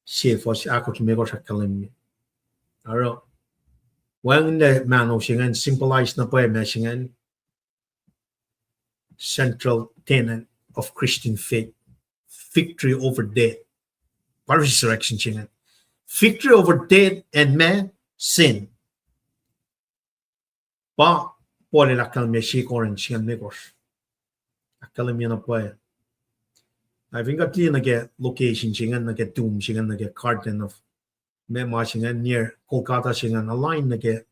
Siya fos ako tumego sa kalim. Aro. Wang na mano singan symbolize na po me singan central tenet of Christian faith. Victory over death. Resurrection singan. Victory over death and man, sin. Pa, pole la kalme si koren singan megos. Akalam yan na po eh. I think at least nage location singan nage tomb singan nage garden of Mema singan near Kolkata singan a line nage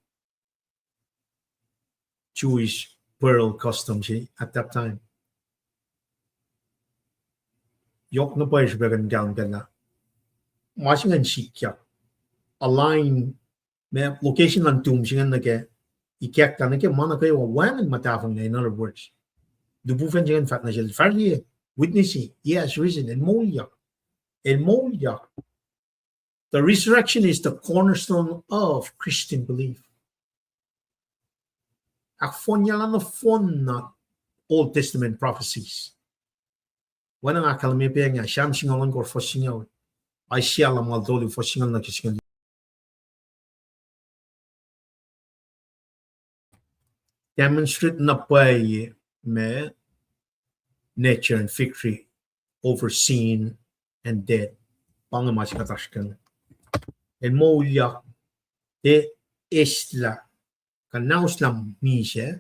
Jewish burial custom at that time. Yok na po eh sibagan galang gana. Masingan sikya. A line may location ng tomb singan nage ikek ka nage mana kayo wan matafang na in other words. Dubufen singan fat na siya. Fairly witnessing, yes, risen, and Moulyak. And Moulyak, the resurrection is the cornerstone of Christian belief. Akfon niya lang na fon na Old Testament prophecies. Wanang akalmepe nga, siyam singalan ko for singaw. Ay siya lang maldoli for singal na kisingal. Demonstrate na pa me nature and victory over sin and death. Pangamas katashkan. And Moulyak de isla kanaus lam Misa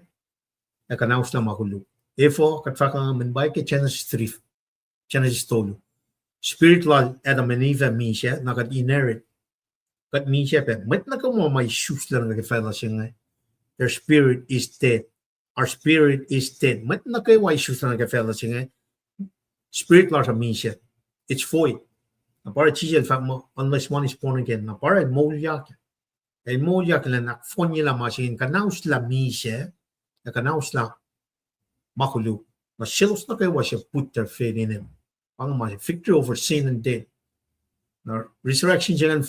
e kanaus lam makuluk. Efo katfaka man bay ke Genesis 3 Genesis tolu. spiritual Adam and Eve Misha, nakat inherit. Kat Misha pe, met na ka mo may shoes lang na fellowship nga. Their spirit is dead. Our spirit is dead. Met na kayo may shoes lang na fellowship nga. Spirit lang sa Misha. It's void. Na para chichel fa mo, unless one is born again. Na para Moulyak. Ay Moulyak lang na phone nila masin kanaus la Misha, na kanaus la makulu. Na shilos na kayo siya put their faith in him. Pang ma victory over sin and death. Na resurrection jangan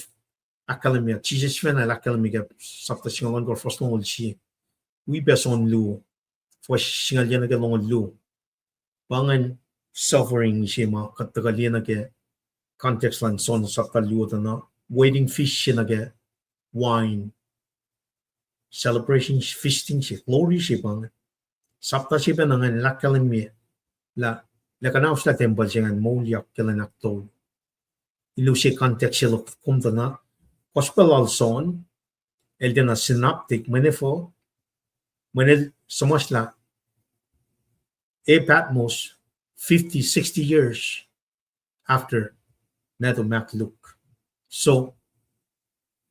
akalamia. Jesus fena akalamia sapta singalon ko first long chi. We best on lu. For singal yan na long lu. Pangan suffering siya ma katagalian na ke context lang son sapta lu na waiting fish siya na ke wine. Celebration feasting siya. Glory siya pangan. Sapta siya pa nangan lakalamia. La kanaus la temple siya nga Moulyak kailan aktol. Ilu siya context siya kumta na gospel alson el de na synoptic manifo manil samasla Patmos 50-60 years after Mattu Luke. So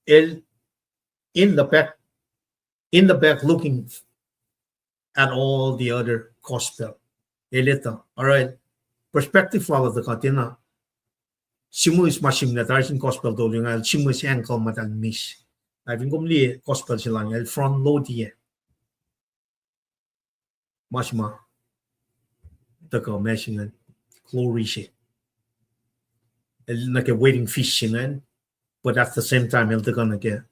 el in the back looking at all the other gospel. Elita, all right. Perspective follow the katina. Simus masim na tayo gospel do yung al simus ankle matal miss. I've been liye gospel sila el front load ye. Masma the mention glory she. El nake waiting fish singan, but at the same time el gonna get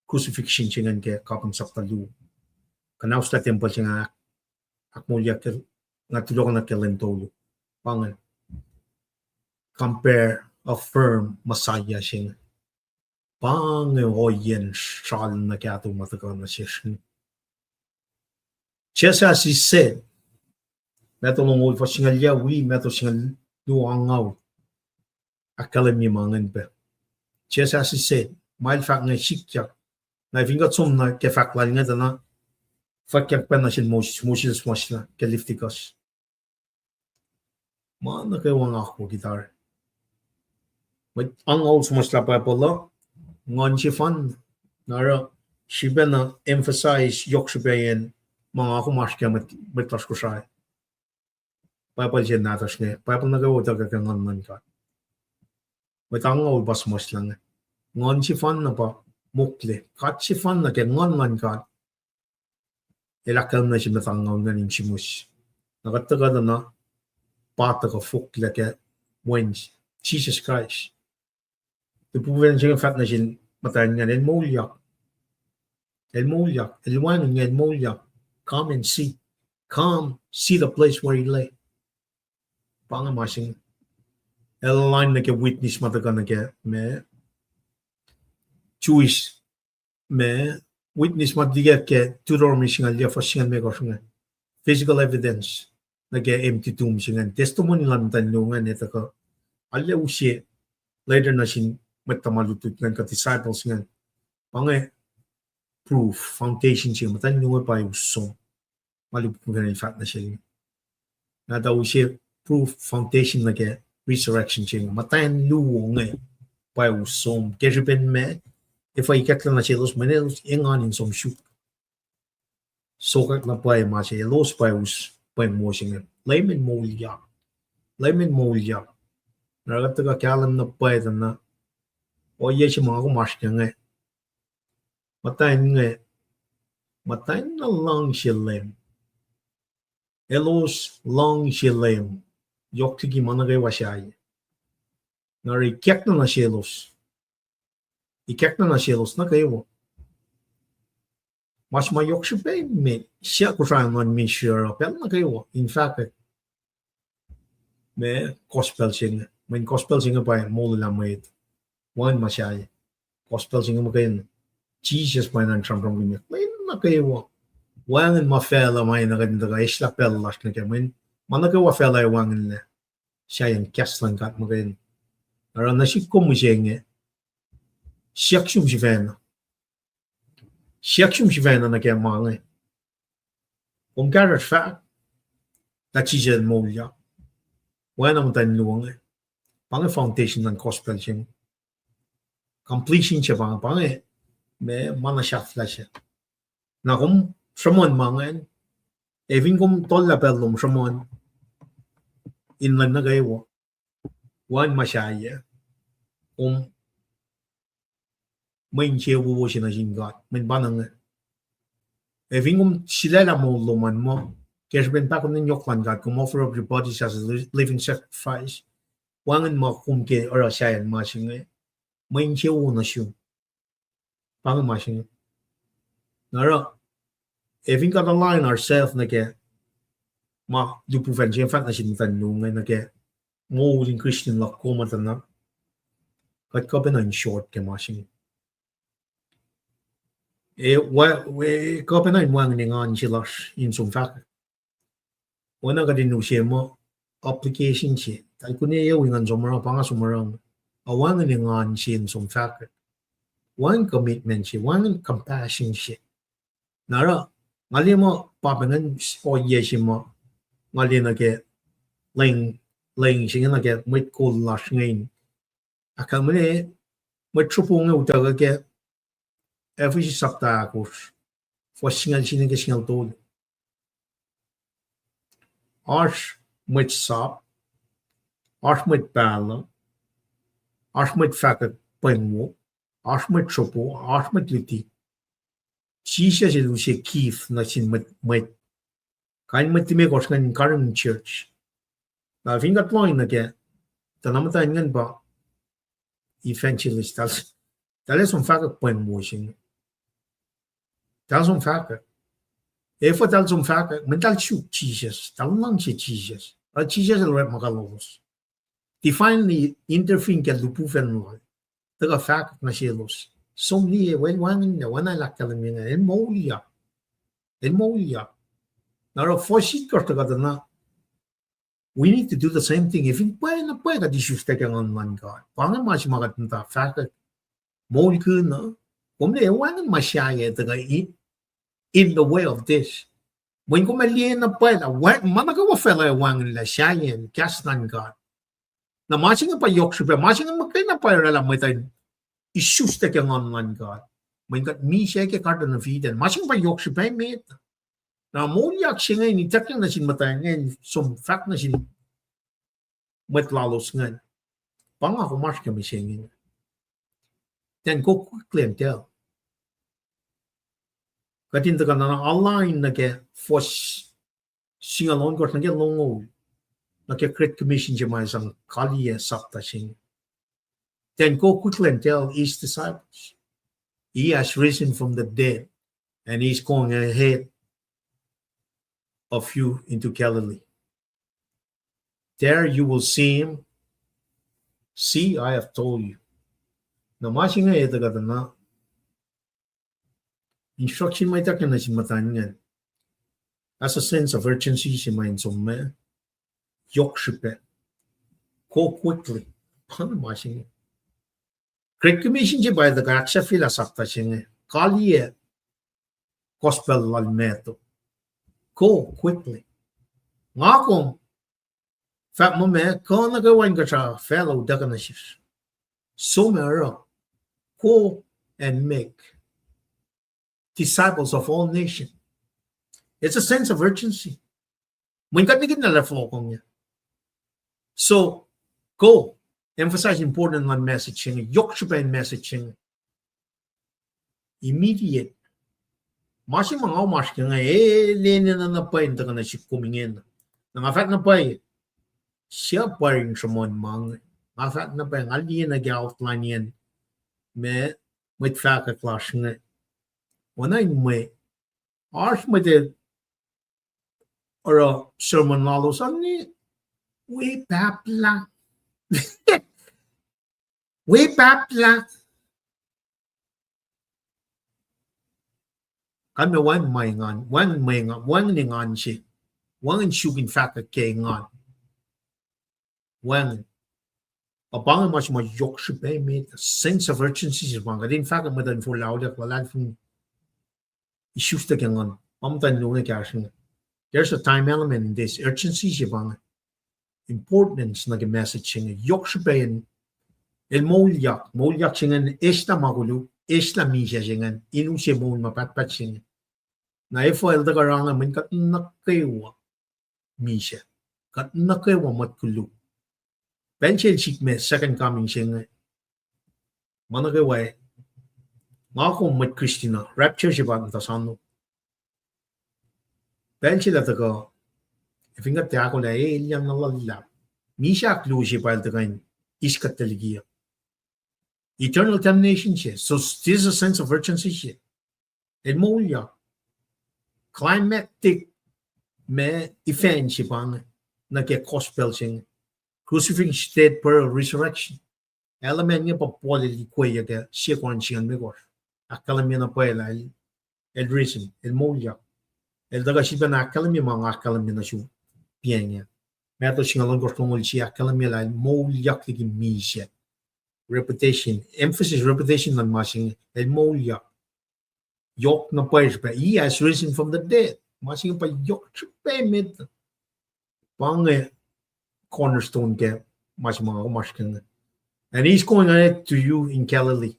crucifixion singan ke kapang saptalu. Kanaus la temple singa Moulyak natulog na kelentolo. Pangan compare affirm Messiah siya. Pangoyen shal na kato matagal na siya. Just as he said, meto long for singal yawi, meto singal luangaw. Akalam ni mangan pe. Just as he said, mail fact na sikyak. Na fingat som na ke fact lang nga na fakyak pa na siya Moses na ke liftikas. Mana kayo ang ako gitar. Ang old sumasla pa pala, ngon si fan, nara, siya na emphasize yok siya yan, mga ako maskya matlas ko siya. Papal siya natas niya, papal nagawa taga ka ngon man ka. Ang old bas mas lang. Ngon si fan na pa, mukli, kat si fan na kaya ngon man ka. Ilakal na siya matangaw na rin si mus. Nakataga na pata ka fwak like wins Jesus Christ. The proven siya fat na siya matayin nga el Moulyak. El wano nga el Moulyak. Come and see. Come see the place where he lay. Pangamasing. El line na kaya witness mataga na kaya me Jewish me witness matiga kaya tudor mi singa liya fasingan me kosunga. Physical evidence. Nag-empty tomb siya nga. Testimony lang tanungan ito ko. Alaw siya. Later na siya matamalutut ng ka-disciples nga. Pangay proof, foundation siya. Matanungan pa yung song. Malipot nga rin fact na siya. Nadaw siya proof, foundation na kaya resurrection siya. Matayan luwo nga pa yung song. Kaya siya me, if I ikat lang na siya, los manilos, inganin som shoot. Sokat na pa yung mga siya. Los pa yung motion Leum Moulyak. Nagataga kalam na pwede na o iya siya mga kumaskya nga. Matayin na lang siya Leum. Elos lang siya Leum. Yok tiki managay wasyay. Narikyak na siya los. Ikyak na siya los na kayo. Mas mayok siya pa siya ko siya man may sure pero na kayo. In fact, may gospel siya. May gospel siya pa mula lang may one masyay. Gospel siya mo kayo. Jesus pa nang trampang niya. May na kayo. Wangan mafela may naganda ka. Isla pelas na kayo. May managawa fela yung wangan na. Siya yung kias lang kat mo kayo. Pero nasip ko mo siya nga. Siyak siya si Vena. Siyak siya si Vena na kaya mga Om karat fact, dat is een Moulyak. Why naman tayo luwang Bang foundation ng gospel ching. Completion siya bang may manasya flash. Na kung Shramon mangan, evin kung tol la pelum Shramon, inlan na gayo, wan masyaya, kung may inche wuwo siya na God, may banang evin kung sila la mo luman mo, kaya ben pa kung ninyokman God, kung offer up your bodies as a living sacrifice, wangan mo kung ke ora siya yan masying may inche wuwo na siya. Pang masying. Nara, evin ka align ourselves na kaya, ma du pufen siya fat na siya tan nung na kaya, mo uling Christian la ko matan na, kat ka in short ke masying. Ka in wang ningan silas in sum fak. Wana ka din siya mo application siya. Tay kunya yaw ingan sumara panga sumarang. Awang ningan siya in sum fak. One commitment siya, one compassion siya. Nara, ngali mo papangan o siya mo, ngali na ke ling siya na ke may cool lash ngayon. Akal mo na may trupong nga utaga ke every sakta akos for singal siya nga singal tol. Arsh may sap, arsh may pala, arsh may fakat pangmo, arsh may trupo, arsh may liti. Siya siya siya kif na sin may kain may timig os nga current church. Na fingat mo na kaya tanamatayin nga ba eventually talas ang fakat pangmo siya. Talas ang fakat. Efo talas ang fakat, mental shoot Jesus, talang lang siya Jesus. At Jesus ang rin makalobos. Define the interfering ka lupufen mo. Taga fakat na siya los. So liye, wangin na, wana lakkalam yun nga, Moulyak. Nara, fosit ka taga na, we need to do the same thing. If pwede ka disrespect ang online God. Pangan masya makatanta, fakat, Moulyak na, kumle, wangin masyaya taga in the way of this. When ko maliye na pwede, managawa fela wangin la syayan, kasnan God. Na masya nga pa yokshipe, masya nga magkay na pa alam mo tayo, isuste ke online God. Maingat mi siya ke karta na feeden. Masing pa yok siya met. Na Moulyak siya ngayon, itak na sin matay ngayon, some fact na sin matlalos ngayon. Pangako mas kami siya ngayon. Then go quickly and tell. Katinta ka na align na ke fos singalon ko na ke longo. Na ke Great Commission siya may isang liye sakta siya. Then go quickly and tell his disciples, he has risen from the dead, and he's going ahead of you into Galilee. There you will see him. See, I have told you. Na masing nga ito ka na, instruction may takin na si matanyan. As a sense of urgency, si main summe, yok shipe. Go quickly. Paano masing nga? Great Commission siya ba, dagat siya filasakta siya nga. Liye, gospel lalmeto. Go quickly. Nga kung, fact mo me, kung nagawain ka siya, fellow daga na siya. So meron, go and make disciples of all nations. It's a sense of urgency. Mungkin naging nalaflo ko niya. So, go. Emphasize important on messaging, yokshipen messaging. Immediate. Masih mga umas ka nga, lene na napay, hindi ka na siya kumingin. Nangafat na pay, siya pa rin sa mga mga. Nangafat na pay, ngali na outline yan. May tfaka class nga. Wana yung may, ars may de, or sermon lalos, ani, way papla. Way papla. Kami wan ningan siya. Wan shugin faka kay ngan. Wan. Abang mas yok siya pa may sense of urgency siya bang. Kadin faka madan for laudak walan fun issues ta ngan. Pamtan nung kaya siya. There's a time element in this urgency siya bang. importance na message singa yok sipayin el moulyak singa esta magulu esta misa singa inu se mo mapatpat singa na ifo el daga ranga min kat nakaywa misa kat nakaywa matkulu benchel sik me second coming singa managawai ngako mat Christina rapture sibat ta sanu benchel daga Ifinga tiako la yang nalala. Misha klusi pa iltagain iskat taligia. Eternal damnation siya. So there's a sense of urgency siya. El Moulyak. Climactic me event siya pang nagke-gospel siya. Crucifixion, state, pearl, resurrection. Element niya pa poli kuya ka siya kung siya megor. Akalam niya na pa el reason. El Moulyak. El daga siya na akalam niya mga akalam niya na siya. Pienya. Mattu singalon kortongol siya kalamila moulyak ligi misa. Repetition, emphasis repetition ng masing el moulyak. Yok na pwes pa. He has risen from the dead. Masing pa yok payment. Pang cornerstone ke mas mga kumaskang. And he's going ahead to you in Galilee.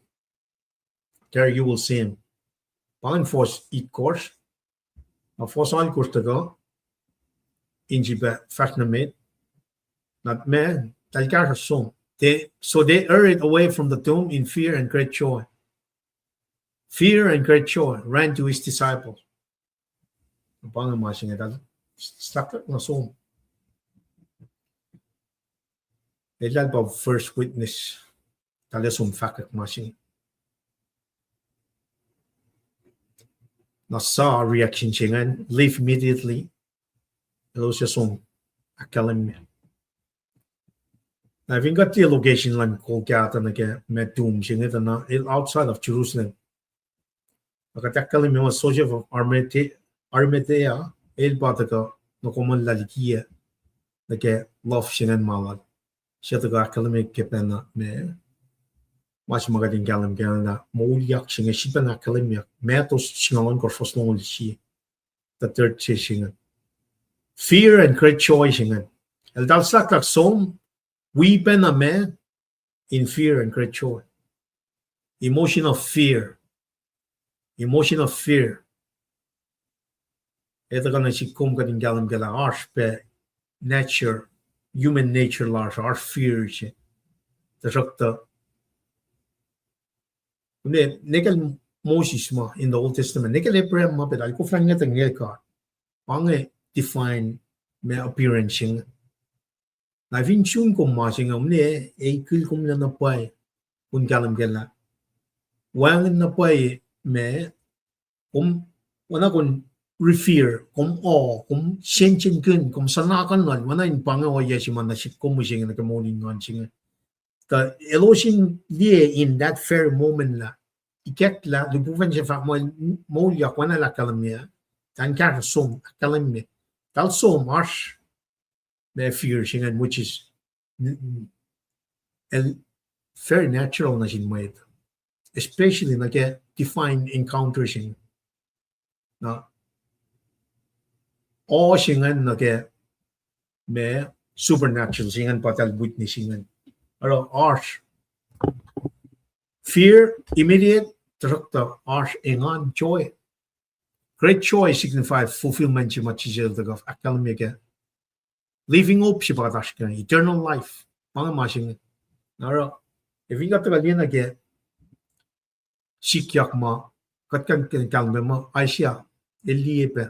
There you will see him. Pang force eat course. A force all course to go. Injiba Fatnamed, not man, Talgar son. So they hurried away from the tomb in fear and great joy. Fear and great joy ran to his disciples. Upon marching it, stuck na son. They led by first witness. Talasum fakat marching. Na saw reaction chingan, leave immediately. Hello siya som akalan niya. Na vinga location lang ko kaya na ke Mattu siya na outside of Jerusalem. Nakatakalan niya Joseph of Arimathea el bata ka no common lalikia na ke love siya malad. Siya taga akalan niya ke pena me mas magaling kalam kaya na Moulyak siya na akalan niya. Mattu siya lang ko first long siya. The third siya. Fear and great joy singan. El dalsak like som weeping a man in fear and great joy. Emotion of fear. Emotion of fear. Ito ka na si kum ka din galam gala arsh pe nature, human nature large, our fear siya. Tasakta. Kundi, nekal Moses ma in the Old Testament. Nekal Abraham ma pe dahil ko flang nga tang ka. Pange define my appearance. Na vinchun ko masing amne kil kum na napay kun kalam gala. Wangin napay me wana kun refer kum kum shenchen kun kum sanakan nan wana in pangaw yesiman na sit kum musing na kamunin ngan singa. The illusion liye in that fair moment la iket la lubuvan siya fa Moulyak wana la kalam niya tan kar som kalam niya. Also, marsh may fear singan, which is very natural na sinmayad. Especially na kaya defined encounters singan. Na all singan na kaya may supernatural singan patal witness singan. Pero arsh fear immediate tarakta arsh engan joy. Great joy signifies fulfillment siya machisel tagaf akalamya ka. Living hope siya pakatash ka. Eternal life. Mga masing. Nara, if you got to galyan na kaya sikyak ma katkan kalme ma Aisha liye pe.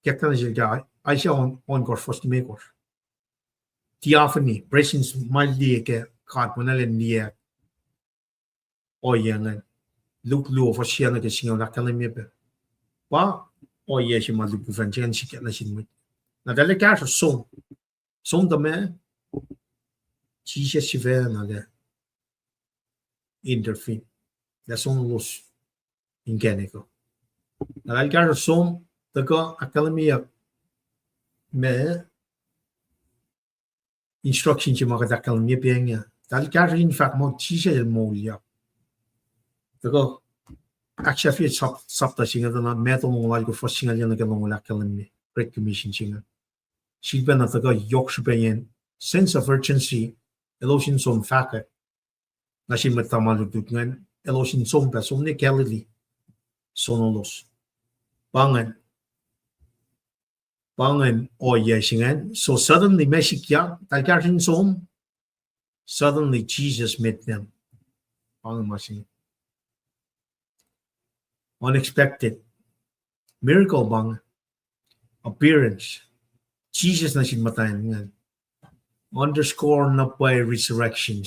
Kaya na siya kaya Aisha on course first to make course. Theophany, presence mal liye kaya kat mo na len liye. O yan. Look for siya na kaya singaw na kalamya pe. Pa o ye si malupuvan chen si kya na sinmit. Na dale ka sa som da me chi siya si ve na le interfin. La son los ingeniko. Na dale ka sa som da ka akalamia me instruction si mga akalamia piya. Dale ka sa in fact mo chi siya el Moulyak. Da ka actually sabta singa na metal mo like for singa yan na kalong wala kalam ni Great Commission singa She ben at the Yorkshire sense of urgency, Elosin som faka. Nashi Metamalutugan, Elosin som Pesomne Galilee, Sonolos. Bangan or Yeshingan. So suddenly Meshikya, Tagartin som, suddenly Jesus met them. Bangan Mashing. Unexpected. Miracle bang. Appearance. Jesus na sin matayan. Underscore na by resurrection.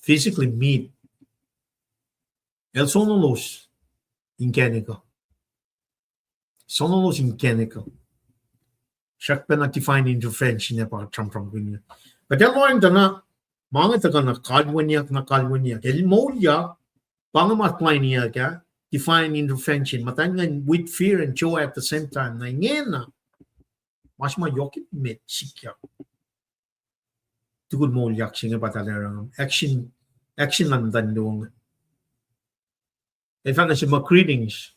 Physically meet. El sonolos. Incanico. Sonolos incanico. Siya pa na define intervention niya para from ganyan. But the Lord na mga taga na kalwanyak. El Moulyak, pangamatplay niya ka, define intervention. Matangan with fear and joy at the same time. Na ngayon na, mas mayokit met sikya. Tugod Moulyak siya nga patalarang. Action lang dandong. In fact, na siya mga greetings.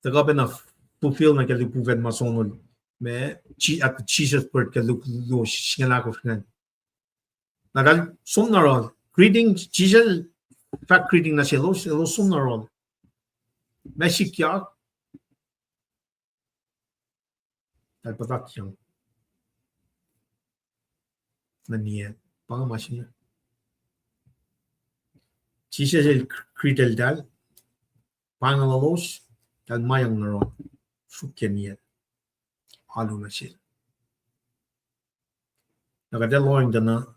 Taga pa na fulfill na kalipugan masonol. At Jesus birth kalulo siya lakos nga. Nagal sumnarol. Greetings, Jesus, fact greeting na siya, lo sumnarol. May sikya. Talpatak siyang. Naniya. Pangamas niya. Jesus el kritel dal. Pangalalos. Dal mayang naron. Sukyan niya. Halo na siya. Nakadaloin na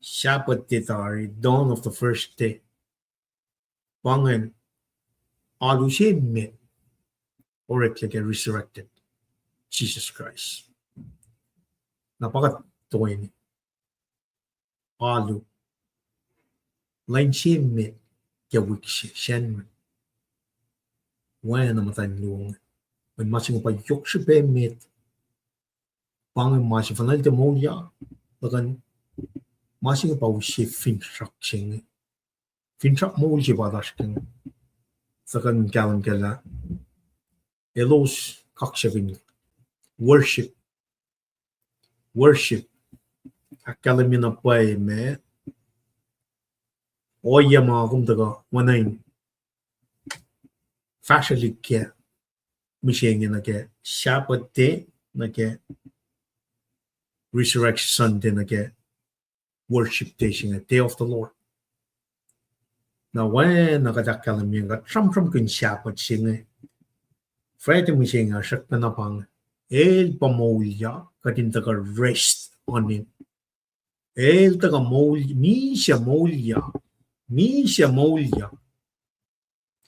Shabbat titari, dawn of the first day. Pangan, alu siya met. Oracle resurrected. Jesus Christ. Napakatuwa niya. Alu. Lain siya met. Kawik siya. Siyan. Wala naman luwang. When masing pa yok siya pa met. Pangan masing fanal de Moulyak. Lagan masing pa siya finrak siya. Finrak mo siya badash siya. Sakan galang gala. Elos kakshavin. Worship. Akalamin na pa me. Oya mga kumdaga. Wanayin. Fashalik kya. Mishengi na kya. Shabbat day na kya. Resurrection Sunday na kya. Worship day siya. Day of the Lord. Na when nakadakalam nga. Tram kun Shabbat siya. Friday mo siya nga. Siyak na napang. El pamolya. Kadintaga rest on him. El taga Moulyak. Misa Moulyak.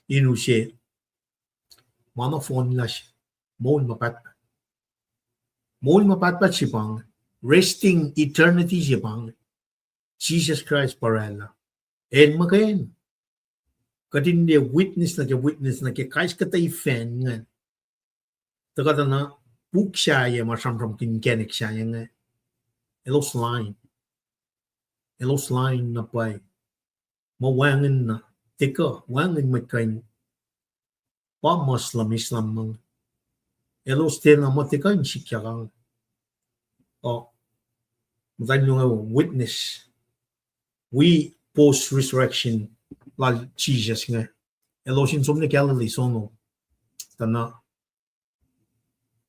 Inu siya. Mana phone la siya. Moul mapatpat siya pang. Resting eternity siya pang. Jesus Christ parala. El magayin. Kadin niya witness na kaya kais katay fan nga. Taga na book siya ya masamram kinkenik siya nga. Elos line na pa'y. Mawangin na. Tika, wangin magkain. Pa Islam mang. Elos din na matikain sikya kang. O, matayin nyo nga witness. We post-resurrection lal Jesus nga. Elosin som ni Galilee sono. Tana.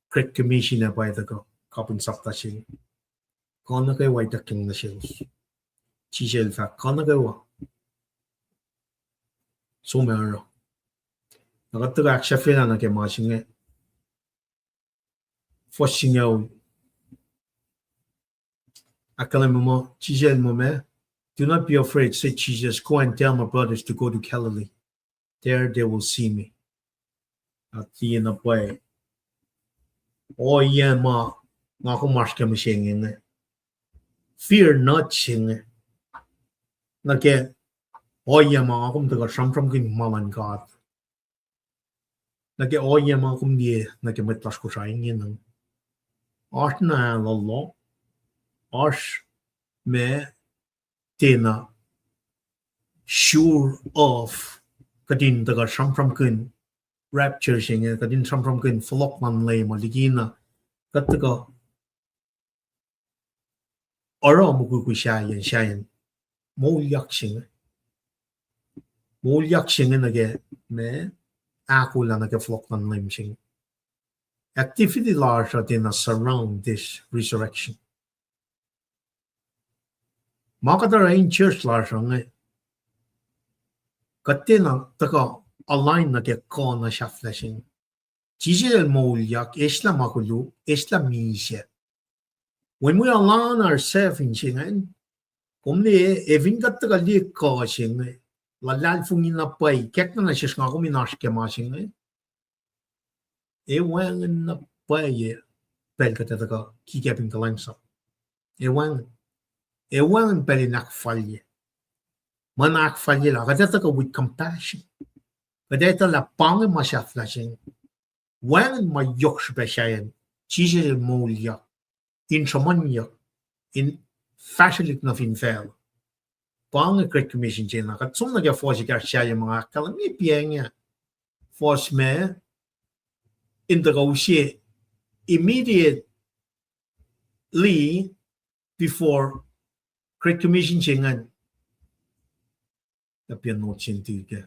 Great Commission na pa ito ko. Kapin sakta siya. Kung na kayo ay daking na siya. Jesus fa kung na kayo. So meron. Nakatagak siya fila na kaya mga siya. Fwasru niya. Akalim mo, Jesus mo me. Do not be afraid, said Jesus. Go and tell my brothers to go to Galilee. There they will see me. At the end of the way. Oh yeah, ma. Nga kumash kami siya nga. Fear not siya nga. Nake, oh yeah, mga kumdaga from kin maman God. Nake, oh yeah, mga kumdiye, nake matlas ko siya nga. Art na lalo. Art me tina sure of kadin daga from kin rapture siya nga. Kadin from kin flok man lay maligina. Kataga oro muku shayen Moulyak sing nage me akula nage flock nan Leum sing. Activity large in surround this resurrection. Makadara in church large nge katina taka align nage ko na shaflashing. Jisus Moulyak esla makulu esla Misa. When we align ourselves in singing, kumne evin katta liye ko sing la lal fungin na pai kekna na shishka kumi nash ke ma sing e wang na pai pel kata taka ki kepin kalansa e wang pel nak falye manak falye la kata taka with compassion kata la pang ma sha flashing wang ma yok shbeshayen Jisus Moulyak in Shamanya in fashionlik na fin fel pang Great Commission jena kat som na force ka shaya mga kalami pienya force me in the rosie immediately before Great Commission jengan na piano chinti ke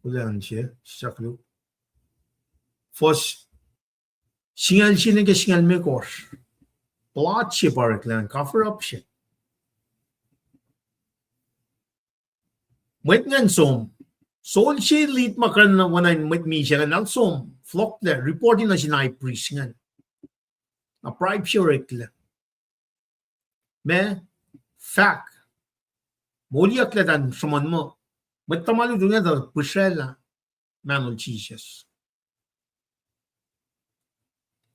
ulan che saklu force singal sine ke singal me course plot she baraklan cover up she Met ngan som sol she lead makan na wanan met mi siya ngan som flock le reporting na sinai priest ngan a bribe sure le me fact Moulyak le dan soman mo met tamalu dunya da pusela manol Jesus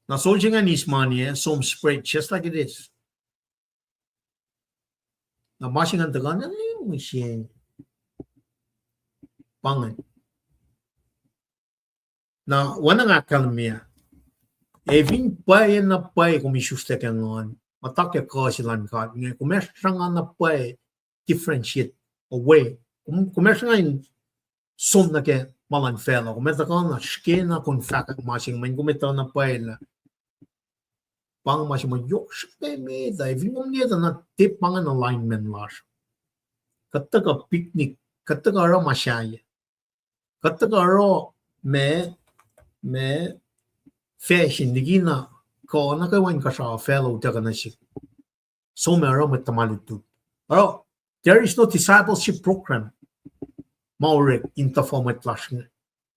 na sol siya ngan ismanie som spread just like it is na masingan tagan na mo siya pangan na wana nga kalmia evin pai na pai kung isuste ka ngon matake ka silan ka nge kumesh nga na pai differentiate away kumesh nga in som na ke malan fela kumeta ka na shkena kun fakak masing man kumeta na pai la pang masing man yok shpe me da evin umnieta na tip pangan alignment lash katta ka picnic katta ka ara masyaya katta ka ara me fashion digina ko na kawan ka sa fellow taga na si so meron met tamalutu aro there is no discipleship program maurek in the format class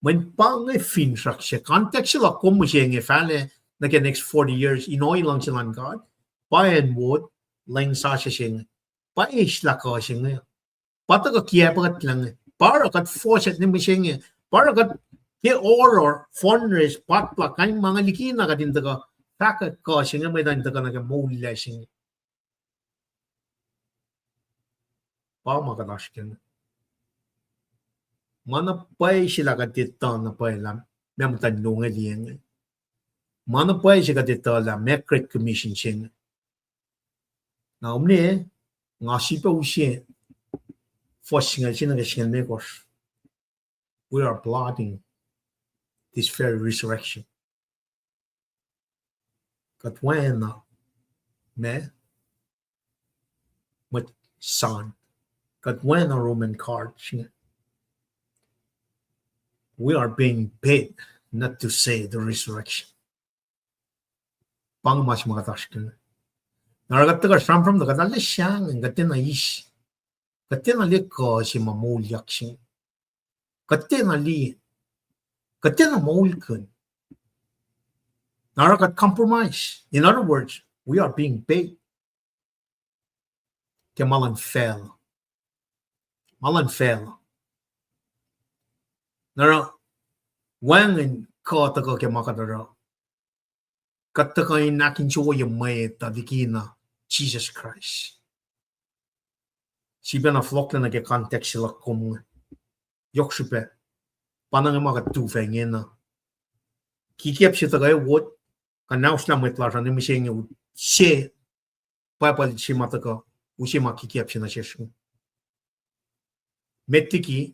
when pang fin structure context la como siya fale na ke next 40 years inoy lang silang god by and wood lang sa siya pa isla ka siya pata ka kiyapat lang para kat forset ni siya para kat ke or foreigners patla kain mga likina ka din taga takat ka siya may dan taga naga Moulyak siya pa makadash ken mana pai sila ka tita na pai lam mem tan lunga lieng mana pai sila ka tita la Great Commission siya na umne ngasi pa usye forcing siya na siya negos we are plotting this very resurrection. Kat when me with son, kat when a Roman card, we are being paid not to say the resurrection. Pang mas makatashkin. Naragat ka from the katali siyang ang katina ish. Katina li ko si Moulyak siya. Katina li Katina Moulyak. Narakat compromise. In other words, we are being paid. Kemalan fell. Malan fell. Nara wangin ko taka kemakadara. Kataka inakin chuo yung may tadikina Jesus Christ. Siya na flock na nag-context sila kung yokshupe. Panang mga tufengin na. Kikiap siya tagay wot. Kanaus na may tlasya ni siya yung siya. Papalit siya mataka. Usiya makikiap siya na siya. Metiki.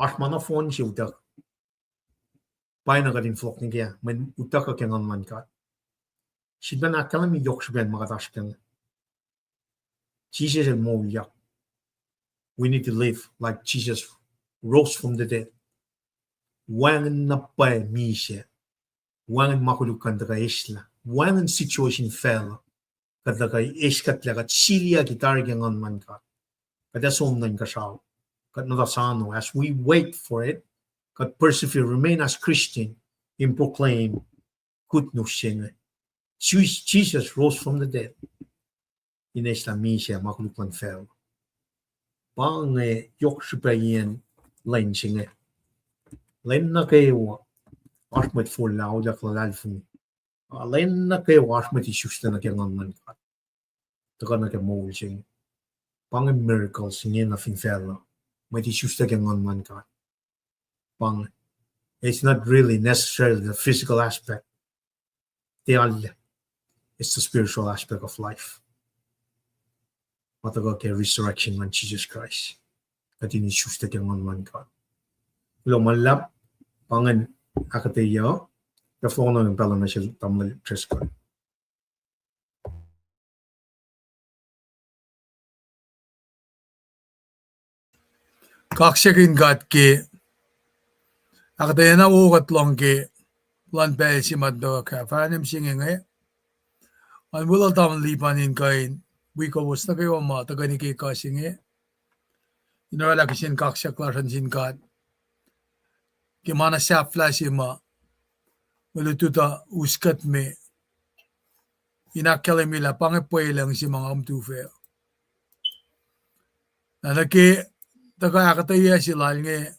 Asma na phone siya utak. Pay na ka din flock ni kaya. May utak ka kaya ngaman ka. Siya na kalam yung yokshupe mga taskan. Jesus and Moulyak. We need to live like Jesus rose from the dead. Wangan na pa Misa. Wangan makulukan daga isla. Wangan situation fell. Kadaga iskat lagat silia gitar gangan man ka. Kada somnan ka sao. Kat nadasano as we wait for it. Kat persevere, remain as Christian and proclaim good news. Jesus rose from the dead. Ines la Misa makulukan fell. Bang yok sipayin lain singe. Lain na kayo Ashmet for loud like Lalfun. Lain na kayo Ashmet issues na kyangan man ka. Taka na kaya moulyuk. Bang miracles singe na finfella. May issues na kyangan man ka. Bang it's not really necessarily the physical aspect. It's the spiritual aspect of life. Mataga kay resurrection man Jesus Christ. Kati ni issues na kyangan man ka. Lo malap pangan akatayo. The following pala na siya tamil tresko. Kaksakin gat ke akatayo na ugat long ke lan pel si Mattu ka fanim singing an wala tam lipanin kain wiko was na kayo ma tagani ke kasinge inara kisin kaksak klasan sin gat ke mana sa flash ma malututa uskat me inakalimila pangipoy lang si mga amtufe nanake taga akatayo sila nge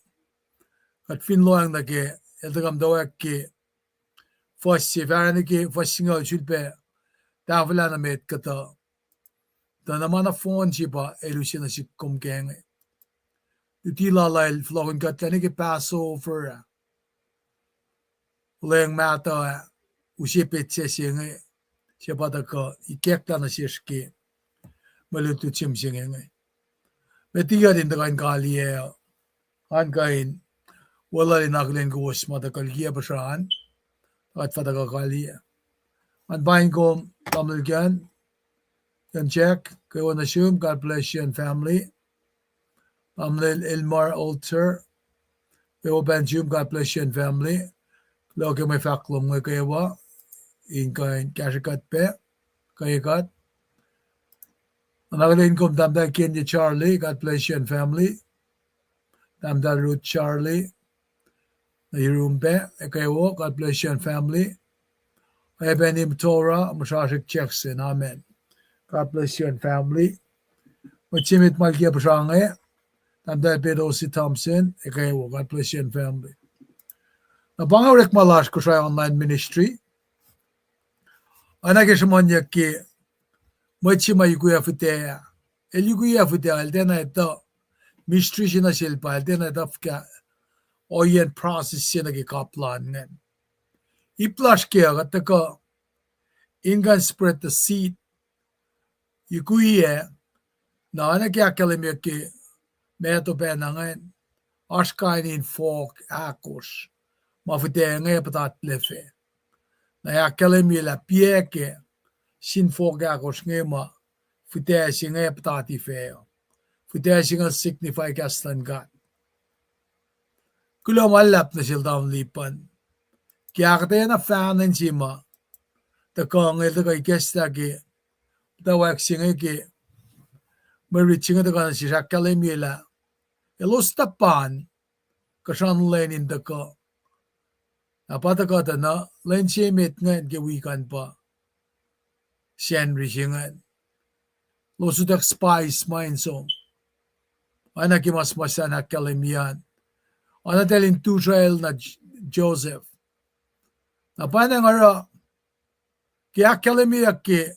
at finloang na ke etagam dawak ke Fwasru farani ke Fwasru chulpe tavla na met kata dana mana phone chipa elusina si kumkenge utila lail flogun katani ke Passover leng mata usipet sesenge siapa ka ikekta na siske malutu chimsingenge betiga din dagan kaliye an kain wala inaglen ko mata kalgiya basan at fataga kaliye an bain ko tamilgan can check kayo na assume God bless you and family Amlil Ilmar altar kayo banjum God bless you and family loke may faklom ng kayo wa in kain kashikat pe kayo kat anaglen ko damda Kenya Charlie God bless you and family damda Ruth Charlie na hirumpe kayo God bless you and family Ebenim Torah Mashashik Jackson amen God bless you and family. Machimit Malkia Pashange, and that Bedosi Thompson, Ekayo, God bless you and family. Na bangarek malash ko sa online ministry. Anake Moulyak ki Machima Yuguya Futea. Eluguya Futea, Aldena ito, mystery sina silpa, Aldena itafka, oyen process sina ki kaplan ngen. Iplash kaya kataka, ingan spread the seed, Yuguya, na anake akalimya ki, meto penangan, ashkainin fwak akos, mafutea nga patat lefe. Na akalimya la pieke, sin fwak akos nga ma, futea si nga patati feo. Futea si nga signify kastan God. Kulo malap na sila daw lipan. Kaya kataya na fanan si ma, takangil takay kesta ki, tawag si nga ki, mariching ito ka na siya kalimila, ilustapan, kasan lenin da ka, napatakata na, len siya mit nga, gawikan pa, siyan rishingan, lusudak spice main song, anak imasmasan na kalimian, anak telin Israel na Joseph, napanang ara, kaya kalimiyak ki,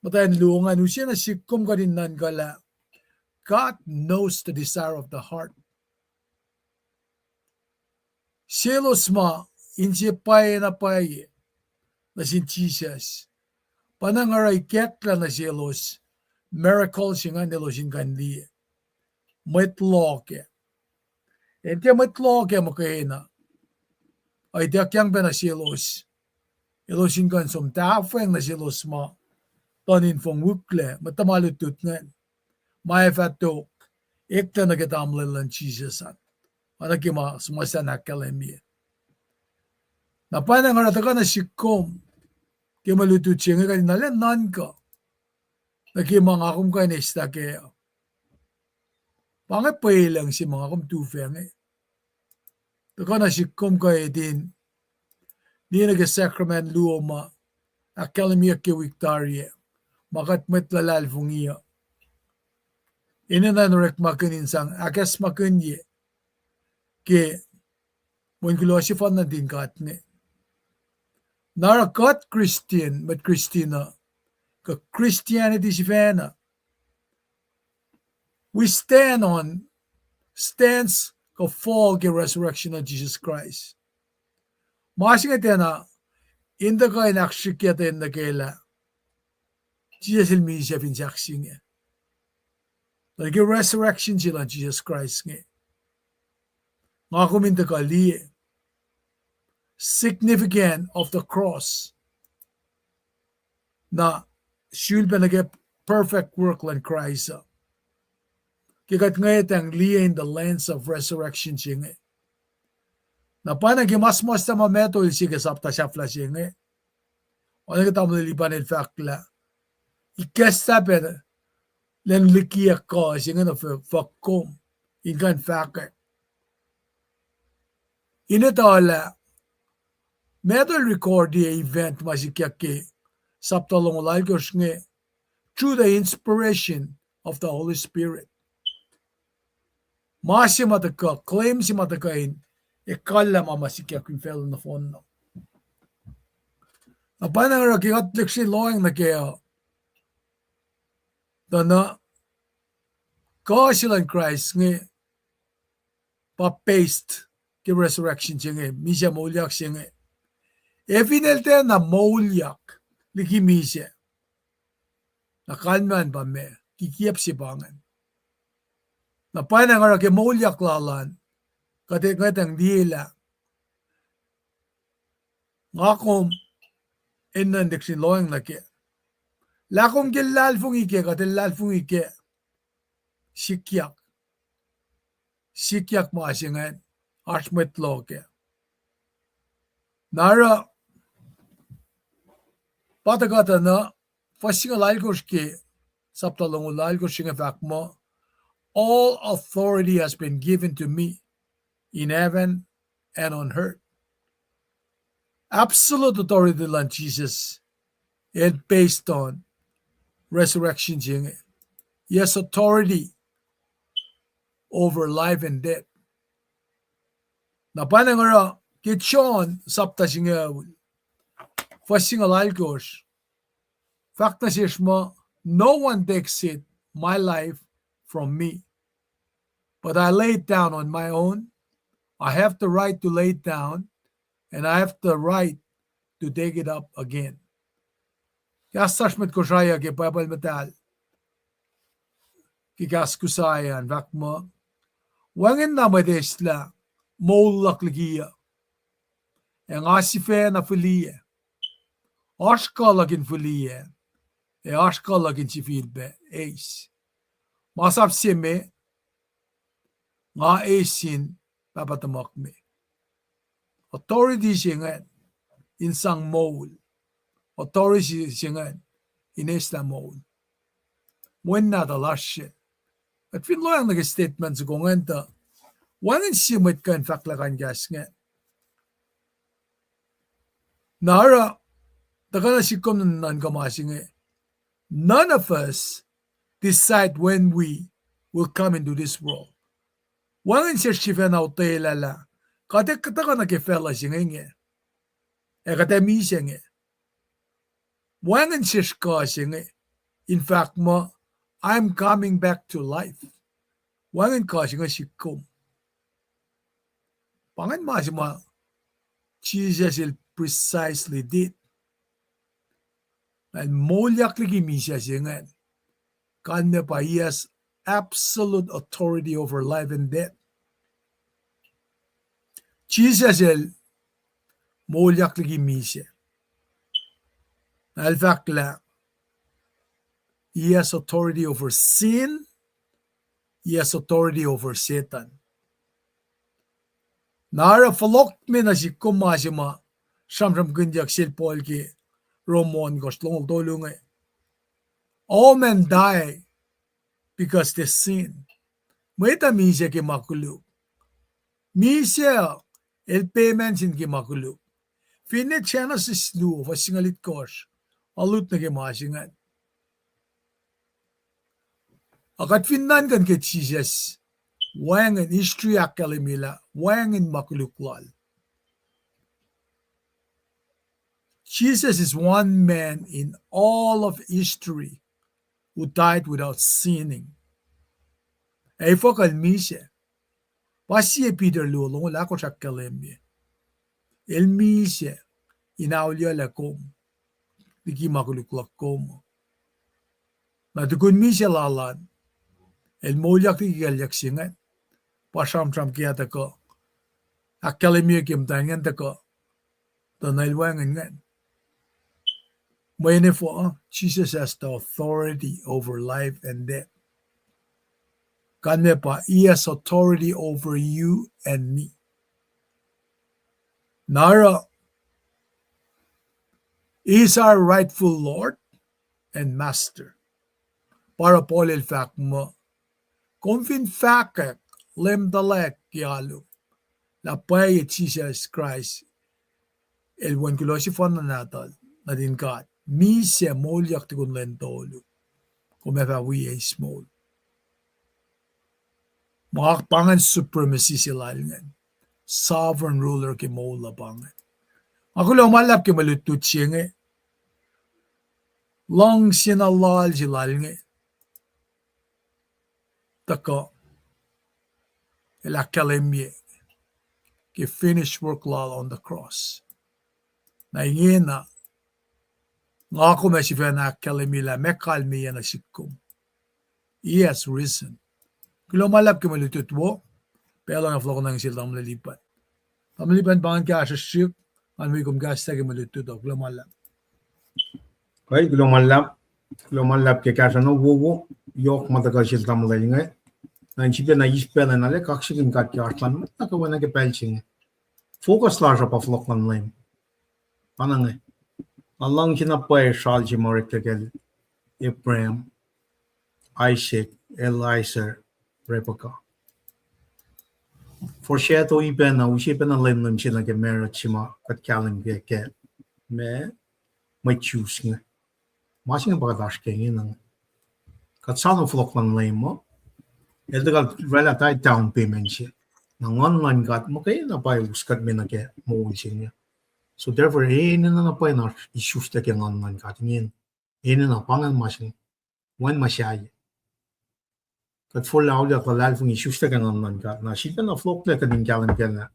matayan luungan, siya na sikum ka rin nan gala, God knows the desire of the heart. Selos ma, insi paye na paye, na sin Jesus. Panangaray kekla na selos, miracles yung anelo sin kandi. Matloke. Ente matloke mo kayo na. Ay diakyang ba na selos. Elosin kan som tafeng na selos ma. tonin fong wukle matamalutut ngan mai fatok ekta na ketamlelan Jesus at anakima sumasa na kalemi na pana ngara taka na sikom kemalutut chenga ka nalen nan ka nakima ngakum ka nesta ke pangai pailang si mga kum tufenge taka na sikom ka edin di na ke sacrament luoma akalemi ke victoria makat metlalal fungia ina na norek makin insang akas makin ye ke mon kulosi fan na din katne nara kat Christian but Christina ka Christianity si fena we stands ka fall ke resurrection of Jesus Christ masing atena inda ka inakshikyata inda kela Jesus il Misa fin saksing like a resurrection sila Jesus Christ nge. Nga kuminta ka liye. Significant of the cross. Na siya pa nag perfect work like Christ. Kikat nga itang liye in the lens of resurrection siya nge. Na pa nagimasmas na mametol siya kasapta siya fla siya nge. O nagkatamo nilipan il fakla. Ikesta pa len likiyak ko siya nga na fakkom. Ingan fakir. Inatala, metal record the event masikyak ke saptalong laigos nge through the inspiration of the Holy Spirit. Masi mataka, claim si matakain, ekala masikyak yung fellow na phone no. Napanang rakiat leksi loang na kaya na kasilan Christ nge pa-paste ke resurrection siya nge, Misa Moulyak siya nge. E finalte na Moulyak, liki Misa. Nakalman pa me, kikiyap si bangan. Napanang nga ke Moulyak lalan, katik ngatang dila. Ngakom, enandik si loang na ke. Lakom ke lalfong ike, katil lalfong ike, sikyak. Sikyak maasingan, archmet loke. Nara, patakata na, fasing alalgos ke, saptalong alalgos singa fakmo, all authority has been given to me in heaven and on earth. Absolute authority lang Jesus, and based on resurrection singa. Yes, authority over life and death. Napanangara kitchon sapta singa fasing alalgos. Fakta sishma, no one takes it, my life, from me. But I lay it down on my own. I have the right to lay it down, and I have the right to take it up again. Kasashmet koshaya ke Bible metal. Kikas kusayan vakma. Wangin na madesla, Moulyak liye. Ang asife na liye. Ashka lagin liye. E ashka lagin si filbe. Ace. Masap sime. Nga asin papatamak me. Authority siya insang moul. Authority siya inesta moul. When na talasya. At finloyang nag-statement sa kung enta, wangin simit ka in faklakan gas nga. Nara, taka na sikom nan kamasi nga. None of us decide when we will come into this world. Wangin siya siya na utelala, kate kataka na kefela siya nga. E kate misa nga. Wangin siya siya nga. In fact mo, I'm coming back to life. Wangin kasi nga sikom. Pangan masima, Jesus il precisely did. And Moulyak lagi misa siya nga. Kanya pa, he has absolute authority over life and death. Jesus il Moulyak lagi misa. Alfakla, He has authority over sin. He has authority over Satan. Nara falok me na si kumasima samsam kunjak silpol ki Romon goslong dolunge. All men die because they sin. Muita misa ki makulu. Misa el payments in ki makulu. Fine chana si slu of a singalit kosh. Alut na ki masingan. Akat finan kan ke Jesus. Wang in history akalimila. Wang in makuluklal. Jesus is one man in all of history who died without sinning. Ay fokal mise. Pasi Peter lulong la ko sa kalimye. El mise inaulya la kom. Diki makuluklak kom. Na tukun mise lalan. El Moulyak ti galyak singan. Pasam-sam kiyata ko. Akalimye kim tangan ta ko. Tanaywangan ngan. Jesus has the authority over life and death. Kanepa, he has authority over you and me. Nara is our rightful Lord and Master. Para polil fak mo. Confin fakak lem dalek yalu. La paye Jesus Christ. El buen kulosi fon na natal. Na din God. Misa Moulyak ti kun lentolu. Kumefa we ay small. Makakpangan supremacy sila ngan. Sovereign ruler ki Moula pangan. Ako lang malap ki malutut siya nga. Lang sinalal sila nga. Tako. Ilakalimye. Ki finished work lal on the cross. Na ingin na. Nga ako mesifya na kalimila, mekalmiya na sikum. He has risen. Kilo malap ki malutut mo, pero nga floko nang silang malalipan. Pamalipan bangan ka sa ship, anwi kum gasta ki malutut o, kilo malap. Okay, kilo malap ke kasa no wowo, yok matagal silang malay na inchipya na ispela na le, kaksikin kat ki aslan, nakawa na ki pelching. Focus la siya pa flok ng Leum. Paano nga? Alang kinapay shalji morikagel Abraham, Isaac, Eliezer, Rebecca. For siya to iben na usipen na Leum siya nag-merit siya kat kaling ke may choose nga. Masing pagkadash kaya nga. Kat saan flok ng Leum mo? Ito ka relative down payment siya. Nang online kat mo kaya na pa uskat may nag-mawul siya niya. So therefore, na napay na issues na kaya online katingin. Na pangan masing wan masyay. Kat for lao ya kalal fung issues na kaya online kat. Na siya na flock na kading kalan kaya na.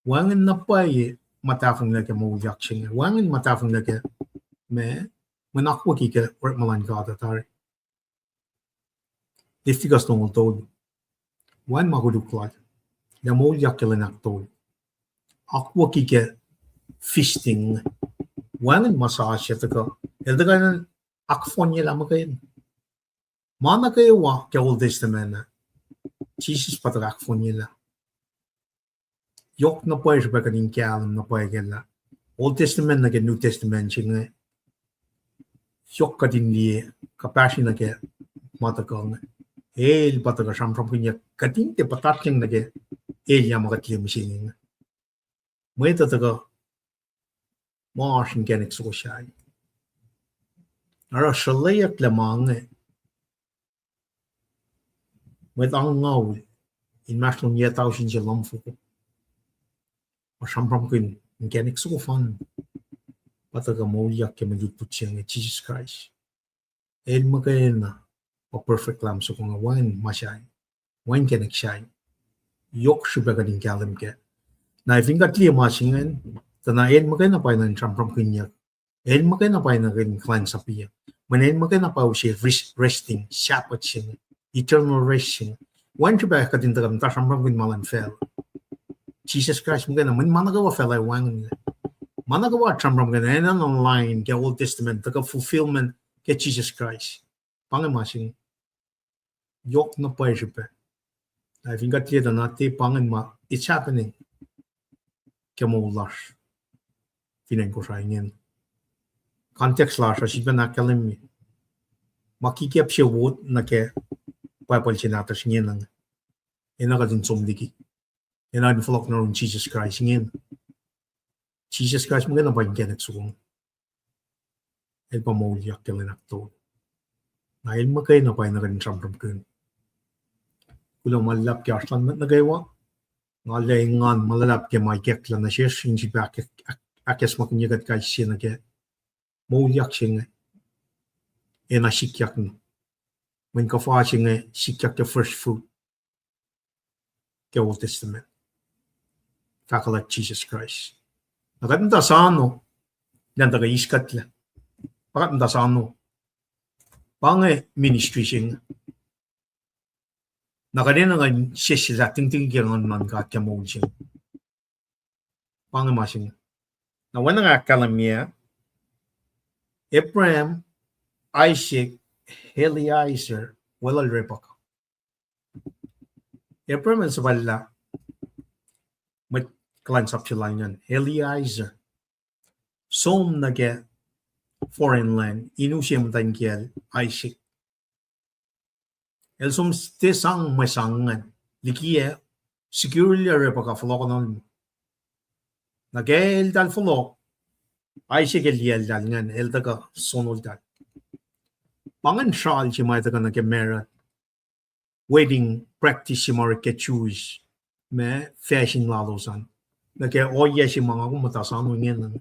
Wangin napay matafong na kaya Moulyak siya. Wangin matafong na kaya manakwa kaya work malan kat atari. Iftigas nung utod. Wan makuduklat. Na Moulyak kaya naktod. Akwa kaya feasting. Wangan massage ito ko. Ito ka na akfon niya lamang kayo. Mana kayo wa kaya Old Testament na. Jesus patak akfon niya lang. Yok na po siya pa kaning kialam na po kaya. Old Testament na kaya New Testament siya nga. Yok ka din liye. Kapasyon na kaya matakal nga. Patak ka siyam kanya. Kating te patatyang na kaya. Niya makatiyam siya nga. May tataka Martian genik so siya. Ara shalayak lamang with ang ngaw in maslong niya tao siya lamfo ko. Masampram kun genik so fun. Pataga Moulyak ke magigput siya ng Jesus Christ. Magayon na o perfect lam so kung wan masyay. Wan genik siya. Yok siya ba din kalam ke. Na ifingat liya masingan. Tana magayon na pa ng sampram kunyak. Magayon na pa ng clan sa piya. Magayon na pa siya resting, shapat siya. Eternal rest siya. Wan siya ba katintagam ta sampram kun malan fel. Jesus Christ magayon na managawa fel ay wangan. Managawa sampram kun na online kaya Old Testament taga fulfillment kay Jesus Christ. pangemasing yok na paisipe. I think at yeda na te pangenma, it's happening. Kemoulash. Finen ko ingin. Context lash, asipa na kalimi. Makikip siya wood na ke Bible chinatas ngin. Ina ka din sumdiki. Ina din flock na rin Jesus Christ ngin. Jesus Christ mga na ba yung kinagsuong? El pa Moulyak kilinak to. Na il makay na pa yung naging samram kun. Kulang malap kya aslan na nagaywa. Ngalay ngan malalap kya may kekla na siya. Hindi ba akes makinyagat kay siya na kya. Moulyak siya nga. Ina sikyak na. May kafa siya nga sikyak kya first fruit. Kya Old Testament. Kakalak Jesus Christ. Nakatanda sa ano. Yan taga iskat la. Nakatanda sa ano. Pangay ministry siya nga. Nakadena nga siya sila ting-tingkirangan man ka at kamol siya. Pangay masing. Nawan nga kalamya. Abraham, Isaac, Eliezer, walal repaka. Abraham ang sabala. May klansap sila yan. Eliezer. Som nage foreign land. Inu siya matangkiel. Isaac. El som tesang masangan. Liye securely repaka flok non. Nagel dal flok. Isaac el dal ngan el daga sonol dal. Pangan shal si may daga nagmerat. Wedding practice si mga choose me fashion lalosan. Nagke oye si mga kumatasan mo ngin.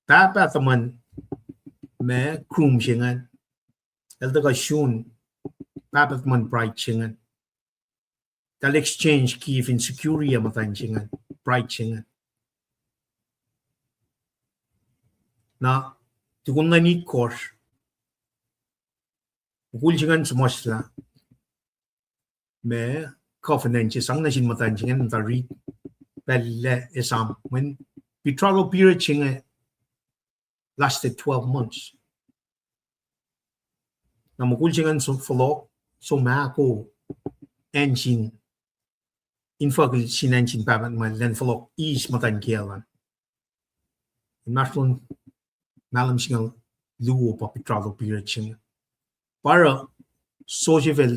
Tapa taman me krum singan. El daga shun tapa taman bright singan. Tal exchange kif in security matan singan. Bright singan. Na tukun nga ni course. Ukul singan sumasla. Me covenant sang na sin matan singan tari pelle esam when betrothal period singan lasted 12 months. Na mukul singan so follow so mako engine in fwak sin engine pabat man len follow is matan kialan. National malam singan luo pa betrothal period singan. Para social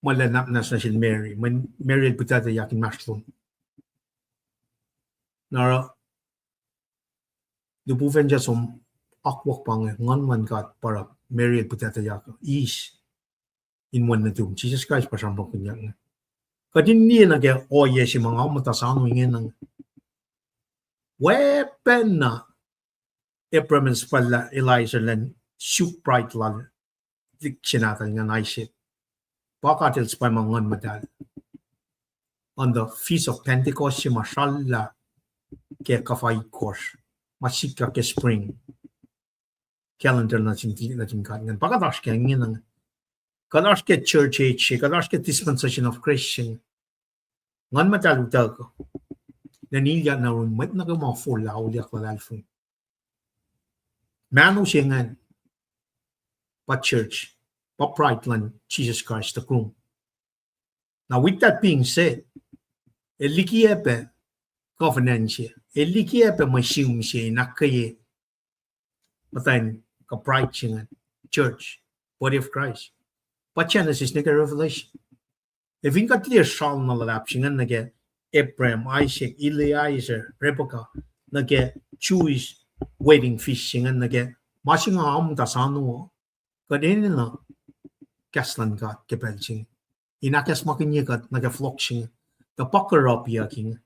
malanap na sa sin Mary. Man Mary putata yakin maslon. Nara dubuven ja som akwak pang ngan man kat para Mary putata yak is in one na tum Jesus Christ pa siyang kunyang. Kadin niya na kaya oye si mga matasano ingin ng weapon na Abraham's pala Elijah lan shoot bright lan dik sinatan nga naisip. Pakatil sa pamangan madal. On the Feast of Pentecost si mashallah kaya kafay course. Masika ke spring. Calendar natin kanyan. Pagkataas kaya ngin. Kadaas ke church age. Kadaas ke dispensation of Christian. Ngan matalutag ko. Nanilya na rin. Mat na mga fula. Uliak walalfun. Mano siya ngan. Pa church. Pa pride lang. Jesus Christ the groom. Now with that being said. Elikiepe. Covenant siya. Elikiepe masyum siya. Nakaye. Matayin ka pride siya nga. Church. Body of Christ. Pa Genesis naka Revelation. If in ka clear shal na lalap siya nga nage Abraham, Isaac, Eliezer, Rebecca nage Jewish wedding feast siya nga nage masing nga tasano kadin na kaslan ka kepel siya. Inakas makinyagat nage flock siya. Kapakar up yaking.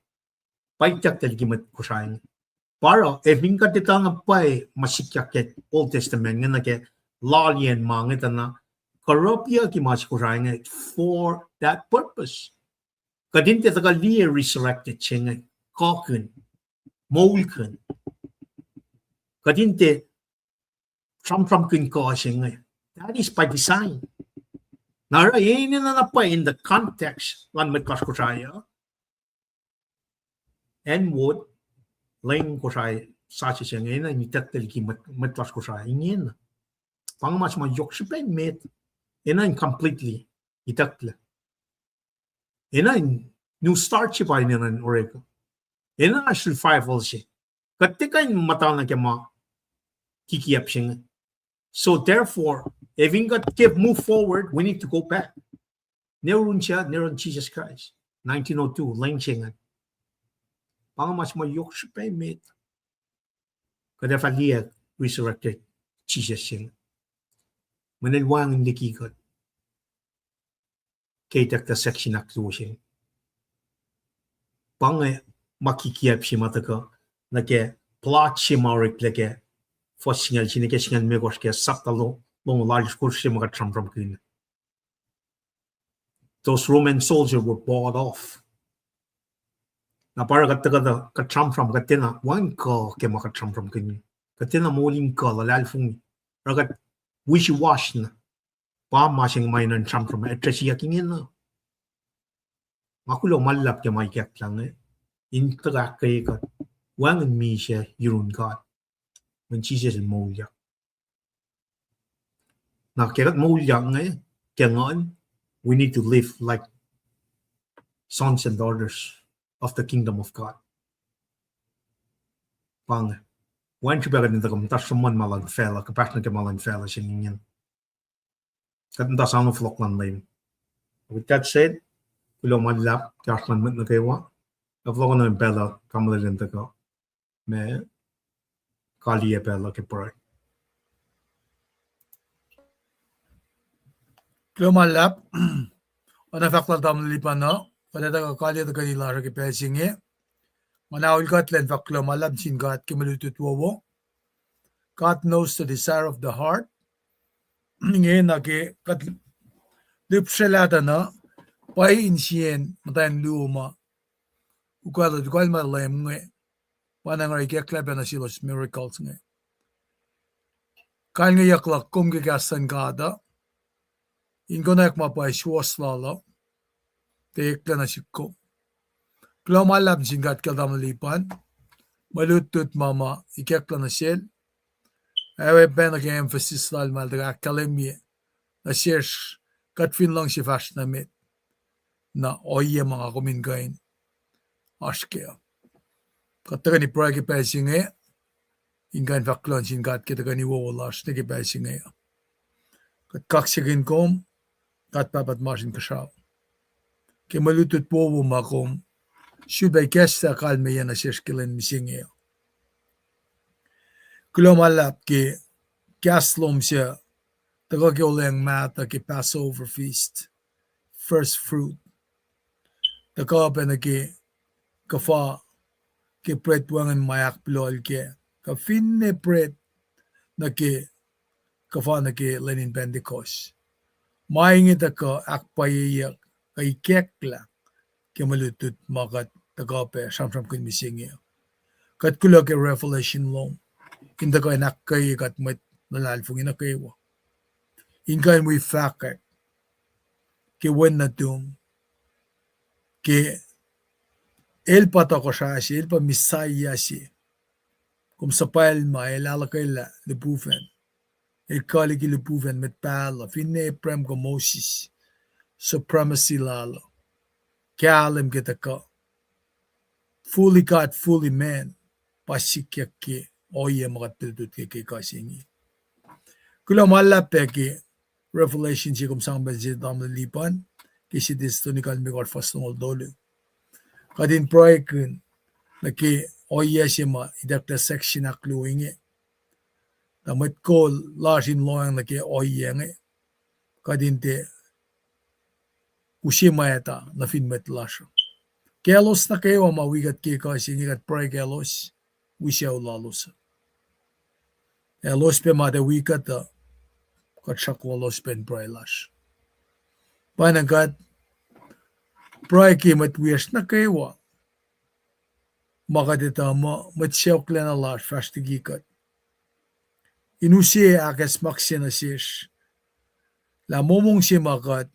Paitak talgimat ko siya. Para, if ka tita nga pa'y masikyak ket Old Testament nga nage lalien mga na karapya ki masiko siya nga for that purpose. Kadin tita ka liye resurrected siya nga kakun, moulyak. Kadin tita tram kun ka siya nga. That is by design. Nara, yun na pa in the context lan matkas ko siya. And wood laying ko siya sache sengena ni takteliki matlas ko sa ingin pangmas ma yokshipen met ena completely itakle ena new start chi pa ina oreko ena ashul five she katika mata na kema kikiapsing so therefore if we got keep move forward we need to go back neron Jesus Christ 1902 lynching pangmas ma yokshipen met kada fa liye resurrected Jesus sing manilwang hindi kikot kay takta section aktusin pang makikiap si mataka nake plot si maurik leke fosingal si nake singal megos ke saktalo long large course si mga from kin those Roman soldiers were bought off na para kataka ka from katina one ka ke maka from kin katina moling ka lalfung ragat wishy wash na pa masing may nan from etresi yakingin na makulo malap ke may kek lang in taga kay ka wang Misa yurun ka when Jesus is Moulyak na kerat Moulyak kengon we need to live like sons and daughters of the kingdom of God pang wan chubaga din takam tasman malang fela kapasna ke malang fela singin katanda sound of Leum with that said kulo malap kasman mit na kaywa avlogo na bella kamalin tako me kaliye bella ke pray Kulo malap ona fakla tam lipano kada ta kali ta kanila ra ke pesinge mana ulgat len faklo malap sin gat ke malutut wowo God knows the desire of the heart nge na ke kat lipselata na pai insien matan Leum ukala dugal ma Leum nge wana ngai ke klebe na silos miracles nge kan nge yakla kum ke gasan gada ingonak ma pai swaslala tekla na sikko klo malap singat kadam lipan malutut mama ikekla na sel ewe ben ke emphasis lal mal da akademie na search kat fin lang si fast na mit na oye mga kumingain aske kataga ni pragi pesinge ingan faklon singat kitaga ni wolas na ke pesinge kat kaksigin kom kat papat masin kasaw ke malutut po makom subay kesta kalme yan na sirskilen misinge kulo malap ke kaslom siya taga ke oleng mata ke Passover feast first fruit taga pa na ke kafa ke pret wangan mayak pilol ke ka finne pret na ke kafa na ke Lenin Pentecost maingit ako akpayiyak kay kekla ke malutut makat tagape samsam kun misingi kat kulo ke revelation long inda ko nakay kat met nalalfung inakaywa inkan we fakak ke wen na tum ke el patako si el pa misaya si kum sapal ma el alakayla lepufen el kaliki lepufen met pala finne prem ko Moses supremacy lalo Kalim kita ka fully God, fully man, pasikyak ki oye makatutut ki kasingi. Kula malap ki revelation si kum sang bensi dam lipan kisi distunikal mi kor fastungol dolu. Kadin proyekun na ki oye si ma idakta section akluingi. Damat kol lasin loyang na ki oye ngi. Kadin te usimayata na finmet lasyo. Kelos na kayo mawigat ki kasi ngigat pray kelos wisyaw lalos. Elos pe mada wikat katsakwalos pen pray las. Panagat pray ki matwiyas na kayo makadita mo matsyaw klena las fastigikat. Inusi akas maksinasis la momong si makat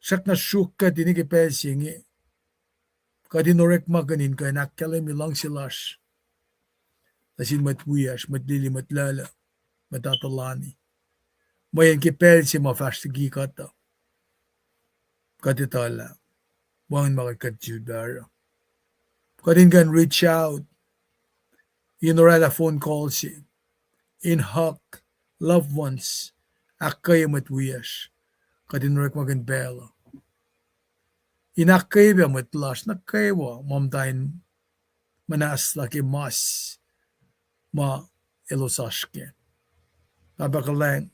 sak na sukat ini ke pesingi kadinorek maganin kay nakkalay milang silas Lasin matwiyash, matlili matlala, matatalani. Mayan kipel si mafashtagi kata. Katitala. Wangin makakatjudara. Kadin can reach out. Inorala phone call si. In hawk, loved ones. Akay matwiyash. Kadin rek magan bela. Inakay ba matlash nakay wa mamdain manas laki mas ma elosashke. Babakalang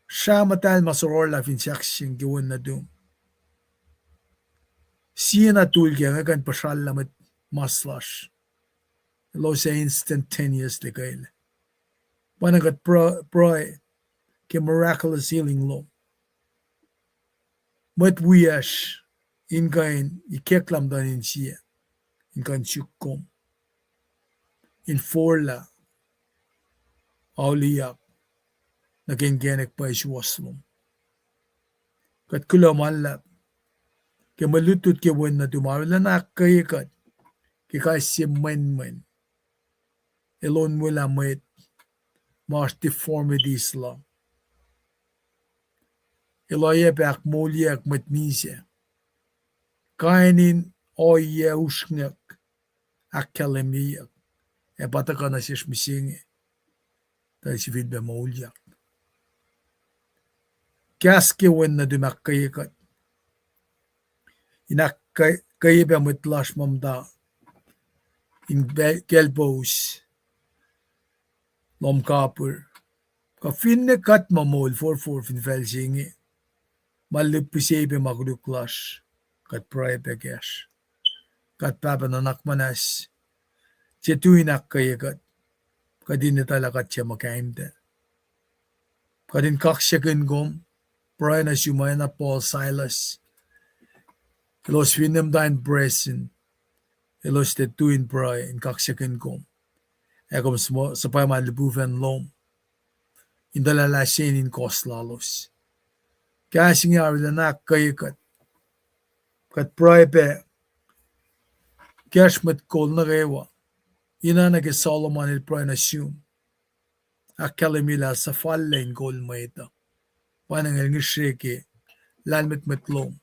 siya matal masoror la finsaksing giwan na dum. Siya na tulga nga kan pasal lamat maslash. Elo sa instantaneously kail. Panagat proy ke miraculous healing lo. Matwiyash in kain ikeklam danin siya. In kain syukom. In forla auliyak naging genek pa iswaslom. Kat kula malap ke malutut ke wan na dumawala na kayakat ke kasi men elon mula may mas deformities lang. Eloye bak Moulyak mat Misa. Kainin oye ushngak akkalemiyak. E pataka na siya smisingi. Dahil si Vidba Moulyak. Kaske wan na dumakayakat. Inakayaba matlash mamda. In gelbos. Lomkapur. Ka finne kat mamol for fin felsingi. Malipusebe magluklash. Kat praebe gash. Kat papa na nakmanas. Chetuin akayakat. Kadin na talakat siya makaimda. Kadin kaksyakin gom. Pray na sumay na Paul Silas. Elos finnem dain bresin. Elos tetuin pray. In kaksyakin gom. Ekom sapay malibuven lom. Indalalasin in koslalos. Kaya singyari na nakayakat. Kat praebe. Kashmat kol na rewa. Ina nage Solomon il pray na siyum. Akalimila sa fallen kol maita. Panang ngisheke. Lalmet metlom.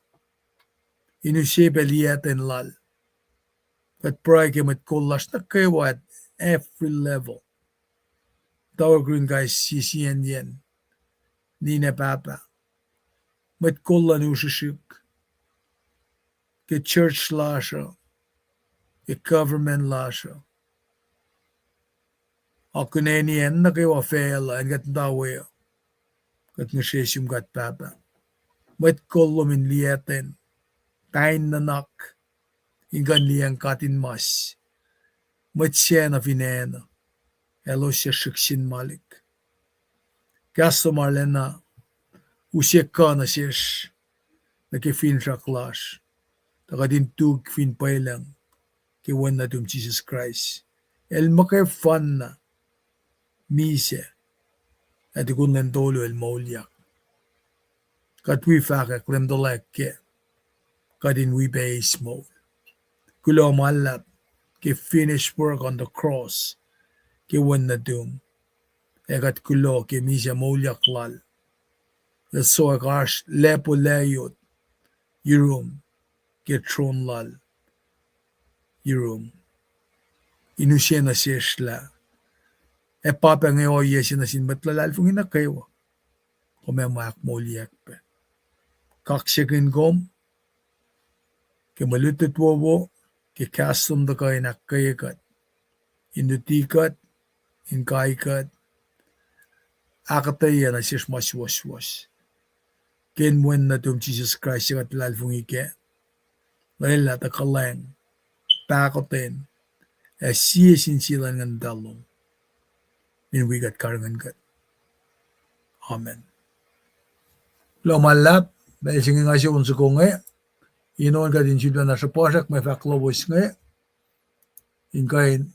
Inushebe liyaten lal. Kat pray ke mat kolash na kayawa at every level. Tower green guys sisiyan yan. Nina papa. Mat kola nushishik. Ke church lasha. Ke government lasha. Akuneni en na kayo afela en gat dawe. Kat ngisheshim gat papa. Mat kolom in liyaten. Tain nanak. Ingan liyang katin mas. Mat siya na finena. Elo siya shikshin malik. Kasto marlena. Usye ka na siyesh. Nakifin shaklash. Takadin tug fin pailang. Kiwan na dum Jesus Christ. El makay fan na. Misa. At ikun lentolo el Moulyak. Kat wi fakak remdolek ke. Kadin wi base mode. Kulo malap. Ke finished work on the cross. Kiwan na dum. Ekat kulo ke Misa Moulyak lal. The so akash lepo layot. Yurum. Ke tron lal. Yurum. Inusya na siyashla. E papa nga o yesin na sinmatlalal fung inakayo. Kumemak Moulyak pe. Kaksyakin gom. Ke malutut wobo. Ke kastum da ka inakayakat. Indutikat. Inkaikat. Akataya na siyash maswas. Ken mwen na tum Jesus Christ sikat lal fung ike. Layla takalang. Pakotin. E siyasin sila ng dalong. In we got karangan kat. Amen. Lomalap. Dahil singi nga siya unso ko nga. Inoon ka din sila na sa pasak. May faklobos nga. In kain.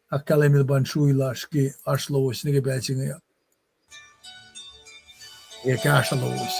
Akalimil ban suilas ki aslobos nga dahil singi nga. E kasalobos.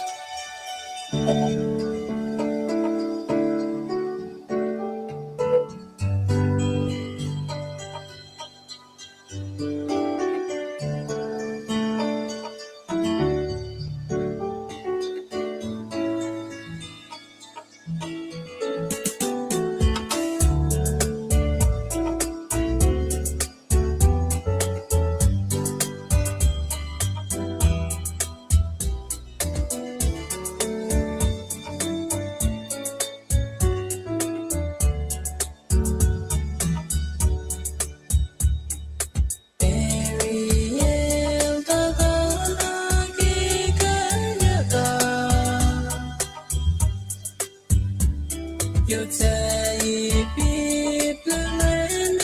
You take people and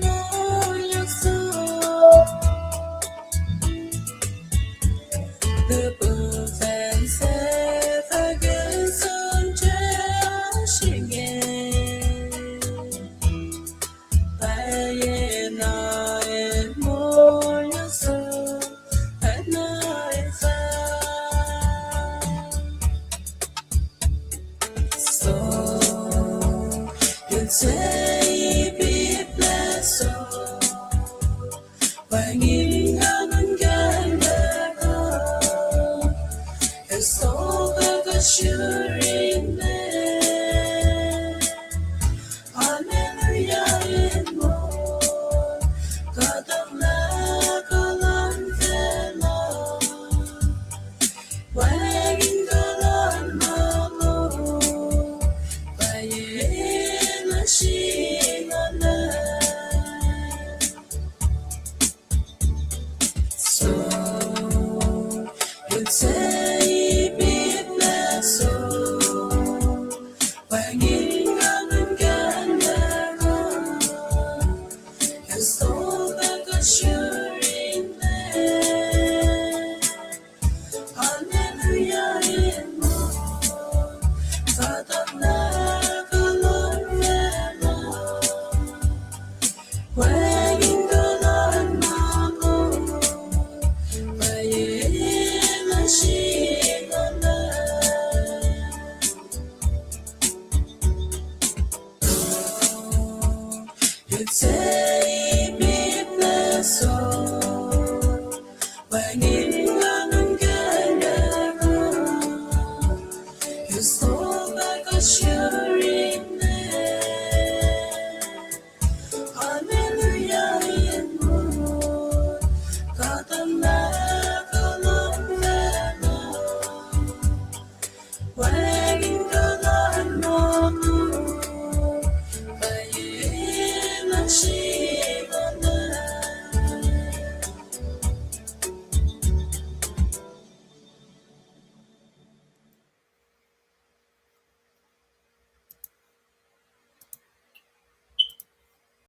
Moulyak so the birds and safe against on Joshing Bayena and Moulyak so at night so you take people so Banging on Gandaka, it's over the shooting there. Hallelujah, and more. God of luck, along the law. Wagging the Lord, my Lord. By a sheen on earth. So you take